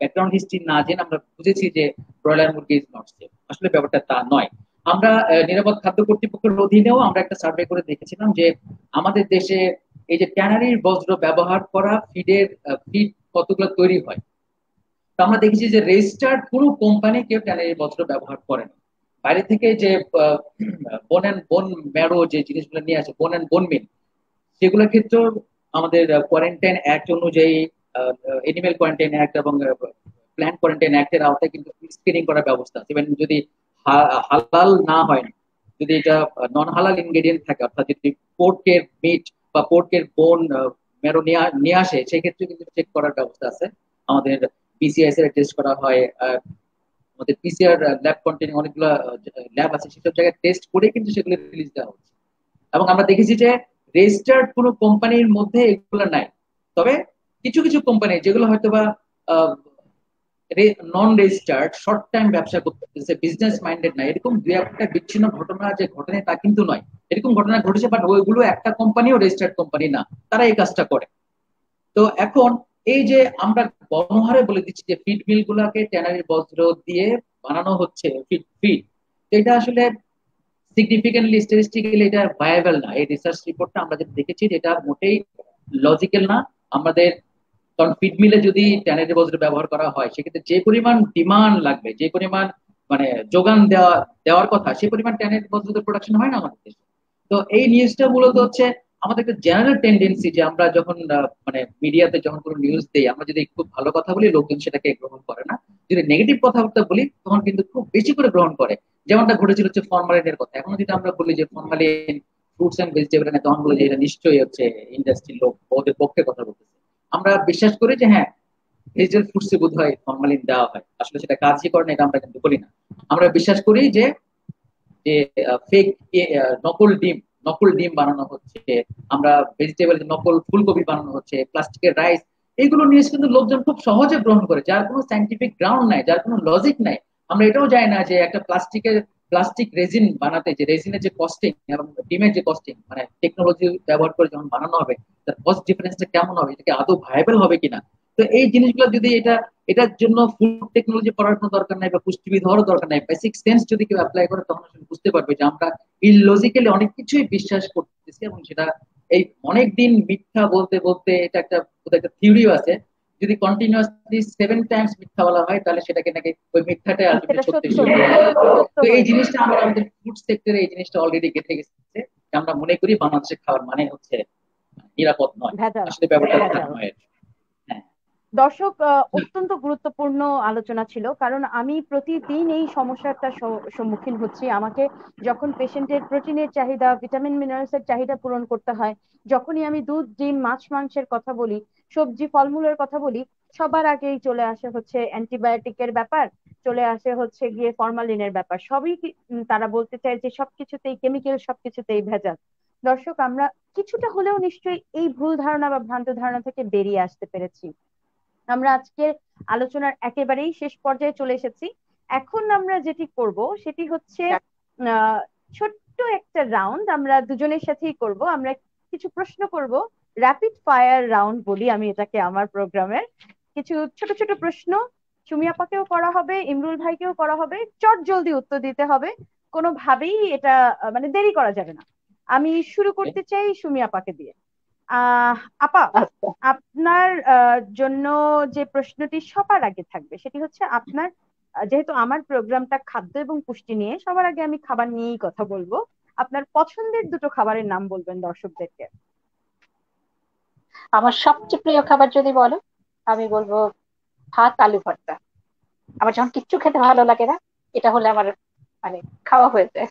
S3: ব্যাকগ্রাউন্ড হিস্ট্রি না জেনে আমরা বুঝেছি যে ব্রয়লার মুরগি ইজ নট সেফ। আসলে ব্যাপারটা তা নয়। আমরা নিরাপদ খাদ্য কর্তৃপক্ষের অধীনেও আমরা একটা সার্ভে করে দেখেছিলাম যে আমাদের দেশে এই যে ট্যানারির বজ্র ব্যবহার করা ফিড কতগুলো তৈরি হয়। তো আমরা দেখেছি যে রেজিস্টার্ড কোনো কোম্পানি কেউ ট্যানারির বজ্র ব্যবহার করে না। বাইরে থেকে যে বোন অ্যান্ড বোন ম্যারো যে জিনিসগুলো নিয়ে আসে, বোন অ্যান্ড বোন মিল, সেগুলোর ক্ষেত্রেও আমাদের কোয়ারেন্টাইন অ্যাক্ট অনুযায়ী, এনিম্যাল কোয়ারেন্টাইন অ্যাক্ট এবং প্ল্যান্ট কোয়ারেন্টাইন অ্যাক্টের আওতায় কিন্তু স্ক্রিনিং করার ব্যবস্থা আছে। ইভেন যদি হালাল না হয়, যদি এটা নন হালাল ইনগ্রেডিয়েন্ট থাকে, অর্থাৎ যদি পোর্কের মিট বা পোর্কের বোন মেরো নিয়ে আসে, সেক্ষেত্রে কিন্তু চেক করার ব্যবস্থা আছে। আমাদের পিসিআইএস এর টেস্ট করা হয়, আমাদের পিসিআর ল্যাব কন্টেনিং অনেকগুলো ল্যাব আছে, সেসব জায়গায় টেস্ট করে কিন্তু সেগুলো রিলিজ দেওয়া হচ্ছে। এবং আমরা দেখেছি যে রেজিস্টার্ড কোনো কোম্পানির মধ্যে এগুলো নাই। তবে কিছু কিছু কোম্পানি যেগুলো হয়তোবা নন রেজিস্টার্ড শর্ট টাইম ব্যবসা করতেছে, বিজনেস মাইন্ডেড না, এরকম দুই একটা বিচ্ছিন্ন ঘটনা যে ঘটনা তা কিন্তু নয়, এরকম ঘটনা ঘটেছে, বাট ওইগুলো একটা কোম্পানিও রেজিস্টার্ড কোম্পানি না, তারা এই কাজটা করে। তো এখন এই যে আমরা গণহারে বলে দিচ্ছি যে ফিড মিল গুলাকে ট্যানারির বজ্র দিয়ে বানানো হচ্ছে ফিড, এটা আসলে সিগনিফিকেন্টলি স্ট্যাটিস্টিক্যালি এটা ভায়াবল না। এই রিসার্চ রিপোর্টটা আমরা যেটা দেখেছি এটা মোটেই লজিক্যাল না আমাদের। কারণ ফিড মিলে যদি ট্যানারি বজ্র ব্যবহার করা হয় সেক্ষেত্রে যে পরিমাণ ডিমান্ড লাগবে, যে পরিমাণ মানে যোগান দেওয়ার কথা, সেই পরিমাণ ট্যানারি বজ্র প্রোডাকশন হয় না আমাদের দেশে। তো এই নিউজটা মূলত হচ্ছে আমাদের একটা জেনারেল টেন্ডেন্সি যে আমরা যখন মানে মিডিয়াতে যখন কোনো নিউজ দেই, আমরা যদি খুব ভালো কথা বলি লোকজন সেটাকে গ্রহণ করে না, যদি নেগেটিভ কথাবার্তা বলি তখন কিন্তু খুব বেশি করে গ্রহণ করে। যেমনটা ঘটেছিল হচ্ছে ফরমালিনের কথা। এখন যদি আমরা বলি যে ফরমালিন ফ্রুটস এন্ড ভেজিটেবল, তখন বলি যে এটা নিশ্চয়ই হচ্ছে ইন্ডাস্ট্রির লোক ওদের পক্ষে কথা বলতেছে। আমরা বিশ্বাস করি যে হ্যাঁ, ভেজিটেবল ফ্রুটসে বোধ হয় ফরমালিন দেওয়া হয়, আসলে সেটা কাজই করে না, এটা আমরা কিন্তু বলি না। আমরা বিশ্বাস করি যে যে ফেক নকল ডিম বানানো হচ্ছে, আমরা ভেজিটেবল নকল ফুলকপি বানানো হচ্ছে, প্লাস্টিকের রাইস, এইগুলো নিউজ কিন্তু লোকজন খুব সহজে গ্রহণ করে, যার কোনো সাইন্টিফিক গ্রাউন্ড নাই, যার কোনো লজিক নাই। আমরা এটাও জানি না যে একটা প্লাস্টিক রেজিন বানাতে যে রেজিনের যে কস্টিং এবং ডিমের যে কস্টিং, মানে টেকনোলজি ব্যবহার করে যখন বানানো হবে তার কস্ট ডিফারেন্সটা কেমন হবে, এটাকে আদৌ ভাইবেল হবে কিনা। তো এই জিনিসগুলো যদি এটার জন্য ফুড টেকনোলজি পড়ার কোনো দরকার নাই বা পুষ্টিবিদ হওয়ারও দরকার নাই, বেসিক সেন্স যদি কেউ অ্যাপ্লাই করে তখন আসলে বুঝতে পারবে যে আমরা ইললজিক্যালি অনেক কিছুই বিশ্বাস করতেছি। এবং সেটা এই অনেক দিন মিথ্যা বলতে বলতে এটা একটা থিওরিও আছে, যদি কন্টিনিউয়াসলি 7 টাইমস মিথ্যা বলা হয় তাহলে সেটাকে নাকি ওই মিথ্যাটাই আলটিমেটলি সত্যি হিসেবে গণ্য করা হয়। তো এই জিনিসটা আমরা আমাদের ফুড সেক্টরে এই জিনিসটা অলরেডি গেঁথে গেছে। আমরা মনে করি বাংলাদেশের খাবার মানে হচ্ছে নিরাপদ নয়, আসলে ব্যাপারটা নয়। হ্যাঁ
S1: দর্শক, অত্যন্ত গুরুত্বপূর্ণ আলোচনা ছিল, কারণ আমি প্রতিদিন এই সমস্যাটা সম্মুখীন হচ্ছি। আমাকে যখন পেশেন্টের প্রোটিনের চাহিদা, ভিটামিন মিনারেলসের চাহিদা পূরণ করতে হয়, যখনই আমি দুধ, ডিম, মাছ, মাংসের কথা বলি, সবজি, ফলমূলের কথা বলি, সবার আগেই চলে আসে হচ্ছে অ্যান্টিবায়োটিকের ব্যাপার, চলে আসে হচ্ছে গিয়ে ফরমালিনের ব্যাপার। সবই তারা বলতে চায় যে সবকিছুতেই কেমিক্যাল, সবকিছুতেই ভেজাল। দর্শক, আমরা কিছুটা হলেও নিশ্চয়ই এই ভুল ধারণা বা ভ্রান্ত ধারণা থেকে বেরিয়ে আসতে পেরেছি। আমরা আজকের আলোচনার একেবারেই শেষ পর্যায়ে চলে এসেছি। এখন আমরা যেটি করব সেটি হচ্ছে ছোট্ট একটা রাউন্ড আমরা দুজনের সাথেই করব। আমরা কিছু প্রশ্ন করব, র্যাপিড ফায়ার রাউন্ড বলি আমি এটাকে আমার প্রোগ্রামের। কিছু ছোট ছোট প্রশ্ন সুমি আপাকেও করা হবে, ইমরুল ভাইকেও করা হবে, চট জলদি উত্তর দিতে হবে, কোনোভাবেই এটা মানে দেরি করা যাবে না। আমি শুরু করতে চাই সুমি আপাকে দিয়ে। আহ আপা,
S2: আচ্ছা।
S1: আপনার জন্য যে প্রশ্নটি সবার আগে থাকবে সেটি হচ্ছে আপনার, যেহেতু আমার প্রোগ্রামটা খাদ্য এবং পুষ্টি নিয়ে, সবার আগে আমি খাবার নিয়েই কথা বলবো। আপনার পছন্দের দুটো খাবারের নাম বলবেন দর্শকদেরকে।
S2: আমার সবচেয়ে প্রিয় খাবার যদি বলো, আমি বলবো ভাত আলু ভর্তা। আমার যখন কিচ্ছু খেতে ভালো লাগে না, এটা হলে আমার মানে খাওয়া হয়ে যায়।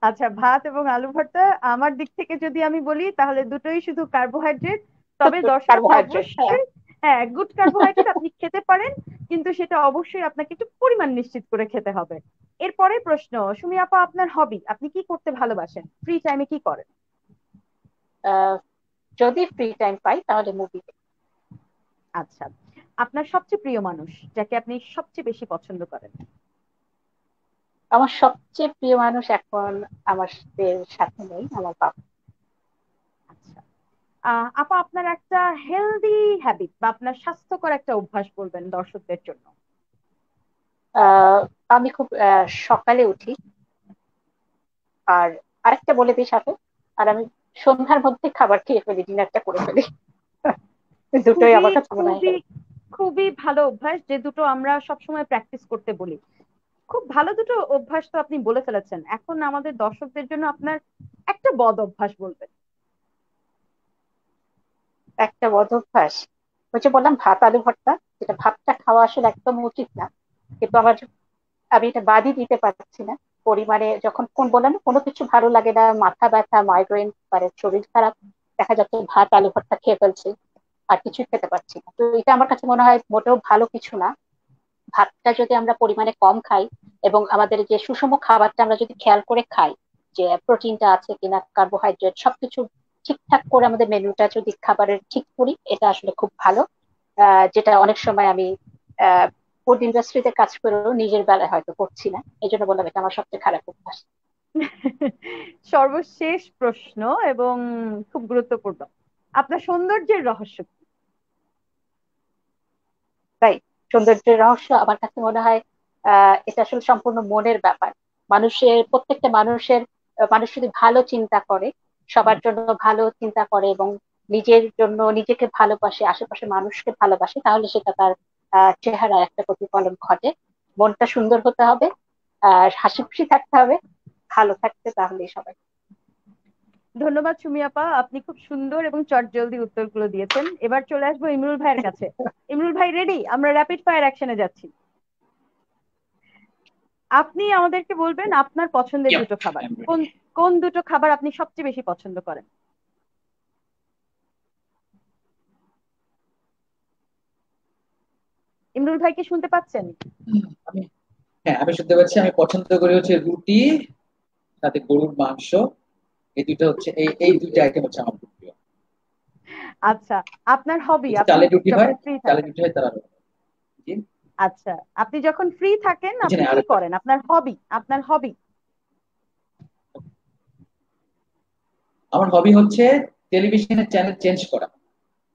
S1: আচ্ছা, ভাত এবং আলু ভর্তা। আমার দিক থেকে যদি আমি বলি তাহলে দুটোই শুধু কার্বোহাইড্রেট, তবে দর্শক আপনি
S2: কার্বোহাইড্রেট, হ্যাঁ।
S1: অবশ্যই, হ্যাঁ, গুড কার্বোহাইড্রেট আপনি খেতে পারেন, কিন্তু সেটা অবশ্যই আপনাকে একটু পরিমাণ নিশ্চিত করে খেতে হবে। এরপরে প্রশ্ন, সুমি আপা, আপনার হবি, আপনি কি করতে ভালোবাসেন, ফ্রি টাইমে কি করেন?
S2: আহ, যদি ফ্রি টাইম পাই তাহলে মুভি।
S1: আচ্ছা, আপনার সবচেয়ে প্রিয় মানুষ যাকে আপনি সবচেয়ে বেশি পছন্দ করেন?
S2: আমার সবচেয়ে প্রিয় মানুষ এখন আমার সাথে নেই, আমার বাবা।
S1: আচ্ছা, আপা, আপনার একটা হেলদি হ্যাবিট বা আপনার স্বাস্থ্যকর একটা অভ্যাস বলবেন দর্শকদের জন্য।
S2: আহ আমি খুব সকালে উঠি। আর আরেকটা বলে দিই সাথে, আর আমি সন্ধ্যার মধ্যে খাবার খেয়ে ফেলি, ডিনারটা করে ফেলি। দুটোই
S1: খুবই
S2: আমার কাছে মনে হয়
S1: খুবই
S2: healthy।
S1: খুবই ভালো অভ্যাস, যে দুটো আমরা সবসময় প্র্যাকটিস করতে বলি। খুব ভালো দুটো অভ্যাস তো আপনি বলে ফেলেছেন। এখন আমাদের দর্শকদের জন্য আপনার একটা বদ অভ্যাস বলবেন।
S2: একটা বদ অভ্যাস, ওই যে বললাম ভাত আলু ভর্তা, যেটা ভাতটা খাওয়া আসলে একদম উচিত না, কিন্তু আমি এটা বাদই দিতে পারছি না। পরিমাণে যখন কোন বললাম না, কোনো কিছু ভালো লাগে না, মাথা ব্যথা, মাইগ্রেন, মানে শরীর খারাপ, দেখা যাচ্ছে ভাত আলু ভর্তা খেয়ে ফেলছি, আর কিছুই খেতে পারছি না। তো এটা আমার কাছে মনে হয় মোটেও ভালো কিছু না। ভাতটা যদি আমরা পরিমাণে কম খাই, এবং আমাদের যে সুষম খাবারটা আমরা যদি খেয়াল করে খাই, যে প্রোটিনটা আছে কিনা, কার্বোহাইড্রেট সবকিছু ঠিকঠাক করে আমাদের মেনুটা যদি খাবারের ঠিক করি, এটা আসলে খুব ভালো। যেটা অনেক সময় আমি ফুড ইন্ডাস্ট্রিতে কাজ করেও নিজের বেলায় হয়তো করছি না, এই জন্য বললাম এটা আমার সবচেয়ে খারাপ অভ্যাস।
S1: সর্বশেষ প্রশ্ন এবং খুব গুরুত্বপূর্ণ, আপনার সৌন্দর্যের রহস্য কি?
S2: তাই সৌন্দর্যের রহস্য আমার কাছে মনে হয় এটা আসলে সম্পূর্ণ মনের ব্যাপার। প্রত্যেকটা মানুষ যদি ভালো চিন্তা করে, সবার জন্য ভালো চিন্তা করে, এবং নিজের জন্য নিজেকে ভালোবাসে, আশেপাশে মানুষকে ভালোবাসে, তাহলে সেটা তার চেহারায় একটা প্রতিফলন ঘটে। মনটা সুন্দর হতে হবে, আর হাসি খুশি থাকতে হবে, ভালো থাকতে, তাহলেই সবাই।
S1: ধন্যবাদ সুমি আপা, আপনি খুব সুন্দর এবং চটজলদি উত্তরগুলো দিয়েছেন। এবার চলে আসবো ইমরুল ভাইয়ের কাছে। ইমরুল ভাই রেডি? আমরা র্যাপিড ফায়ার অ্যাকশনে যাচ্ছি। আপনি আমাদেরকে বলবেন আপনার পছন্দের
S3: Yep,
S1: দুটো খাবার
S3: I'm
S1: কোন,
S3: ready.
S1: কোন দুটো খাবার আপনি সবচেয়ে বেশি পছন্দ করেন? ইমরুল ভাই কি শুনতে পাচ্ছেন?
S3: আমি হ্যাঁ, আমি শুনতে পাচ্ছি। আমি পছন্দ করি হচ্ছে রুটি, সাথে গরুর মাংস। এই দুইটা হচ্ছে, এই দুইটা আইটেম হচ্ছে আমার খুব প্রিয়।
S1: আচ্ছা, আপনার হবি,
S3: যদি
S1: আপনি
S3: চালের রুটি
S1: যখন
S3: হয়,
S1: ফ্রি
S3: চালের
S1: থাকেন।
S3: রুটি হয় তারা। জি,
S1: আচ্ছা, আপনি যখন ফ্রি থাকেন
S3: বুঝি
S1: আপনি
S3: না
S1: কি
S3: আরেকবার।
S1: করেন, আপনার হবি, আপনার হবি?
S3: আমার হবি হচ্ছে টেলিভিশনের চ্যানেল চেঞ্জ করা।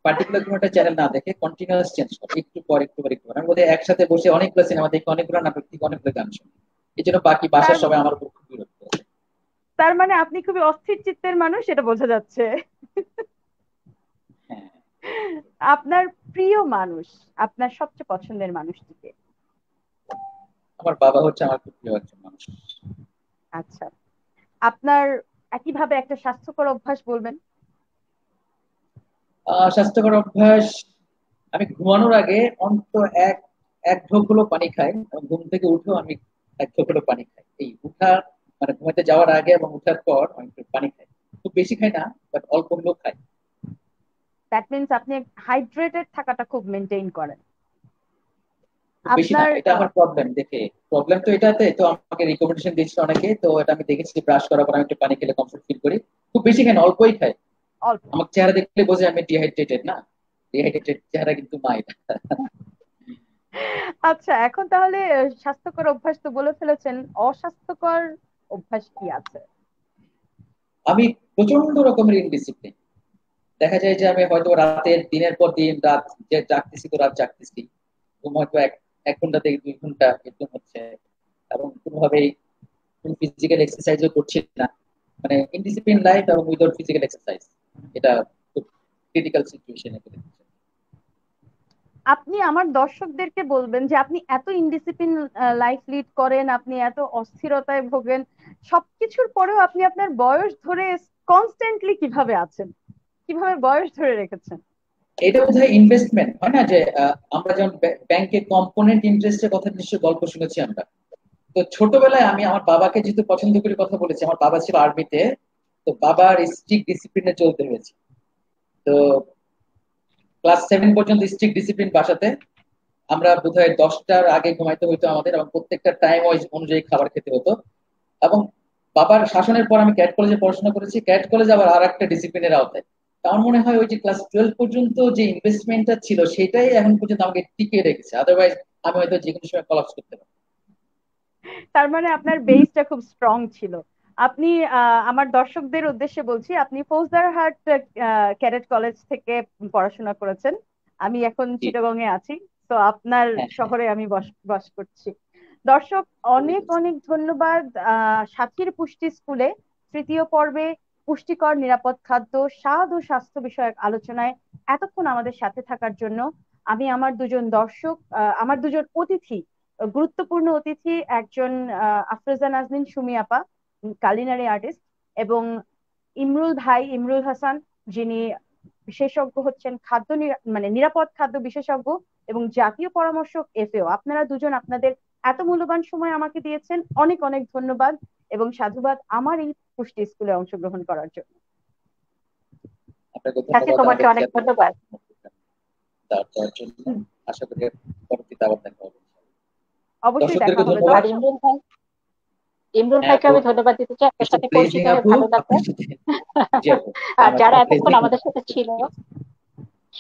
S3: পার্টিকুলার কোনো একটা চ্যানেল না দেখে কন্টিনিউয়াস চেঞ্জ করা, একটু পর একটু পর একটু পর। আমি বোধহয় একসাথে বসে অনেকগুলো সিনেমা দেখি, অনেকগুলো নাটক দেখি, অনেকগুলো গান শুনি। এই জন্য বাকি
S1: তার
S3: বাসার সবাই আমার উপর খুব বিরক্ত হচ্ছে।
S1: তার মানে আপনি খুবই অস্থির চিত্তের মানুষ, এটা বোঝা যাচ্ছে।
S3: হ্যাঁ,
S1: আপনার প্রিয় মানুষ, আপনার সবচেয়ে পছন্দের মানুষটিকে?
S3: আমার বাবা হচ্ছে আমার খুব প্রিয় একজন মানুষ।
S1: আচ্ছা, আপনার একইভাবে একটা স্বাস্থ্যকর অভ্যাস বলবেন।
S3: স্বাস্থ্যকর অভ্যাস, আমি ঘুমানোর আগে অন্তত এক এক ঢোক হলো পানি খাই, এবং ঘুম থেকে উঠেও আমি এক ঢোক হলো পানি খাই। এই উঠা মানে ঘুমাতে যাওয়ার আগে এবং উঠার পর আমি একটু পানি খাই। খুব বেশি খাই না, বাট অল্প হলেও খাই।
S1: দ্যাট মিনস আপনি হাইড্রেটেড থাকাটা খুব মেনটেন করেন।
S3: খুব বেশি না,
S1: আপনার
S3: এটা আমার প্রবলেম দেখে। প্রবলেম তো এটাতে তো আমাকে রিকমেন্ডেশন দিয়েছিল অনেকে, তো এটা আমি দেখেছি যে ব্রাশ করার পর আমি একটু পানি খেলে কমফোর্ট ফিল করি। খুব বেশি খাই না, অল্পই খাই।
S1: অল্প।
S3: আমার চেহারা দেখলে বোঝে আমি ডিহাইড্রেটেড না। ডিহাইড্রেটেড চেহারা কিন্তু না এটা।
S1: আচ্ছা, এখন তাহলে স্বাস্থ্যকর অভ্যাস তো বলে ফেলেছেন, অস্বাস্থ্যকর অভ্যাস কি আছে?
S3: আমি প্রচন্ড রকমের ইনডিসিপ্লিন। দেখা যায় যে আমি হয়তো রাতের দিনের পর দিন রাত যে জাগতেছি তো রাত জাগতেছি, ঘুম হয়তো এক এক ঘন্টা থেকে 2 ঘন্টা এরকম হচ্ছে, এবং কোনোভাবেই ফিজিক্যাল এক্সারসাইজও করছি না। মানে ইনডিসিপ্লিন লাইফ এবং উইদাউট ফিজিক্যাল এক্সারসাইজ, এটা খুব ক্রিটিক্যাল সিচুয়েশনে পড়ে যাচ্ছে।
S1: আপনি আমার দর্শকদেরকে বলবেন যে আপনি এত ইনডিসিপ্লিন লাইফ লিড করেন, আপনি এত অস্থিরতায় ভোগেন, সবকিছুর পরেও আপনি আপনার বয়স ধরে কনস্ট্যান্টলি কিভাবে আছেন, কিভাবে বয়স ধরে রেখেছেন?
S3: এটা বোধহয় ইনভেস্টমেন্ট হয় না, যে আমরা যেমন ব্যাংকে কম্পোনেন্ট ইন্টারেস্টের কথা নিশ্চয়ই গল্প শুনেছি আমরা। তো ছোটবেলায় আমি আমার বাবাকে যেহেতু পছন্দ করে কথা বলেছি, আমার বাবা ছিল আর্মিতে, তো বাবার স্ট্রিক্ট ডিসিপ্লিনে চলতে হয়েছে। তো ক্লাস 7 পর্যন্ত স্ট্রিক্ট ডিসিপ্লিন বাসাতে। আমরা বোধহয় 10টার আগে ঘুমাইতে হইতো আমাদের, এবং প্রত্যেকটা টাইম ওয়াইজ অনুযায়ী খাবার খেতে হতো। এবং বাবার শাসনের পর আমি ক্যাট কলেজে পড়াশোনা করেছি, ক্যাট কলেজ আবার আর একটা ডিসিপ্লিনের আওতায়। তা আমার মনে হয় ওই যে ক্লাস 12 পর্যন্ত যে ইনভেস্টমেন্টটা ছিল সেটাই এখন পর্যন্ত আমাকে টিকিয়ে রেখেছে, আদারওয়াইজ আমি হয়তো যে কোনো সময় কলাপস করতে পারি।
S1: তার মানে আপনার বেসটা খুব স্ট্রং ছিল। আপনি আমার দর্শকদের উদ্দেশ্যে বলছি, আপনি ফৌজদারহাট ক্যাডেট কলেজ থেকে পড়াশোনা করেছেন। আমি এখন
S3: জি।
S1: চিটাগং এ আছি, তো আপনার
S3: হ্যাঁ, হ্যাঁ,
S1: শহরে আমি বাস করছি। দর্শক,
S3: বুঝতে
S1: অনেক
S3: পেরেছি।
S1: অনেক ধন্যবাদ। সাথীর পুষ্টি স্কুলে তৃতীয় পর্বে পুষ্টিকর নিরাপদ খাদ্য, স্বাদ ও স্বাস্থ্য বিষয়ক আলোচনায় এতক্ষণ আমাদের সাথে থাকার জন্য। আমি আমার দুজন দর্শক, আমার দুজন অতিথি, গুরুত্বপূর্ণ অতিথি, একজন আফরোজা নাজনীন সুমি আপা, কালিনারি আর্টিস্ট, এবং ইমরুল হাসান, যিনি বিশেষজ্ঞ হচ্ছেন মানে নিরাপদ খাদ্য বিশেষজ্ঞ এবং জাতীয় পরামর্শক এফএও। আপনারা দুজন আপনাদের এত মূল্যবান সময় আমাকে দিয়েছেন, অনেক অনেক ধন্যবাদ এবং সাধুবাদ আমার এই পুষ্টি স্কুলে অংশগ্রহণ করার জন্য।
S3: আপনাকে
S2: তাকে
S3: ধন্যবাদ
S2: তোমাকে
S3: আমাদেরকে
S2: অনেক
S3: এত
S2: ধন্যবাদ।
S3: দেওয়ার জন্য। আশা করি পরবর্তীতে আবার দেখা হবে।
S1: অবশ্যই দেখা
S3: দর্শকদেরকে
S1: হবে
S3: ধন্যবাদ।
S2: আর
S1: দর্শক।
S3: হ্যাঁ
S2: ভাইকে
S3: আপু,
S2: আমি ধন্যবাদ দিতে চাই, আপনার
S3: ইটস এ
S2: সাথে
S3: প্লেজিং
S2: পরিচিত হয়ে
S3: আপু
S2: ভালো লাগলো।
S3: আপনার সাথে। জি আপু,
S2: আর
S3: আমার
S2: যারা
S3: জন্য
S2: এতক্ষণ
S3: প্লেজিং
S2: আমাদের সাথে
S3: আপনার
S2: ছিল
S3: সাথে।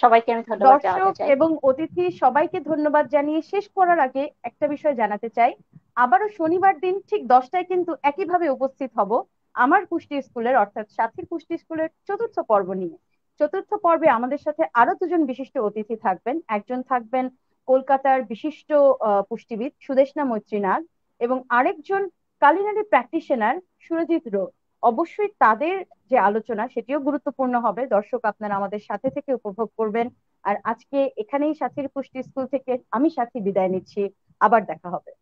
S2: সবাইকে আমি ধন্যবাদ জানাতে
S1: দর্শক
S2: চাই।
S1: এবং অতিথি সবাইকে ধন্যবাদ জানিয়ে শেষ করার আগে একটা বিষয় জানাতে চাই। আবারও শনিবার দিন ঠিক 10টায় কিন্তু একইভাবে উপস্থিত হব আমার পুষ্টি স্কুলের, অর্থাৎ সাথীর পুষ্টি স্কুলের চতুর্থ পর্ব নিয়ে। চতুর্থ পর্বে আমাদের সাথে আরো দুজন বিশিষ্ট অতিথি থাকবেন। একজন থাকবেন কলকাতার বিশিষ্ট পুষ্টিবিদ সুদেষ্ণা মৈত্রী নাগ, এবং আরেকজন কালিনারি প্র্যাকটিশনার সুরজিৎ রো। অবশ্যই তাদের যে আলোচনা সেটিও গুরুত্বপূর্ণ হবে। দর্শক, আপনারা আমাদের সাথে থেকে উপভোগ করবেন। আর আজকে এখানেই সাথীর পুষ্টি স্কুল থেকে আমি সাথী বিদায় নিচ্ছি। আবার দেখা হবে।